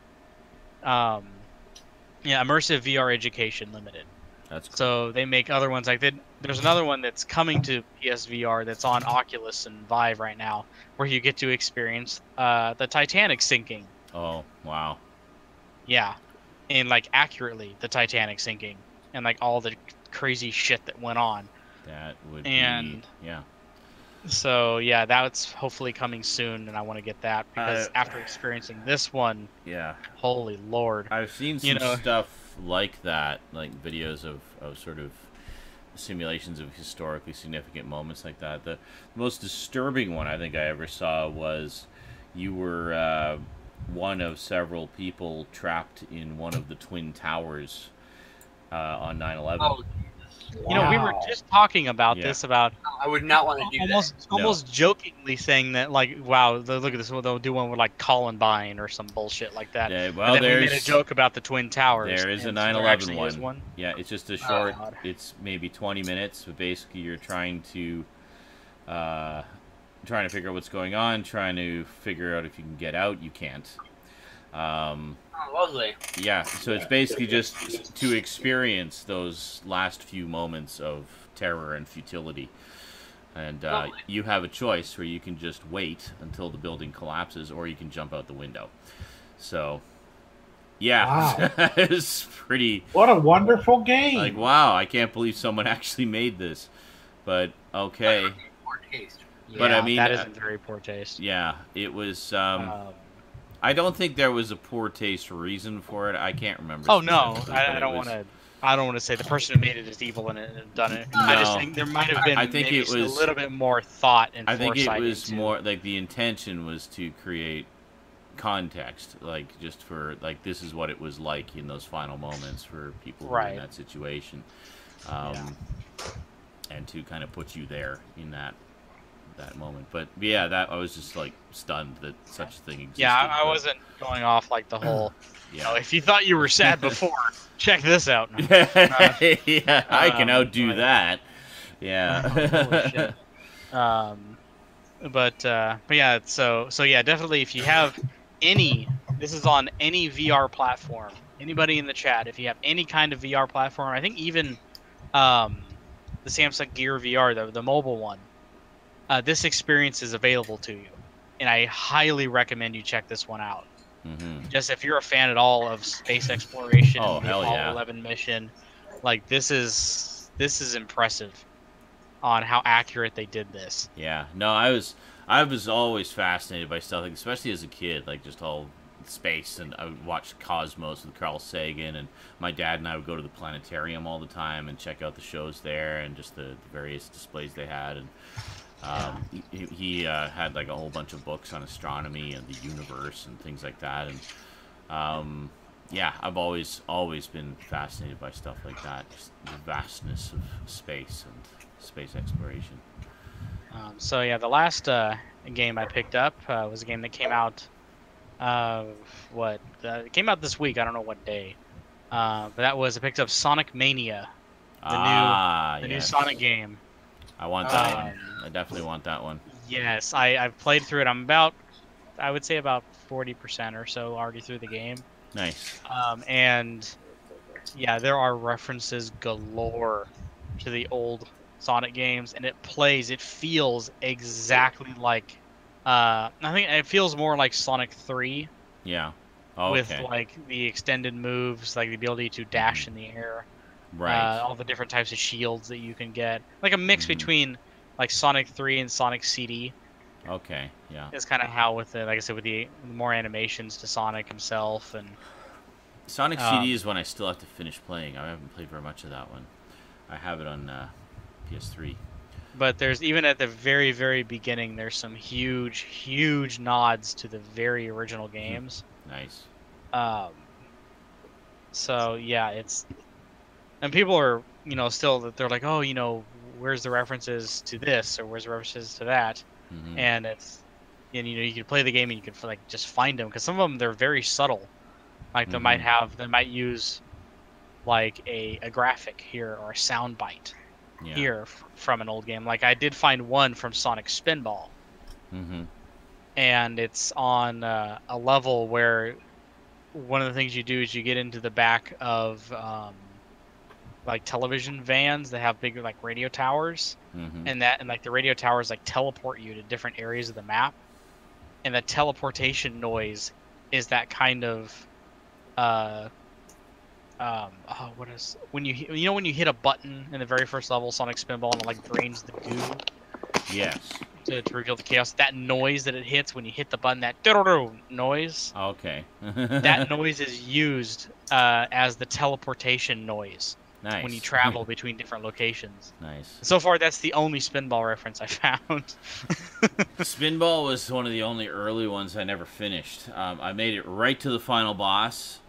Immersive VR Education Limited. That's cool. So they make other ones like that. There's another one that's coming to PSVR that's on Oculus and Vive right now, where you get to experience the Titanic sinking. Oh, wow. Yeah, and like accurately the Titanic sinking, and like all the crazy shit that went on. That would be, yeah. So yeah, that's hopefully coming soon, and I want to get that because after experiencing this one, yeah, holy lord, I've seen some stuff like that, like videos of sort of simulations of historically significant moments like that. The most disturbing one I think I ever saw was you were one of several people trapped in one of the Twin Towers on 9/11. Oh. You know, we were just talking about this, about I would not want to do almost jokingly saying that, like, wow, look at this, they'll do one with like Columbine or some bullshit like that. Yeah, well, and then we made a joke about the Twin Towers. There is a 9/11 one. Yeah, it's just a short. It's maybe 20 minutes, but basically you're trying to figure out what's going on, trying to figure out if you can get out. You can't. Lovely. Yeah, so it's basically just to experience those last few moments of terror and futility. And you have a choice where you can just wait until the building collapses, or you can jump out the window. So, yeah, Wow. it's pretty... What a wonderful game. Like, wow, I can't believe someone actually made this. But, okay. Poor taste. Yeah, but, I mean... that is in very poor taste. Yeah, it was... I don't think there was a poor taste reason for it. I can't remember. Oh no, I don't want to. I don't want to say the person who made it is evil and done it. No. I just think there might have been. I think it was a little bit more thought and I think it foresight was into... more like the intention was to create context, like just for like this is what it was like in those final moments for people who were in that situation, and to kind of put you there in that moment. But yeah, that I was just like stunned that such a thing existed. Yeah, I wasn't going off like the whole. You know, if you thought you were sad before, check this out. Yeah, I can outdo that. Yeah. Holy shit. But yeah, so yeah, definitely if you have any, this is on any VR platform. Anybody in the chat, if you have any kind of VR platform, I think even the Samsung Gear VR, the mobile one. This experience is available to you, and I highly recommend you check this one out. Mm-hmm. Just if you're a fan at all of space exploration, the Apollo 11 mission, like this is impressive on how accurate they did this. Yeah, no, I was always fascinated by stuff, like, especially as a kid, like just all space, and I would watch Cosmos with Carl Sagan, and my dad and I would go to the planetarium all the time and check out the shows there and just the various displays they had, and he had like a whole bunch of books on astronomy and the universe and things like that, and yeah, I've always been fascinated by stuff like that, just the vastness of space and space exploration. So yeah, the last game I picked up was a game that came out it came out this week, I don't know what day, but that was, I picked up Sonic Mania, the new Sonic game. I want that one. I definitely want that one. Yes, I've played through it. I'm about, I would say about 40% or so already through the game. Nice. And yeah, there are references galore to the old Sonic games, and it feels exactly like, I think it feels more like Sonic 3. Yeah. Oh, with like the extended moves, like the ability to dash in the air. Right. All the different types of shields that you can get. Like a mix between like Sonic 3 and Sonic CD. Okay, yeah. It's kind of how with the, like I said, with the more animations to Sonic himself. And Sonic CD is one I still have to finish playing. I haven't played very much of that one. I have it on PS3. But there's, even at the very, very beginning, there's some huge nods to the very original games. Nice. So yeah, it's and people are, you know, still they're like, oh, you know, where's the references to this or where's the references to that, and it's, and you know, you can play the game and you can like just find them because some of them they're very subtle, like they might use like a graphic here or a sound bite here from an old game. Like I did find one from Sonic Spinball, and it's on a level where one of the things you do is you get into the back of like television vans that have big like radio towers, and like the radio towers like teleport you to different areas of the map, and the teleportation noise is that kind of what is when you know when you hit a button in the very first level Sonic Spinball and it like drains the goo, to reveal the chaos, that noise that it hits when you hit the button, that noise, that noise is used as the teleportation noise. Nice. When you travel between different locations. Nice. So far, that's the only Spinball reference I found. Spinball was one of the only early ones I never finished. I made it right to the final boss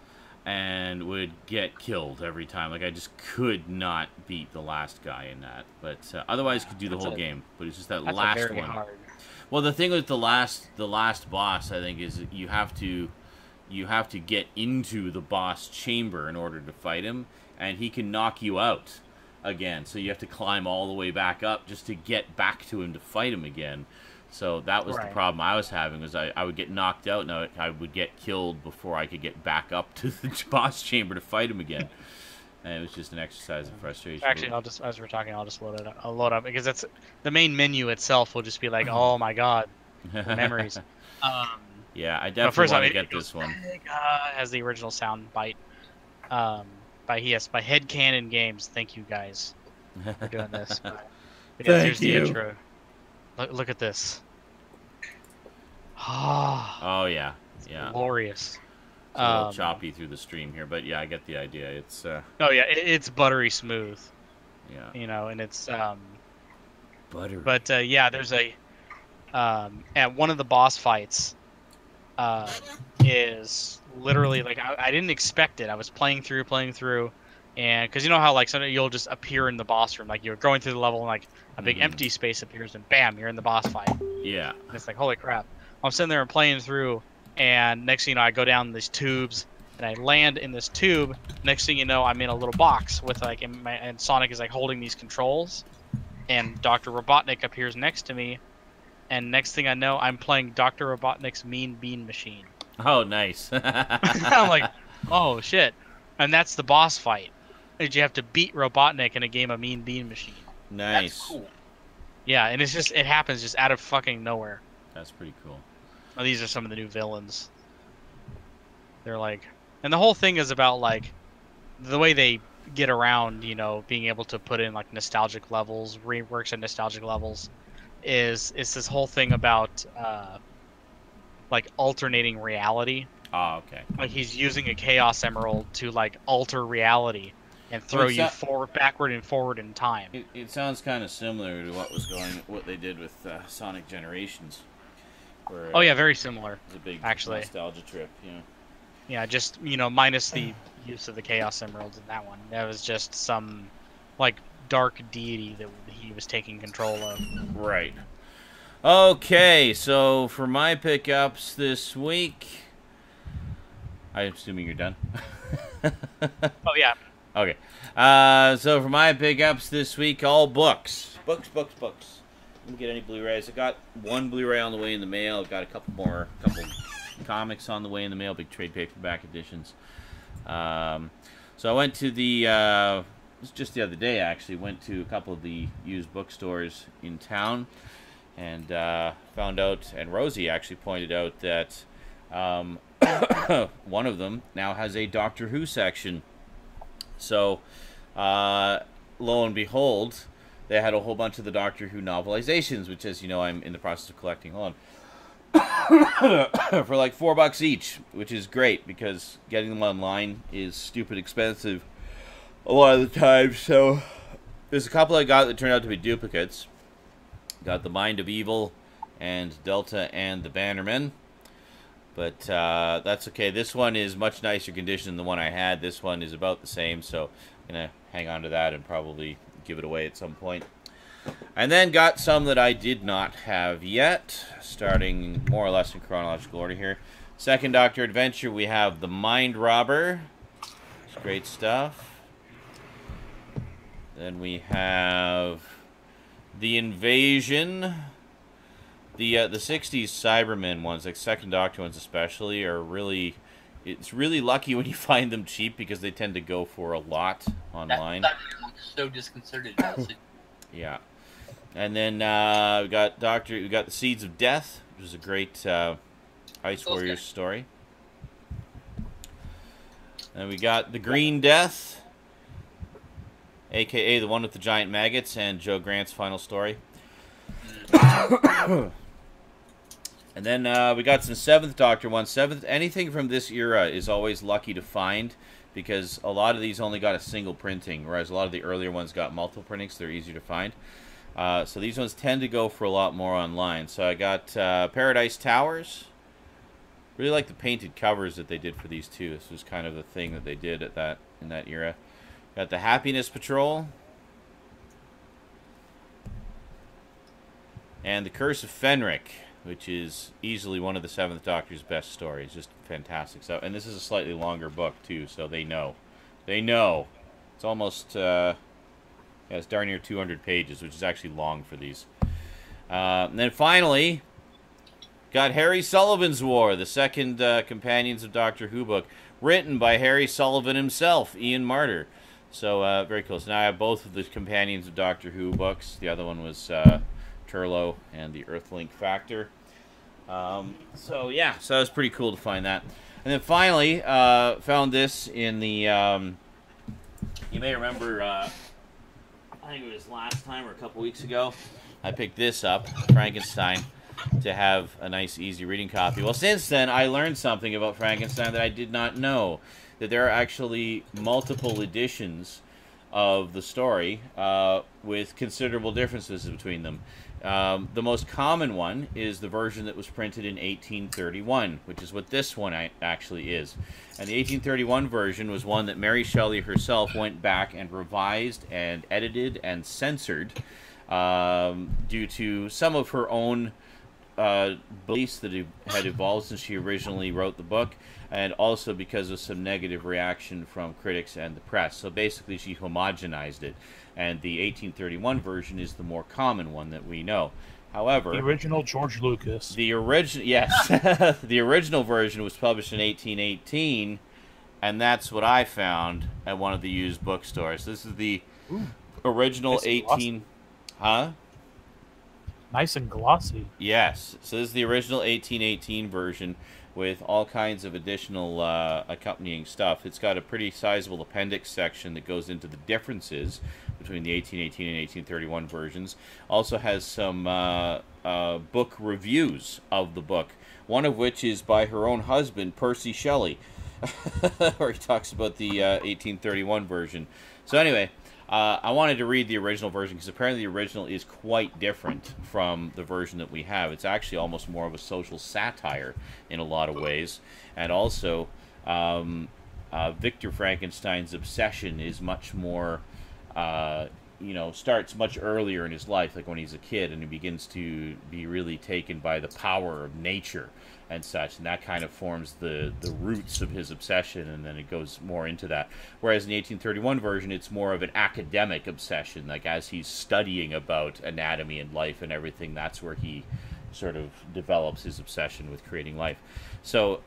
and would get killed every time. Like, I just could not beat the last guy in that. But otherwise, could do the whole game. But it's just that last one. Hard. Well, the thing with the last boss, I think, is you have to get into the boss chamber in order to fight him. And he can knock you out again. So you have to climb all the way back up just to get back to him to fight him again. So that was the problem I was having, was I would get knocked out and I would get killed before I could get back up to the boss chamber to fight him again. And it was just an exercise of frustration. Actually, as we're talking, I'll just load it up. I'll load up because that's the main menu itself will just be like, oh my god, memories. Yeah, I definitely want to get this one. Has the original sound bite. By Headcanon Games. Thank you guys for doing this. Thank you. The intro. Look at this. Oh yeah, glorious. It's a little choppy through the stream here, but yeah, I get the idea. It's oh yeah, it's buttery smooth. Yeah. You know, and it's buttery. But yeah, there's a at one of the boss fights is literally like I didn't expect it. I was playing through, and because you know how like sometimes you'll just appear in the boss room, like you're going through the level and like a big empty space appears and bam, you're in the boss fight. Yeah. And it's like holy crap. I'm sitting there and playing through, and next thing you know, I go down these tubes and I land in this tube. Next thing you know, I'm in a little box with like and Sonic is like holding these controls, and Dr. Robotnik appears next to me. And next thing I know, I'm playing Dr. Robotnik's Mean Bean Machine. Oh, nice. I'm like, oh, shit. And that's the boss fight. You have to beat Robotnik in a game of Mean Bean Machine. Nice. That's cool. Yeah, and it happens just out of fucking nowhere. That's pretty cool. Oh, these are some of the new villains. They're like... And the whole thing is about, like, the way they get around, you know, being able to put in, like, nostalgic levels, reworks at nostalgic levels. Is this whole thing about like alternating reality. Oh, okay. Like he's using a Chaos Emerald to like alter reality and throw you backward and forward in time. It sounds kind of similar to what they did with Sonic Generations. Where, oh yeah, very similar. It's a big nostalgia trip, yeah. Yeah, just minus the use of the Chaos Emeralds in that one. That was just some like dark deity that he was taking control of. Right. Okay, so for my pickups this week, I'm assuming you're done. Oh yeah. Okay. So for my pickups this week, all books. Books. Didn't get any Blu-rays. I got one Blu-ray on the way in the mail. I've got a couple comics on the way in the mail, big trade paperback editions. So I went to the just the other day, actually, went to a couple of the used bookstores in town and found out, and Rosie actually pointed out that one of them now has a Doctor Who section. So, lo and behold, they had a whole bunch of the Doctor Who novelizations, which, as you know, I'm in the process of collecting on. For like $4 each, which is great because getting them online is stupid expensive a lot of the time. So there's a couple I got that turned out to be duplicates. Got the Mind of Evil and Delta and the Bannermen, but that's okay. This one is much nicer condition than the one I had. This one is about the same, so I'm gonna hang on to that and probably give it away at some point. And then got some that I did not have yet, starting more or less in chronological order here. Second Doctor Adventure, we have The Mind Robber. It's great stuff. Then we have The Invasion. The 60s Cybermen ones, like Second Doctor ones especially, are really... It's really lucky when you find them cheap because they tend to go for a lot online. That so disconcerted. Yeah. And then we got The Seeds of Death, which is a great Ice Warriors story. And we got The Green Death, aka the one with the giant maggots, and Joe Grant's final story. And then we got some Seventh Doctor ones. Anything from this era is always lucky to find because a lot of these only got a single printing, whereas a lot of the earlier ones got multiple printings. They're easier to find. So these ones tend to go for a lot more online. So I got Paradise Towers. Really like the painted covers that they did for these two. This was kind of the thing that they did at in that era. Got the Happiness Patrol. And The Curse of Fenric, which is easily one of the Seventh Doctor's best stories. Just fantastic. So, and this is a slightly longer book, too, so they know. They know. It's almost, yeah, it's darn near 200 pages, which is actually long for these. And then finally, got Harry Sullivan's War, the second Companions of Doctor Who book, written by Harry Sullivan himself, Ian Martyr. So, very cool. So now I have both of the Companions of Doctor Who books. The other one was Turlo and the Earthlink Factor. So yeah, so that was pretty cool to find that. And then finally, found this in the, you may remember, I think it was last time or a couple weeks ago, I picked this up, Frankenstein, to have a nice, easy reading copy. Well, since then, I learned something about Frankenstein that I did not know, that there are actually multiple editions of the story with considerable differences between them. The most common one is the version that was printed in 1831, which is what this one actually is. And the 1831 version was one that Mary Shelley herself went back and revised and edited and censored due to some of her own beliefs that had evolved since she originally wrote the book, and also because of some negative reaction from critics and the press. So basically she homogenized it, and the 1831 version is the more common one that we know. However, the original George Lucas. The original, yes, the original version was published in 1818, and that's what I found at one of the used bookstores. This is the original 18, huh? Nice and glossy. Yes. So this is the original 1818 version with all kinds of additional accompanying stuff. It's got a pretty sizable appendix section that goes into the differences between the 1818 and 1831 versions. Also has some book reviews of the book, one of which is by her own husband, Percy Shelley, where he talks about the 1831 version. So anyway, I wanted to read the original version because apparently the original is quite different from the version that we have. It's actually almost more of a social satire in a lot of ways. And also, Victor Frankenstein's obsession is much more, starts much earlier in his life, like when he's a kid, and he begins to be really taken by the power of nature and such, and that kind of forms the roots of his obsession, and then it goes more into that. Whereas in the 1831 version, it's more of an academic obsession, like as he's studying about anatomy and life and everything, that's where he sort of develops his obsession with creating life. So,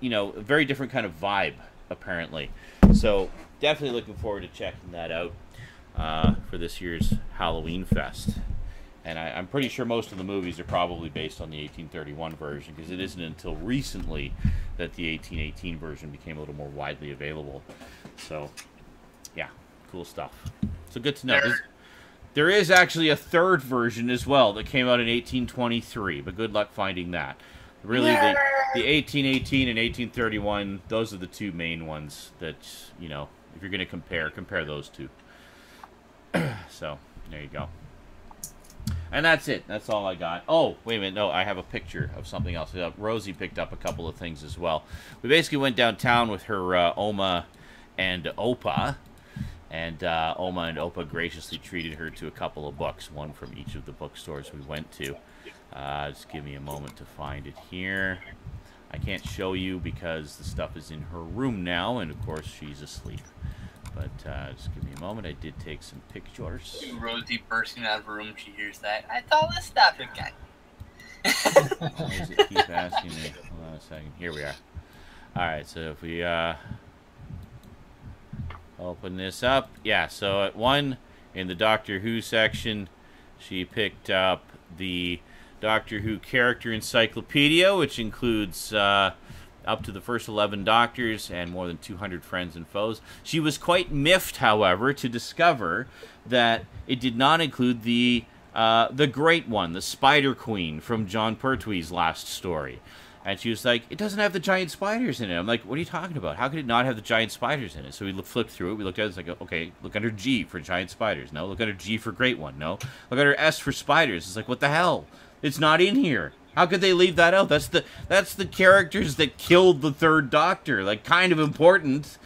a very different kind of vibe, apparently. So, definitely looking forward to checking that out for this year's Halloween Fest. And I'm pretty sure most of the movies are probably based on the 1831 version, because it isn't until recently that the 1818 version became a little more widely available. So, yeah, cool stuff. So good to know. There is actually a third version as well that came out in 1823, but good luck finding that. Really, the 1818 and 1831, those are the two main ones that, if you're going to compare those two. So, there you go. And that's it. That's all I got. Oh, wait a minute. No, I have a picture of something else. Rosie picked up a couple of things as well. We basically went downtown with her Oma and Opa And Oma and Opa graciously treated her to a couple of books, one from each of the bookstores we went to. Just give me a moment to find it here. I can't show you because the stuff is in her room now, and of course she's asleep. But just give me a moment. I did take some pictures. Rosie bursting out of her room, she hears that. I thought this stuff again. Why does it keep asking me? Hold on a second. Here we are. Alright, so if we open this up. Yeah, so at 1, in the Doctor Who section, she picked up the Doctor Who Character Encyclopedia, which includes up to the first 11 Doctors and more than 200 friends and foes. She was quite miffed, however, to discover that it did not include the great one, the Spider Queen from John Pertwee's last story. And she was like, it doesn't have the giant spiders in it. I'm like, what are you talking about? How could it not have the giant spiders in it? So we flipped through it. We looked at it. It's like, okay, look under G for giant spiders. No. Look under G for great one. No. Look under S for spiders. It's like, what the hell? It's not in here. How could they leave that out? That's the characters that killed the third Doctor. Like, kind of important.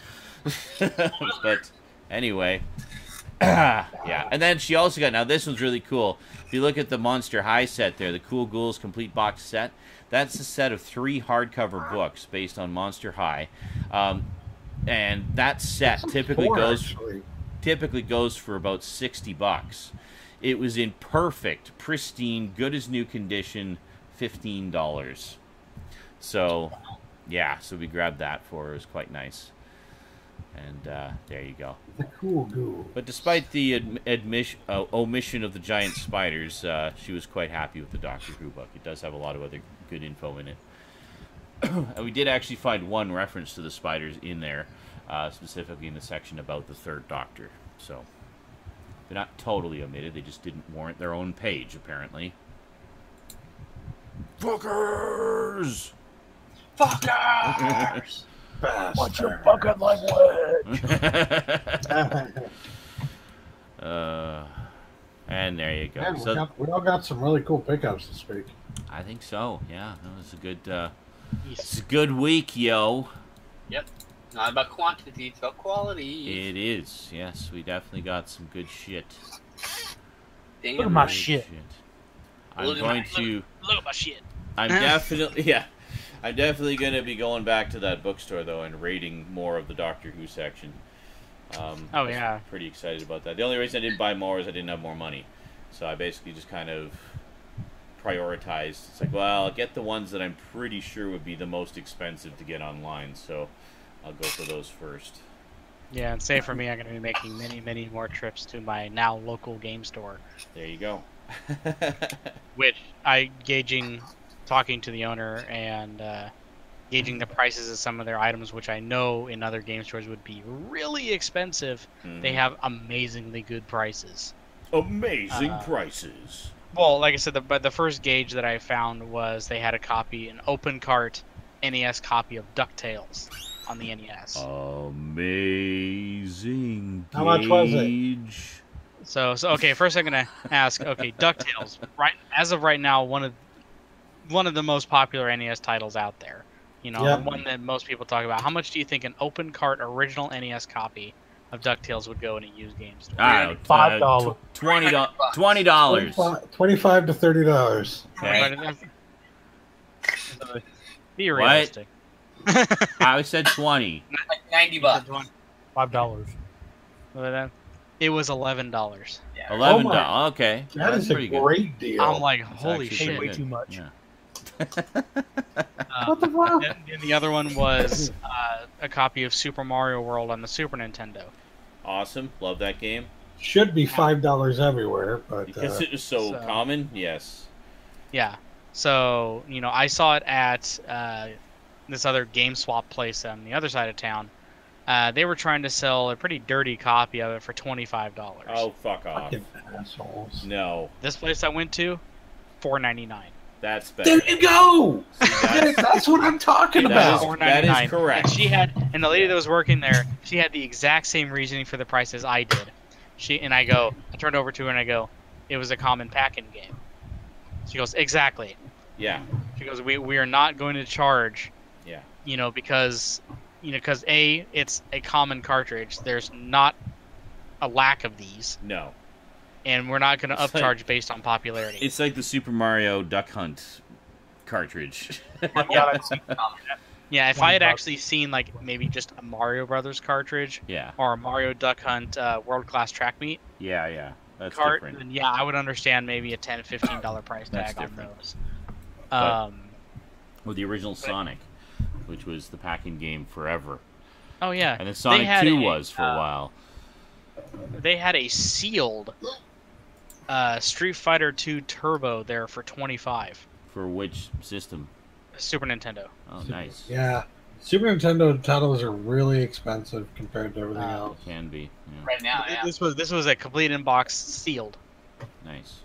But anyway. Yeah. And then she also got, now this one's really cool. If you look at the Monster High set there, the Cool Ghouls Complete Box Set, that's a set of 3 hardcover books based on Monster High. And that set typically goes for about $60. It was in perfect, pristine, good as new condition, $15. So, yeah, so we grabbed that for her. It was quite nice. And there you go. The Cool Ghoul. But despite the omission of the giant spiders, she was quite happy with the Doctor Who book. It does have a lot of other good info in it. And we did actually find one reference to the spiders in there, specifically in the section about the third Doctor. So they're not totally omitted. They just didn't warrant their own page, apparently. Fuckers! Fuckers! What's your fucking language? And there you go. Man, So, we all got some really cool pickups this week. I think so. Yeah, it was a good. It's a good week, yo. Yep. Not about quantity, it's about quality. It is. Yes, we definitely got some good shit. Damn. Look at my Good shit. I'm Look at going my- to. Look at my shit. I'm definitely. Yeah. I'm definitely going to be going back to that bookstore, though, and raiding more of the Doctor Who section. Oh, yeah. Pretty excited about that. The only reason I didn't buy more is I didn't have more money. So I basically just kind of prioritized. It's like, well, I'll get the ones that I'm pretty sure would be the most expensive to get online, so I'll go for those first. Yeah, and say for me, I'm going to be making many, many more trips to my now local game store. There you go. Which talking to the owner and gauging the prices of some of their items, which I know in other game stores would be really expensive, they have amazingly good prices. Amazing prices. Well, like I said, the first gauge that I found was they had an open cart NES copy of DuckTales on the NES. Amazing. How much was it? gauge. So okay, first I'm gonna ask, okay, DuckTales, right as of right now, one of the most popular NES titles out there. You know, Yep. one that most people talk about. How much do you think an open cart original NES copy of DuckTales would go in a used game store? I don't know. $5. $20. $25 to $30. Okay. Be realistic. I said 20. Like $90. $5. It was $11. Yeah. $11. Okay. That That's is a pretty good. great deal. I'm like, That's holy actually shit. pretty Way good. too much. Yeah. What the fuck? And the other one was a copy of Super Mario World on the Super Nintendo. Awesome. Love that game. Should be $5 everywhere, but Because it was so common, yes. Yeah. So, you know, I saw it at this other game swap place on the other side of town. They were trying to sell a pretty dirty copy of it for $25. Oh, fuck off. fucking assholes. No. This place I went to, $4.99. That's better. There you go. See, That's what I'm talking That about. is correct. And the lady that was working there, she had the exact same reasoning for the price as I did. I turned over to her and I go, it was a common pack-in game. She goes, exactly. Yeah. She goes, we are not going to charge. Yeah. Because it's a common cartridge. There's not a lack of these. No. And we're not going to upcharge based on popularity. It's like the Super Mario Duck Hunt cartridge. Yeah, if I had actually seen like maybe just a Mario Brothers cartridge, or a Mario Duck Hunt World Class Track Meet, that's cart, different. then yeah, I would understand maybe a $10-15 price tag on those. With the original Sonic, which was the packing game forever. Oh yeah, and then Sonic 2 was for a while. They had a sealed Street Fighter 2 Turbo there for $25. For which system? Super Nintendo. Oh, nice. Yeah. Super Nintendo titles are really expensive compared to everything else. Can be. Yeah. Right now, yeah. This was a complete in-box sealed. Nice.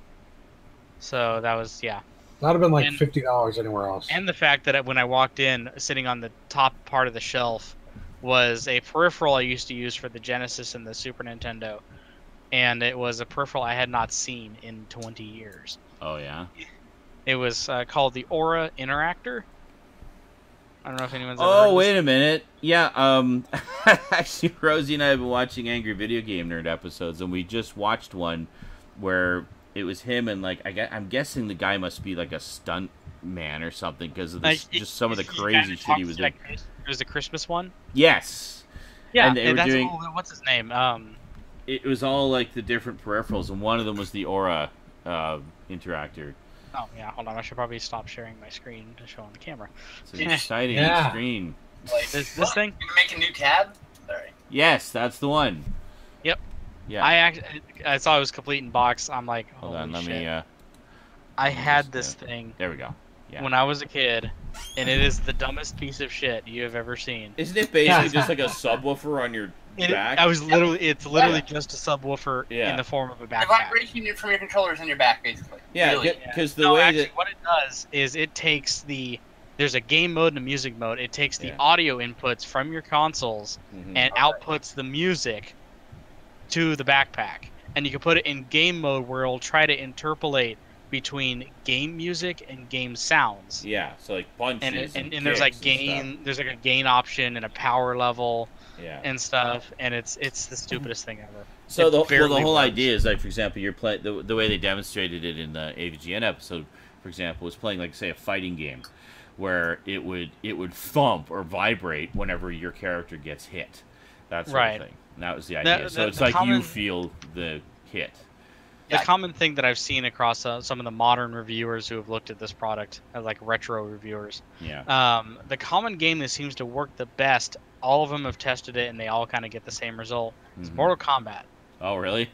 So that was, yeah. That would have been like $50 anywhere else. And the fact that when I walked in, sitting on the top part of the shelf, was a peripheral I used to use for the Genesis and the Super Nintendo. And it was a peripheral I had not seen in 20 years. Oh, yeah? It was called the Aura Interactor. I don't know if anyone's ever Oh, wait a minute. Yeah, actually, Rosie and I have been watching Angry Video Game Nerd episodes, and we just watched one where it was him and, like, I'm guessing the guy must be, like, a stunt man or something, because of this, just some of the crazy shit he was doing. It was the Christmas one? Yes. Yeah, and they were that's doing, what's his name? It was all, like, the different peripherals, and one of them was the Aura Interactor. Oh, yeah, hold on. I should probably stop sharing my screen to show on the camera. It's an exciting screen. Like, this thing? You make a new tab? Sorry. Yes, that's the one. Yep. Yeah. I saw it was complete in box. I'm like, hold on, let me... I had this thing. There we go. Yeah. When I was a kid, and it is the dumbest piece of shit you have ever seen. Isn't it basically just like a subwoofer on your back? It's literally just a subwoofer in the form of a backpack. The vibration unit from your controllers in your back, basically. Yeah, because the way that what it does is it takes there's a game mode and a music mode. It takes the audio inputs from your consoles and outputs the music to the backpack, and you can put it in game mode where it'll try to interpolate between game music and game sounds. Yeah, so like punches and there's like there's like a gain option and a power level and stuff, and it's the stupidest thing ever. So the whole idea is, like, for example, you're playing the way they demonstrated it in the AVGN episode, for example, was playing, like, say, a fighting game where it would thump or vibrate whenever your character gets hit. That sort of thing. And that was the idea. So it's like you feel the hit. The common thing that I've seen across some of the modern reviewers who have looked at this product, like retro reviewers, the common game that seems to work the best, all of them have tested it and they all kind of get the same result, is Mortal Kombat. Oh, really?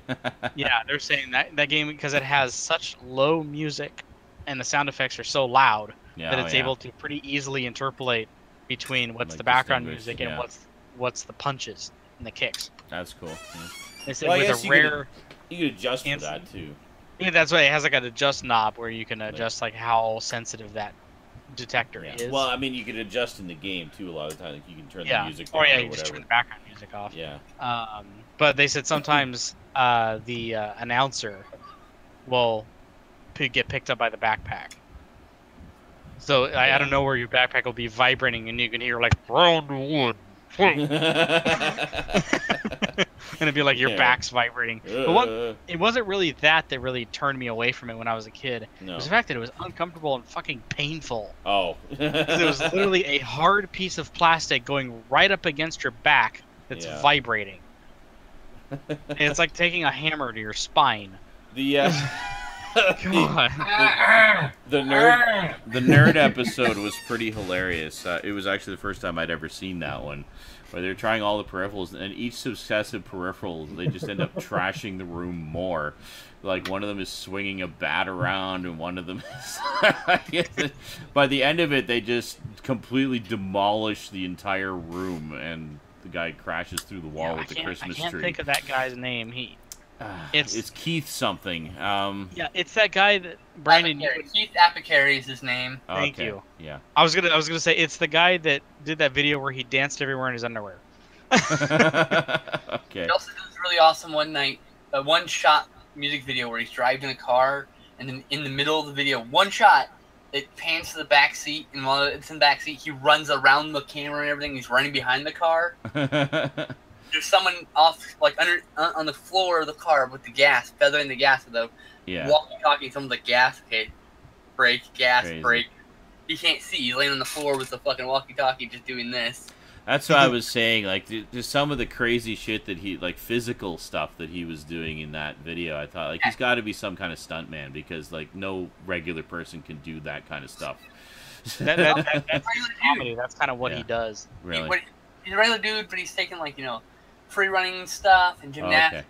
Yeah, they're saying that game, because it has such low music and the sound effects are so loud that it's able to pretty easily interpolate between what's like the background music and what's the punches and the kicks. That's cool. Yeah. They said with a rare... You can adjust for that too. Yeah, that's why it has like an adjust knob where you can adjust like how sensitive that detector is. Well, I mean, you can adjust in the game too. A lot of the time, like, you can turn the music down. Or you just turn the background music off. Yeah. But they said sometimes the announcer will get picked up by the backpack. So I don't know where your backpack will be vibrating, and you can hear like round one. And it'd be like your back's vibrating. But it wasn't really that really turned me away from it when I was a kid. No. It was the fact that it was uncomfortable and fucking painful. Oh. It was literally a hard piece of plastic going right up against your back that's vibrating. And it's like taking a hammer to your spine. The nerd episode was pretty hilarious. It was actually the first time I'd ever seen that one, where they're trying all the peripherals, and each successive peripheral, they just end up trashing the room more. Like, one of them is swinging a bat around, and one of them is... By the end of it, they just completely demolish the entire room, and the guy crashes through the wall with the Christmas tree. I can't think of that guy's name. It's Keith something. Yeah, it's that guy that Brandon. Keith Apicary is his name. Thank you. Yeah. I was gonna say it's the guy that did that video where he danced everywhere in his underwear. Okay. He also did this really awesome one shot music video where he's driving a car, and then in the middle of the video, one shot, it pans to the back seat, and while it's in the back seat, he runs around the camera and everything. He's running behind the car. there's someone off, like, under on the floor of the car with the gas, feathering the gas with a walkie-talkie. Someone's like, gas, okay, brake, gas, brake. He can't see. He's laying on the floor with the fucking walkie-talkie just doing this. That's what I was saying. Like, there's some of the crazy shit that like, physical stuff that he was doing in that video. I thought, like, he's got to be some kind of stuntman because, like, no regular person can do that kind of stuff. That's comedy. That's kind of what he does. Really? He's a regular dude, but he's taking, like, free running stuff and gymnastics.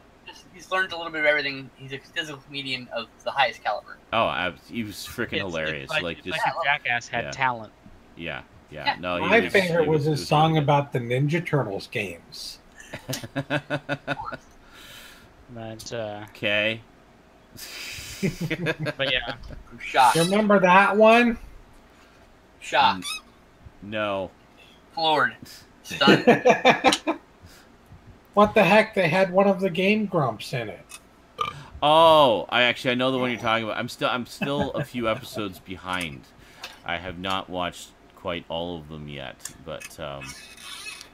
He's learned a little bit of everything. He's a physical comedian of the highest caliber. Oh, he was freaking hilarious. It's like Jackass had talent. Yeah. No, my favorite was his song about the Ninja Turtles games. Okay. But yeah. I'm shocked. Remember that one? Shocked. No. Floored. Stunned. What the heck? They had one of the Game Grumps in it. Oh, I know the one you're talking about. I'm still a few episodes behind. I have not watched quite all of them yet, but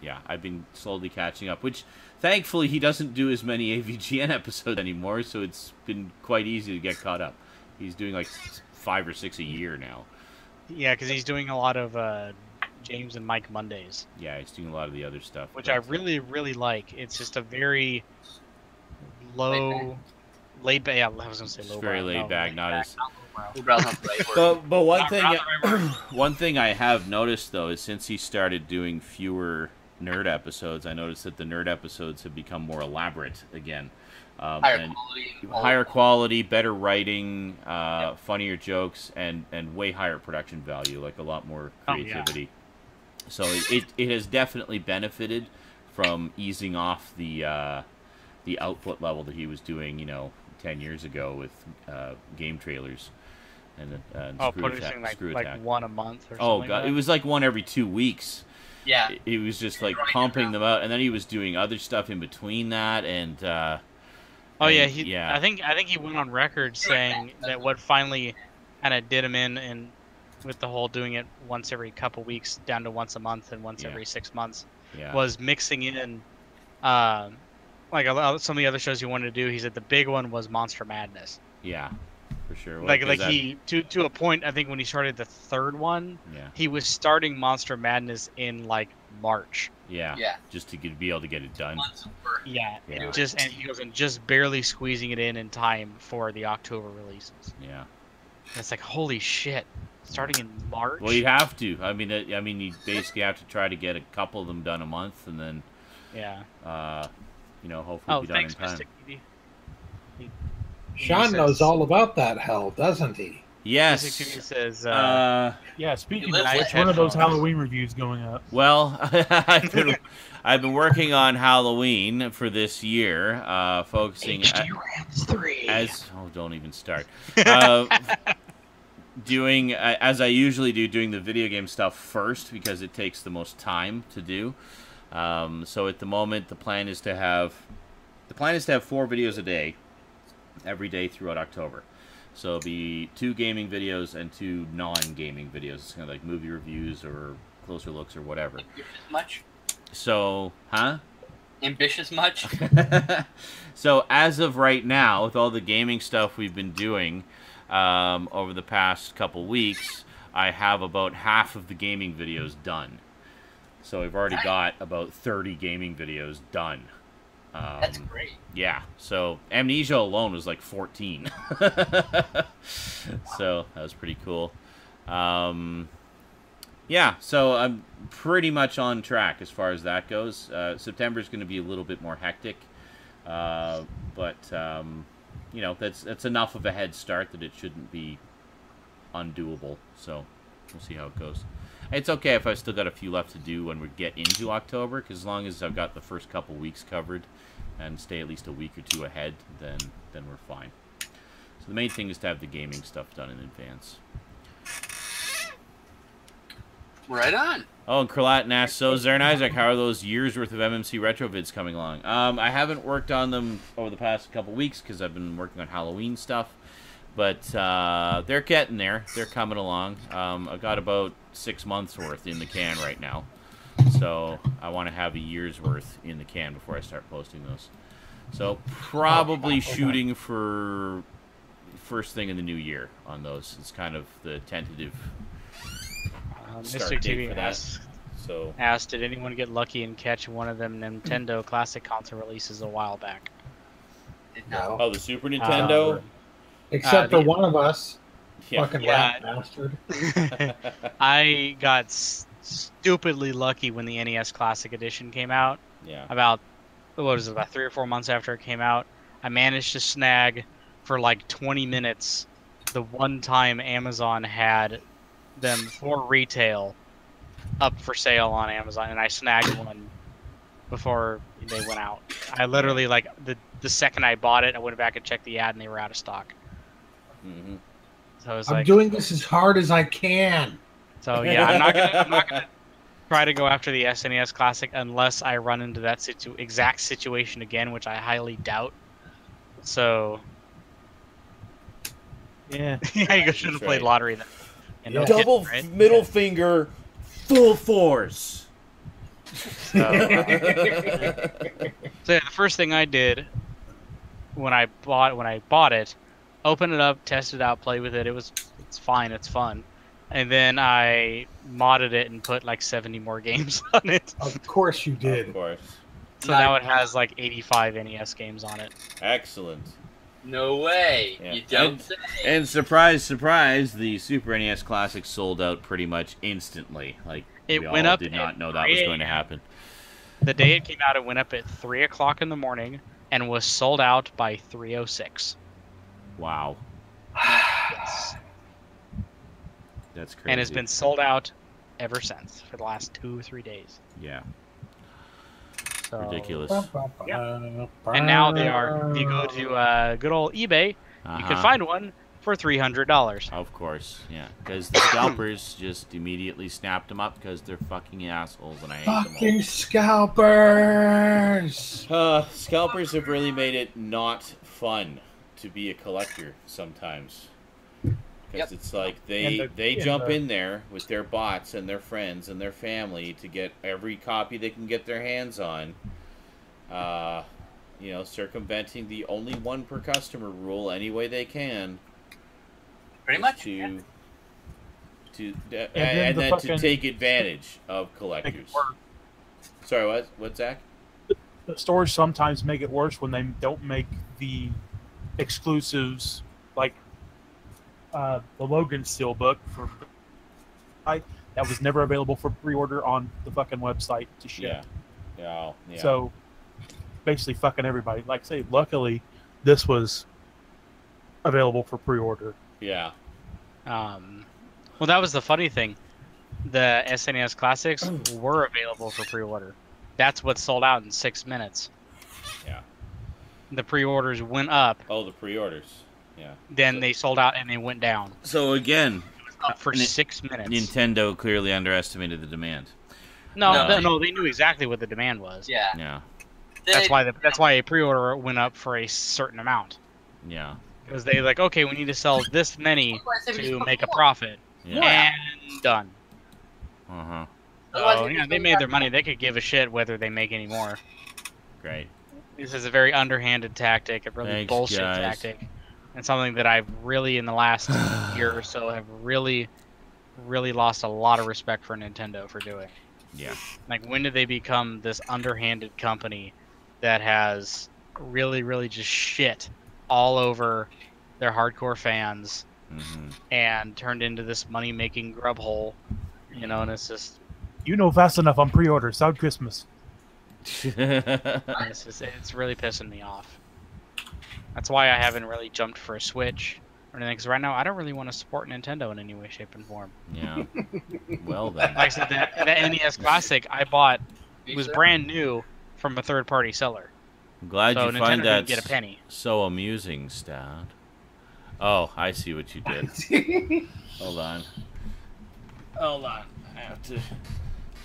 yeah, I've been slowly catching up, which thankfully he doesn't do as many AVGN episodes anymore, so it's been quite easy to get caught up. He's doing like 5 or 6 a year now. Yeah, because he's doing a lot of James and Mike Mondays. Yeah, he's doing a lot of the other stuff, which I really, really like. It's just a very low, laid back. Yeah, I was gonna say low. Very laid back, not as. But one thing I have noticed though is since he started doing fewer nerd episodes, I noticed that the nerd episodes have become more elaborate again. Higher quality, better writing, funnier jokes, and way higher production value, like a lot more creativity. So it has definitely benefited from easing off the output level that he was doing, 10 years ago with game trailers and putting like one a month or something. Oh god, it was like one every 2 weeks. Yeah, he was just like pumping them out, and then he was doing other stuff in between that, and I think he went on record saying that what finally kind of did him in with the whole doing it once every couple weeks down to once a month and once every 6 months was mixing in like some of the other shows he wanted to do. He said the big one was Monster Madness. Yeah, for sure. Well, he to a point. I think when he started the third one, he was starting Monster Madness in like March. Yeah. Just to be able to get it done. Yeah. And he goes and just barely squeezing it in time for the October releases. Yeah. And it's like holy shit, starting in March. Well, you have to. I mean, you basically have to try to get a couple of them done a month, and then hopefully be done in time. Sean knows all about that hell, doesn't he? Yes. Says, speaking of which, one of those Halloween reviews going up. Well, I've been working on Halloween for this year, focusing don't even start. Doing as I usually do, doing the video game stuff first because it takes the most time to do. So at the moment, the plan is to have 4 videos a day, every day throughout October. So it'll be 2 gaming videos and 2 non-gaming videos. It's kind of like movie reviews or closer looks or whatever. Ambitious much? So, Ambitious much? So as of right now, with all the gaming stuff we've been doing over the past couple weeks, I have about half of the gaming videos done. So we've already got about 30 gaming videos done. That's great. Yeah, so Amnesia alone was like 14. So that was pretty cool. Yeah, so I'm pretty much on track as far as that goes. September's going to be a little bit more hectic. But that's enough of a head start that it shouldn't be undoable. So we'll see how it goes. It's okay if I still got a few left to do when we get into October, because as long as I've got the first couple weeks covered and stay at least a week or 2 ahead, then we're fine. So the main thing is to have the gaming stuff done in advance. Right on. Oh, and Kralatin asks, so Zern Isaac, how are those years worth of MMC retro vids coming along? I haven't worked on them over the past couple weeks because I've been working on Halloween stuff. But they're getting there. They're coming along. I've got about 6 months worth in the can right now. So I want to have a year's worth in the can before I start posting those. So probably shooting for first thing in the new year on those. It's kind of the tentative start Mr. date TV for that. So asked, did anyone get lucky and catch one of them Nintendo Classic Console releases a while back? No. oh, the Super Nintendo. Except for one of us. Yeah. Fucking Yeah. rat bastard. I got stupidly lucky when the NES Classic Edition came out. Yeah. About 3 or 4 months after it came out, I managed to snag for like 20 minutes the one time Amazon had them for retail up for sale on Amazon, and I snagged one before they went out. I literally, like, the second I bought it, I went back and checked the ad, and they were out of stock. Mm-hmm. So I was I'm like, doing this as hard as I can. so yeah, I'm not gonna try to go after the SNES Classic unless I run into that exact situation again, which I highly doubt. So Yeah. yeah, you should have played lottery then. And no Double kidding, right? middle finger, full force. So yeah, the first thing I did when I bought it, open it up, test it out, play with it. It's fine, it's fun. And then I modded it and put like 70 more games on it. Of course you did. Of course. So now it has like 85 NES games on it. Excellent. No way. Yeah. You don't say. And surprise, surprise, the Super NES Classic sold out pretty much instantly. Like, It we went all up did at not know that was 3 going to happen. The day it came out, it went up at 3 o'clock in the morning and was sold out by 3:06. Wow. Yes. That's crazy. And it's been sold out ever since for the last 2 or 3 days. Yeah. So, Ridiculous. And now they are. If you go to good old eBay, you can find one for $300. Of course, yeah. Because the scalpers just immediately snapped them up because they're fucking assholes and I hate them Fucking scalpers! all. Scalpers have really made it not fun to be a collector sometimes. Because it's like they jump in there with their bots and their friends and their family to get every copy they can get their hands on. You know, circumventing the only one per customer rule any way they can. Pretty much. And then then to take advantage of collectors. Sorry, what, Zach? The stores sometimes make it worse when they don't make the exclusives, like the Logan Steelbook for that was never available for pre-order on the fucking website to ship. Yeah. So basically fucking everybody. Like I say, luckily this was available for pre-order. Yeah. Well, that was the funny thing. The SNES Classics were available for pre-order. That's what sold out in 6 minutes. Yeah. The pre-orders went up. Oh, the pre-orders. Yeah. Then they sold out and they went down. So again, Up for 6 minutes. Nintendo clearly underestimated the demand. No, they knew exactly what the demand was. Yeah. Yeah. That's why a pre-order went up for a certain amount. Yeah. Because they like, okay, we need to sell this many to make a profit. Yeah. And done. Uh-huh. So, yeah, they made their money. They could give a shit whether they make any more. Great. This is a very underhanded tactic, a really Thanks, bullshit guys. tactic, and something that I've really, in the last year or so, have really, really lost a lot of respect for Nintendo for doing. Yeah. Like, when did they become this underhanded company that has really, really just shit all over their hardcore fans and turned into this money-making grub hole? You know, and it's just... You know fast enough on pre-order. Sound Christmas. It's really pissing me off. That's why I haven't really jumped for a Switch or anything, because right now I don't really want to support Nintendo in any way, shape, and form. Yeah. Well then. Like I said, that NES Classic I bought was brand new from a third-party seller. I'm glad So you Nintendo find that didn't get a penny. so amusing, Stat. Oh, I see what you did. Hold on. I have to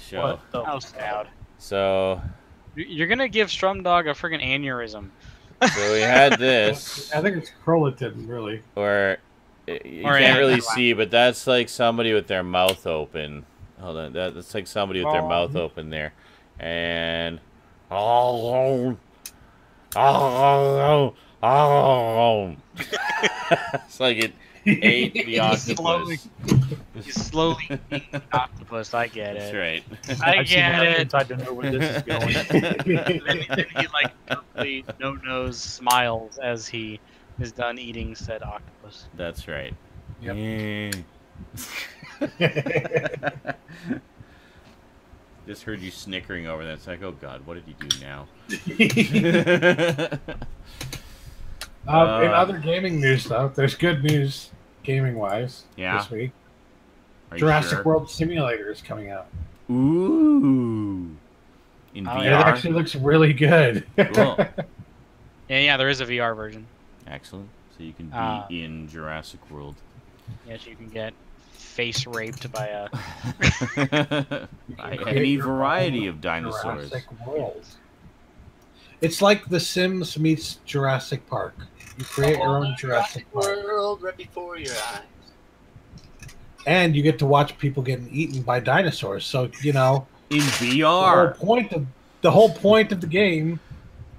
show. How sad. So You're gonna give Strumdog a friggin' aneurysm. So we had this. I think it's Crowlington, really. Where you Or can't really Angela. see, but that's like somebody with their mouth open. Hold on. That's like somebody with their mouth open there. And it's like it ate the octopus. He's slowly eating the octopus. I get it. That's right. I I've seen get enough it. inside to know where this is going. then he like totally no-nose smiles as he is done eating said octopus. That's right. Yep. Just heard you snickering over that. It's like, oh god, what did you do now? In other gaming news, though, there's good news gaming-wise this week. Jurassic World Simulator is coming out. Ooh. In VR? It actually looks really good. Cool. Yeah, there is a VR version. Excellent. So you can be in Jurassic World. Yes, you can get face raped by a by any variety of dinosaurs. Jurassic World. It's like The Sims meets Jurassic Park. You create your own Jurassic World right before your eyes. And you get to watch people getting eaten by dinosaurs. So, you know, in VR. The whole point of the game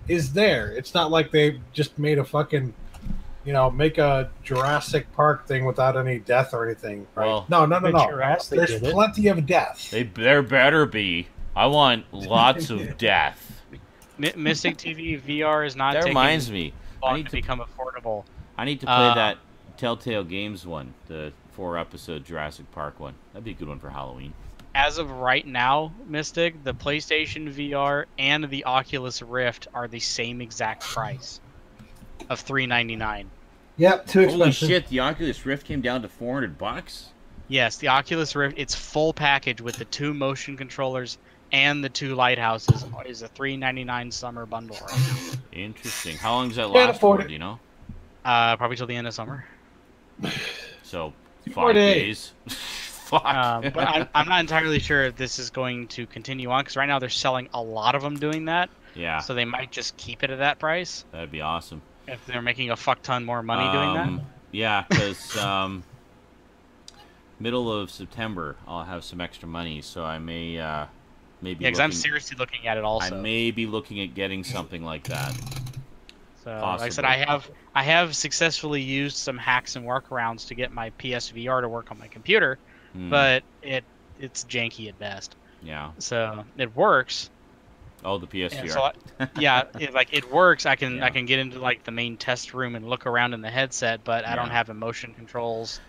is there. It's not like they just made a fucking, you know, make a Jurassic Park thing without any death or anything. Right? Well, no. There's plenty of death. There better be. I want lots of death. Mystic TV VR is not. That reminds me. I need to become affordable. I need to play that Telltale Games one, the 4-episode Jurassic Park one. That'd be a good one for Halloween. As of right now, Mystic, the PlayStation VR and the Oculus Rift are the same exact price of $399. Yep, too expensive. Holy shit! The Oculus Rift came down to $400. Yes, the Oculus Rift, its full package with the 2 motion controllers and the 2 lighthouses is a $399 summer bundle right now. Interesting. How long does that last for? Do you know? Probably till the end of summer. So 5 days. Fuck. But I'm not entirely sure if this is going to continue on, because right now they're selling a lot of them doing that. Yeah. So they might just keep it at that price. That'd be awesome. If they're making a fuck ton more money doing that. Yeah, because middle of September I'll have some extra money, so I may maybe. Yeah, because I'm seriously looking at it also. I may be looking at getting something like that. So, like I said, I have successfully used some hacks and workarounds to get my PSVR to work on my computer, but it's janky at best. Yeah. So it works. Oh, the PSVR. So it works. I can get into like the main test room and look around in the headset, but I don't have emotion controls.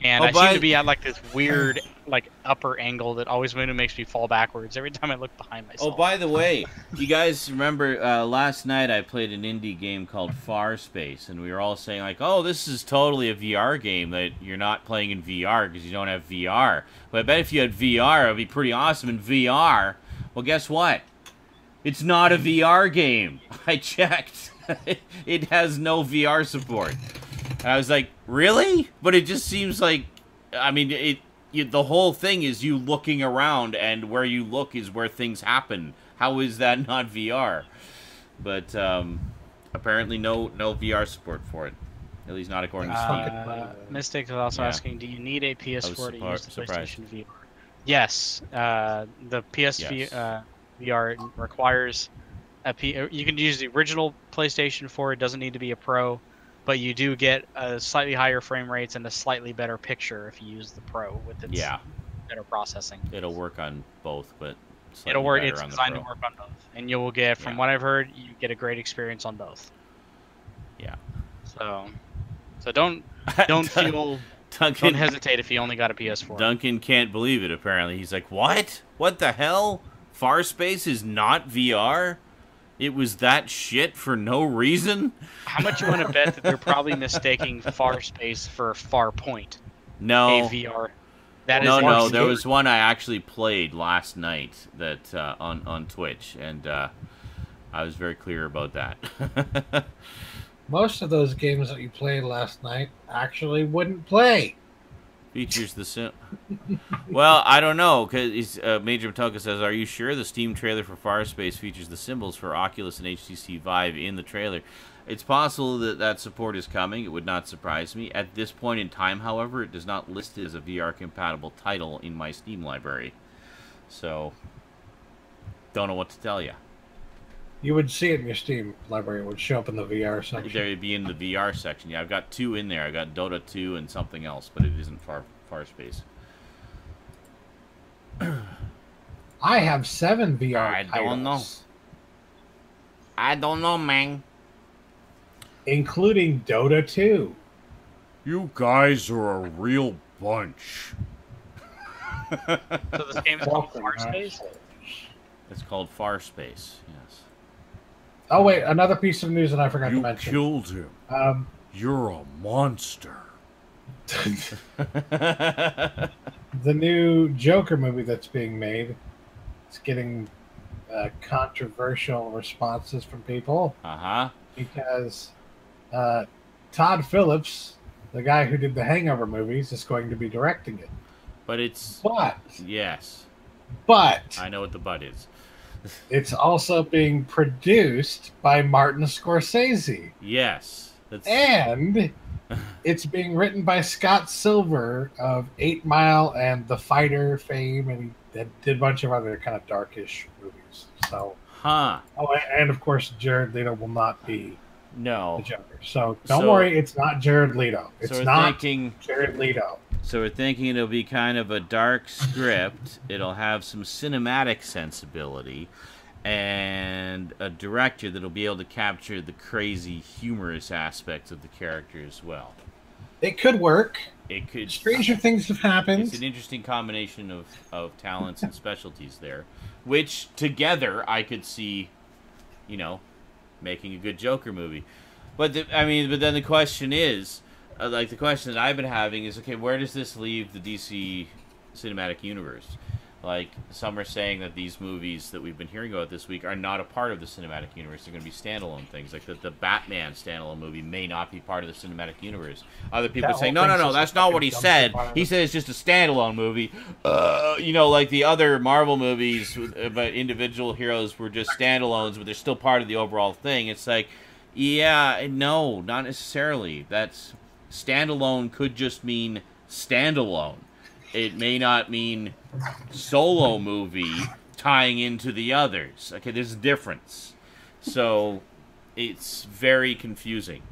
And I seem to be at like this weird like upper angle that always makes me fall backwards every time I look behind myself. Oh, by the way, you guys remember last night I played an indie game called Far Space, and we were all saying like, oh, this is totally a VR game that you're not playing in VR because you don't have VR. But I bet if you had VR, it would be pretty awesome in VR. Well, guess what? It's not a VR game. I checked. It has no VR support. And I was like, really? But it just seems like, I mean, the whole thing is you looking around, and where you look is where things happen. How is that not VR? But apparently no VR support for it. At least not according to Steam. Mystic is also asking, do you need a PS4 to use the PlayStation VR? Yes. The PSVR VR requires you can use the original PlayStation 4. It doesn't need to be a Pro. But you do get a slightly higher frame rates and a slightly better picture if you use the Pro with its better processing. It'll work on both, but it'll work. It's designed to work on both, and you will get, from what I've heard, you get a great experience on both. Yeah. So don't feel. Don't hesitate if you only got a PS4. Duncan can't believe it. Apparently, he's like, "What? What the hell? Farspace is not VR." It was that shit for no reason? How much you want to bet that they're probably mistaking Farspace for Farpoint? No. A VR. No. There was one I actually played last night that on Twitch, and I was very clear about that. Most of those games that you played last night actually wouldn't play. Features the Well, I don't know, because Major Matoka says, "Are you sure the Steam trailer for Farspace features the symbols for Oculus and HTC Vive in the trailer?" It's possible that that support is coming. It would not surprise me. At this point in time, however, it does not list it as a VR-compatible title in my Steam library. So, don't know what to tell you. You would see it in your Steam library. It would show up in the VR section. There would be in the VR section. Yeah, I've got 2 in there. I got Dota 2 and something else, but it isn't Farspace. I have 7 VR I don't know. I don't know, man. Including Dota 2. You guys are a real bunch. So this game's called Farspace? It's called Farspace, yes. Oh, wait, another piece of news that I forgot to mention. You killed him. You're a monster. The new Joker movie that's being made, it's getting controversial responses from people. Uh-huh. Because Todd Phillips, the guy who did the Hangover movies, is going to be directing it. But it's... Yes. But... I know what the but is. It's also being produced by Martin Scorsese. Yes. And it's being written by Scott Silver of 8 Mile and The Fighter fame, and he did a bunch of other kind of darkish movies. So, oh, and of course, Jared Leto will not be the Joker. So don't worry, it's not Jared Leto. It's not Jared Leto. So we're thinking it'll be kind of a dark script. It'll have some cinematic sensibility, and a director that'll be able to capture the crazy, humorous aspects of the character as well. It could work. It could. Stranger things have happened. It's an interesting combination of talents and specialties there, which together I could see, making a good Joker movie. But but then the question is, the question that I've been having is, okay, where does this leave the DC cinematic universe? Like, some are saying that these movies that we've been hearing about this week are not a part of the cinematic universe. They're going to be standalone things. Like, the Batman standalone movie may not be part of the cinematic universe. Other people are saying, no, that's not what he said. He said it's just a standalone movie. Like the other Marvel movies about individual heroes were just standalones, but they're still part of the overall thing. It's like, no, not necessarily. That's... Standalone could just mean standalone. It may not mean solo movie tying into the others. Okay, there's a difference. So it's very confusing.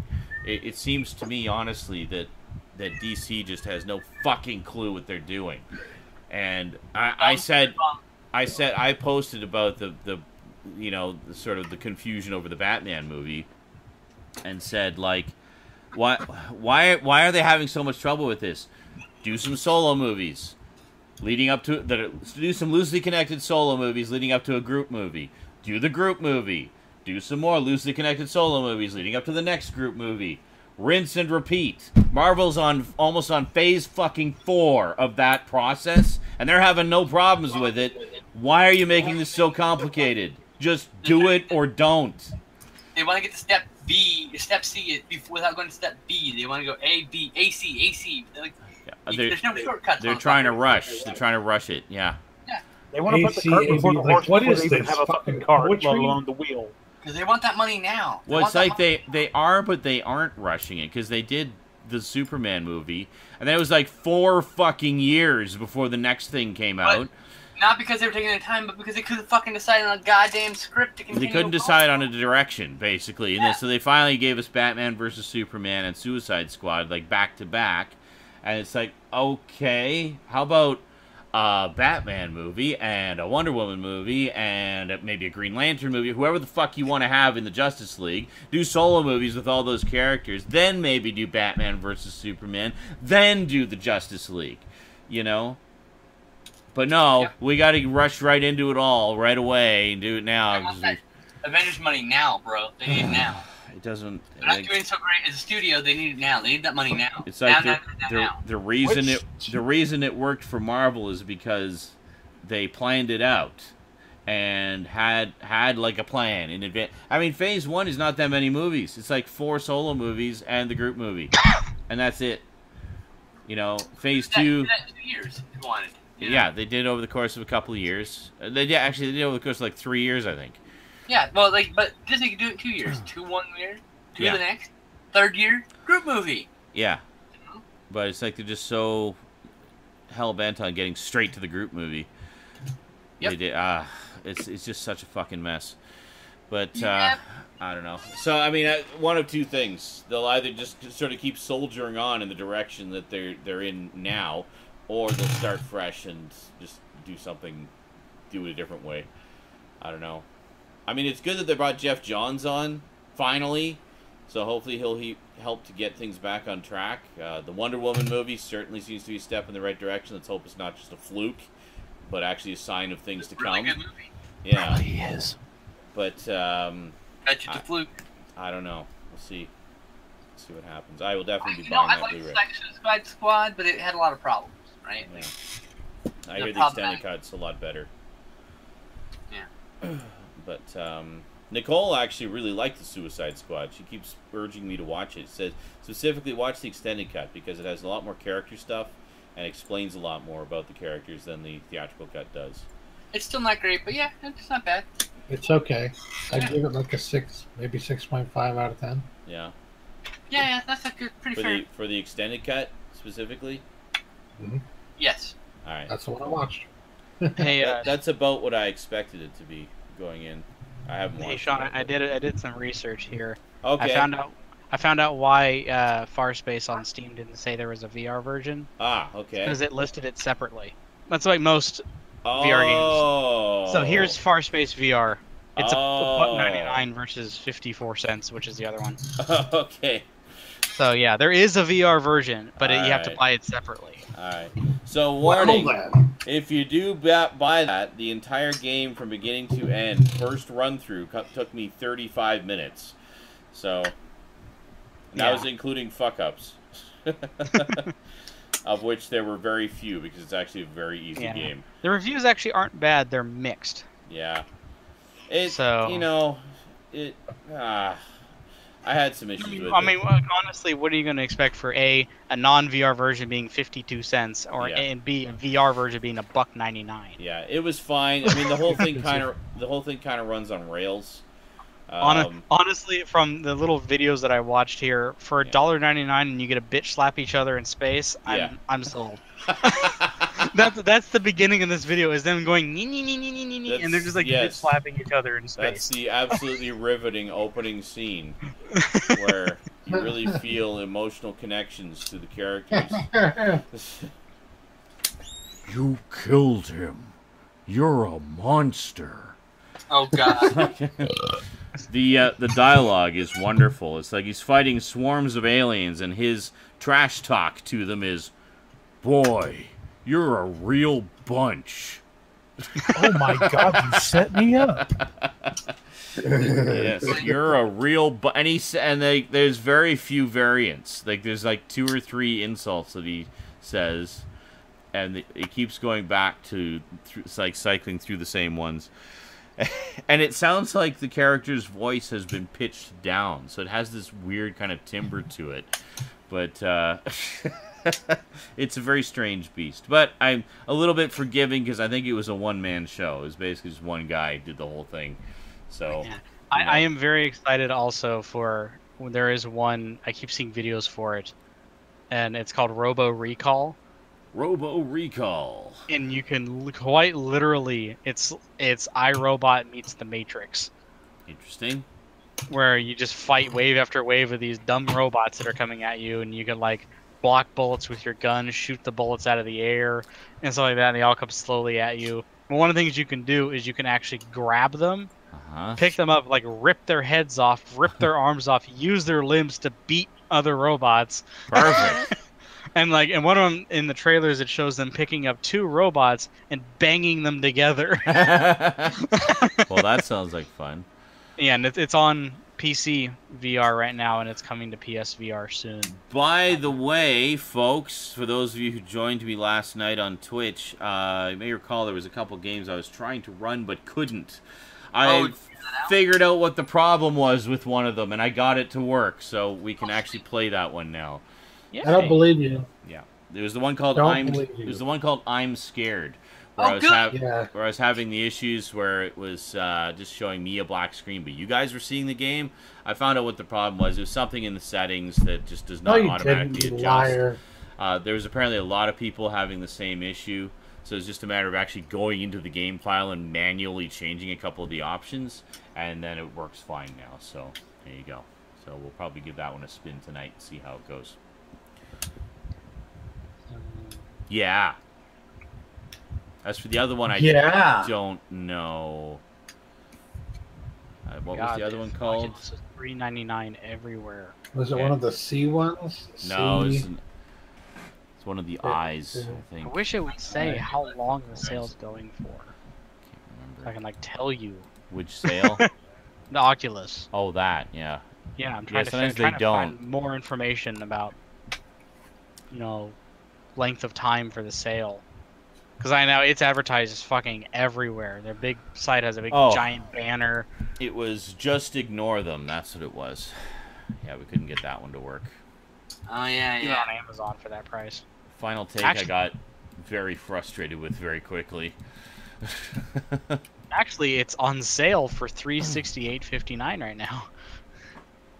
It seems to me, honestly, that DC just has no fucking clue what they're doing. And I posted about the sort of the confusion over the Batman movie, and said, like, why are they having so much trouble with this? Do some solo movies leading up to do some loosely connected solo movies leading up to a group movie. Do the group movie. Do some more loosely connected solo movies leading up to the next group movie. Rinse and repeat. Marvel's almost on phase fucking 4 of that process, and they're having no problems with it. Why are you making this so complicated? Just do it or don't. They want to get to step B, step C without going to step B. They want to go A, B, A, C, A, C. There's no shortcuts. They're trying to rush. They're trying to rush it. Yeah. They want to put the cart before the horse. What is this? Have a fucking cart, let alone the wheel. Because they want that money now. Well, it's like they are, but they aren't rushing it, because they did the Superman movie, and then it was like 4 fucking years before the next thing came out. Not because they were taking their time, but because they couldn't fucking decide on a goddamn script to continue. They couldn't decide on a direction, basically. And so they finally gave us Batman vs. Superman and Suicide Squad, like, back-to-back. And it's like, okay, how about a Batman movie and a Wonder Woman movie and maybe a Green Lantern movie, whoever the fuck you want to have in the Justice League. Do solo movies with all those characters. Then maybe do Batman vs. Superman. Then do the Justice League, But no, we got to rush right into it all right away and do it now. Avengers money now, bro. They need it now. It doesn't. They're not doing so great as a studio. They need it now. They need that money now. It's like the reason it worked for Marvel is because they planned it out and had like a plan in advance. Phase 1 is not that many movies. It's like 4 solo movies and the group movie, and that's it. You know, phase 2. That 2 years if you wanted. You know? Yeah, they did over the course of a couple of years. They did over the course of like 3 years, I think. Yeah, well, but Disney could do it in 2 years. 2 1 year, 2 the next, 3rd year, group movie. Yeah, but it's like they're just so hell bent on getting straight to the group movie. Yep. They did. It's just such a fucking mess. But I don't know. So I mean, one of two things: they'll either just sort of keep soldiering on in the direction that they're in now, or they'll start fresh and just do it a different way. I don't know. I mean, it's good that they brought Jeff Johns on finally, so hopefully he'll help to get things back on track. The Wonder Woman movie certainly seems to be a step in the right direction. Let's hope it's not just a fluke, but actually a sign of things to come. Good movie. Yeah, Probably is. But Bet you it's a fluke. I don't know. We'll see. See what happens. I will definitely be I buying that like Blu-ray. Suicide Squad, but it had a lot of problems, right? Yeah. Like, I hear the extended cut's a lot better. Yeah. But Nicole actually really liked the Suicide Squad. She keeps urging me to watch it. She says specifically watch the extended cut because it has a lot more character stuff and explains a lot more about the characters than the theatrical cut does. It's still not great, but yeah, it's not bad. It's okay. I'd give it like a 6, maybe 6.5 out of 10. Yeah. Yeah, that's a good, pretty fair. For the extended cut specifically. Mm-hmm. Yes. All right. That's the one I watched. Hey, that's about what I expected it to be going in. I haven't watched. Hey, Sean, it. I did some research here. Okay. I found out why Farspace on Steam didn't say there was a VR version. Ah, okay. Because it listed it separately. That's like most VR games. So here's Farspace VR. It's $1.99 versus 54 cents, which is the other one. Okay. So yeah, there is a VR version, but you have to buy it separately. Alright. So warning, if you do buy that, the entire game from beginning to end, first run through, took me 35 minutes. So, and that was including fuck-ups. Of which there were very few, because it's actually a very easy game. The reviews actually aren't bad, they're mixed. Yeah. I had some issues with it. I mean, honestly, what are you going to expect for A non-VR version being 52 cents, or and B, a VR version being $1.99? Yeah, it was fine. I mean, the whole thing kind of runs on rails. Honestly, from the little videos that I watched here, for $1.99 and you get a bitch slap each other in space, I'm sold. That's the beginning of this video, is them going nee, and they're just like bitch slapping each other in space. That's the absolutely riveting opening scene where you really feel emotional connections to the characters. You killed him. You're a monster. Oh God. The dialogue is wonderful. It's like he's fighting swarms of aliens, and his trash talk to them is, "Boy, you're a real bunch." Oh my God, you set me up. Yes, you're a real there's very few variants. Like there's like 2 or 3 insults that he says, and it keeps going back to it's like cycling through the same ones. And it sounds like the character's voice has been pitched down, so it has this weird kind of timbre to it. But it's a very strange beast. But I'm a little bit forgiving because I think it was a one-man show. It was basically just one guy did the whole thing. So I am very excited also for when there is one. I keep seeing videos for it, and it's called Robo Recall. Robo Recall. And you can quite literally, it's iRobot meets The Matrix. Interesting. Where you just fight wave after wave of these dumb robots that are coming at you, and you can like block bullets with your gun, shoot the bullets out of the air, and stuff like that, and they all come slowly at you. But one of the things you can do is you can actually grab them, pick them up, like rip their heads off, rip their arms off, use their limbs to beat other robots. Perfect. And one of them in the trailers, it shows them picking up 2 robots and banging them together. Well, that sounds like fun. Yeah, and it's on PC VR right now, and it's coming to PSVR soon. By the way, folks, for those of you who joined me last night on Twitch, you may recall there was a couple games I was trying to run but couldn't. I figured out what the problem was with one of them, and I got it to work, so we can actually play that one now. I don't believe you. Yeah. There was the one called It was the one called I'm Scared. Where where I was having the issues where it was just showing me a black screen, but you guys were seeing the game. I found out what the problem was. It was something in the settings that just does not automatically adjust. Liar. There was apparently a lot of people having the same issue, so it's just a matter of actually going into the game file and manually changing a couple of the options, and then it works fine now. So there you go. So we'll probably give that one a spin tonight and see how it goes. Yeah. As for the other one, I don't know. What was the other one called? This is $3.99 everywhere. Was it one of the C ones? No, it's one of the I's, I think. I wish it would say how long the sale's going for. Can't remember. So I can like tell you. Which sale? The Oculus. Oh, that, yeah. Yeah, I'm trying to find more information about, you know, length of time for the sale. Because I know it's advertised as fucking everywhere. Their big site has a big giant banner. It was Just Ignore Them. That's what it was. Yeah, we couldn't get that one to work. Oh, yeah, Even on Amazon for that price. Final Take I got very frustrated with very quickly. Actually, it's on sale for $368.59 right now.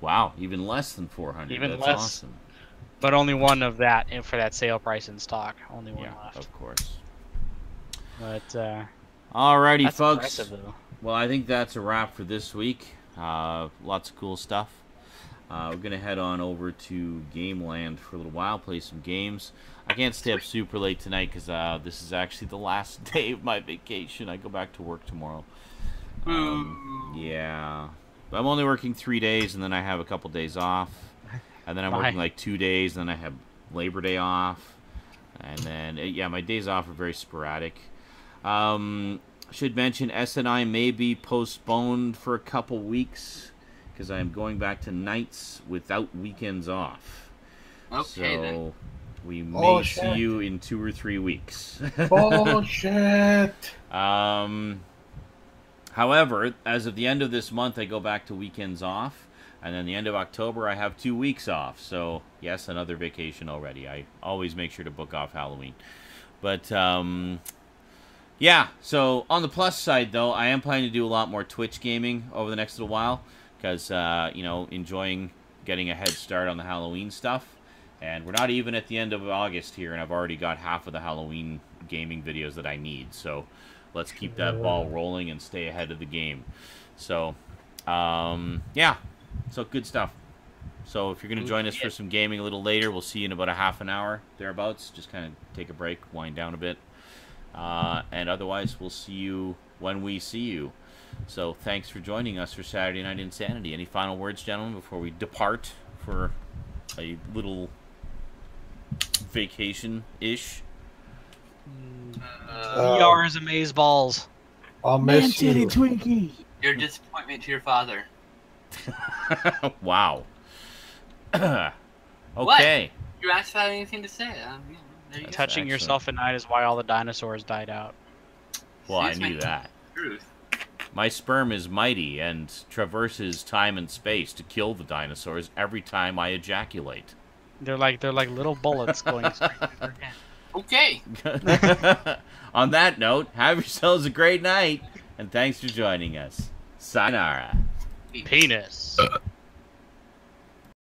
Wow, even less than $400. Even That's less. Awesome. But only one of that for that sale price in stock. Only one left. Of course. But alrighty, that's folks. Though. Well, I think that's a wrap for this week. Lots of cool stuff. We're gonna head on over to Gameland for a little while, play some games. I can't stay up super late tonight because this is actually the last day of my vacation. I go back to work tomorrow. Yeah, but I'm only working 3 days, and then I have a couple days off, and then I'm working like 2 days, and then I have Labor Day off, and then yeah, my days off are very sporadic. Should mention SNI may be postponed for a couple weeks because I'm going back to nights without weekends off. Okay, so then. we may see you in 2 or 3 weeks. Bullshit. However, as of the end of this month, I go back to weekends off, and then the end of October, I have 2 weeks off. So yes, another vacation already. I always make sure to book off Halloween, but yeah. So on the plus side, though, I am planning to do a lot more Twitch gaming over the next little while because you know, enjoying getting a head start on the Halloween stuff. And we're not even at the end of August here, and I've already got half of the Halloween gaming videos that I need. So let's keep that ball rolling and stay ahead of the game. So yeah, so good stuff. So if you're going to join us for some gaming a little later, we'll see you in about a half an hour thereabouts. Just kind of take a break, wind down a bit. And otherwise, we'll see you when we see you. So thanks for joining us for Saturday Night Insanity. Any final words, gentlemen, before we depart for a little vacation-ish? VR is amazeballs. I'll miss you. Twinkie. Your disappointment to your father. Wow. Okay. What? You asked if I had anything to say. Touching yourself at night is why all the dinosaurs died out. Well, I knew that. Truth. My sperm is mighty and traverses time and space to kill the dinosaurs every time I ejaculate. They're like little bullets going straight through their head. Okay. On that note, have yourselves a great night, and thanks for joining us. Sayonara. Penis.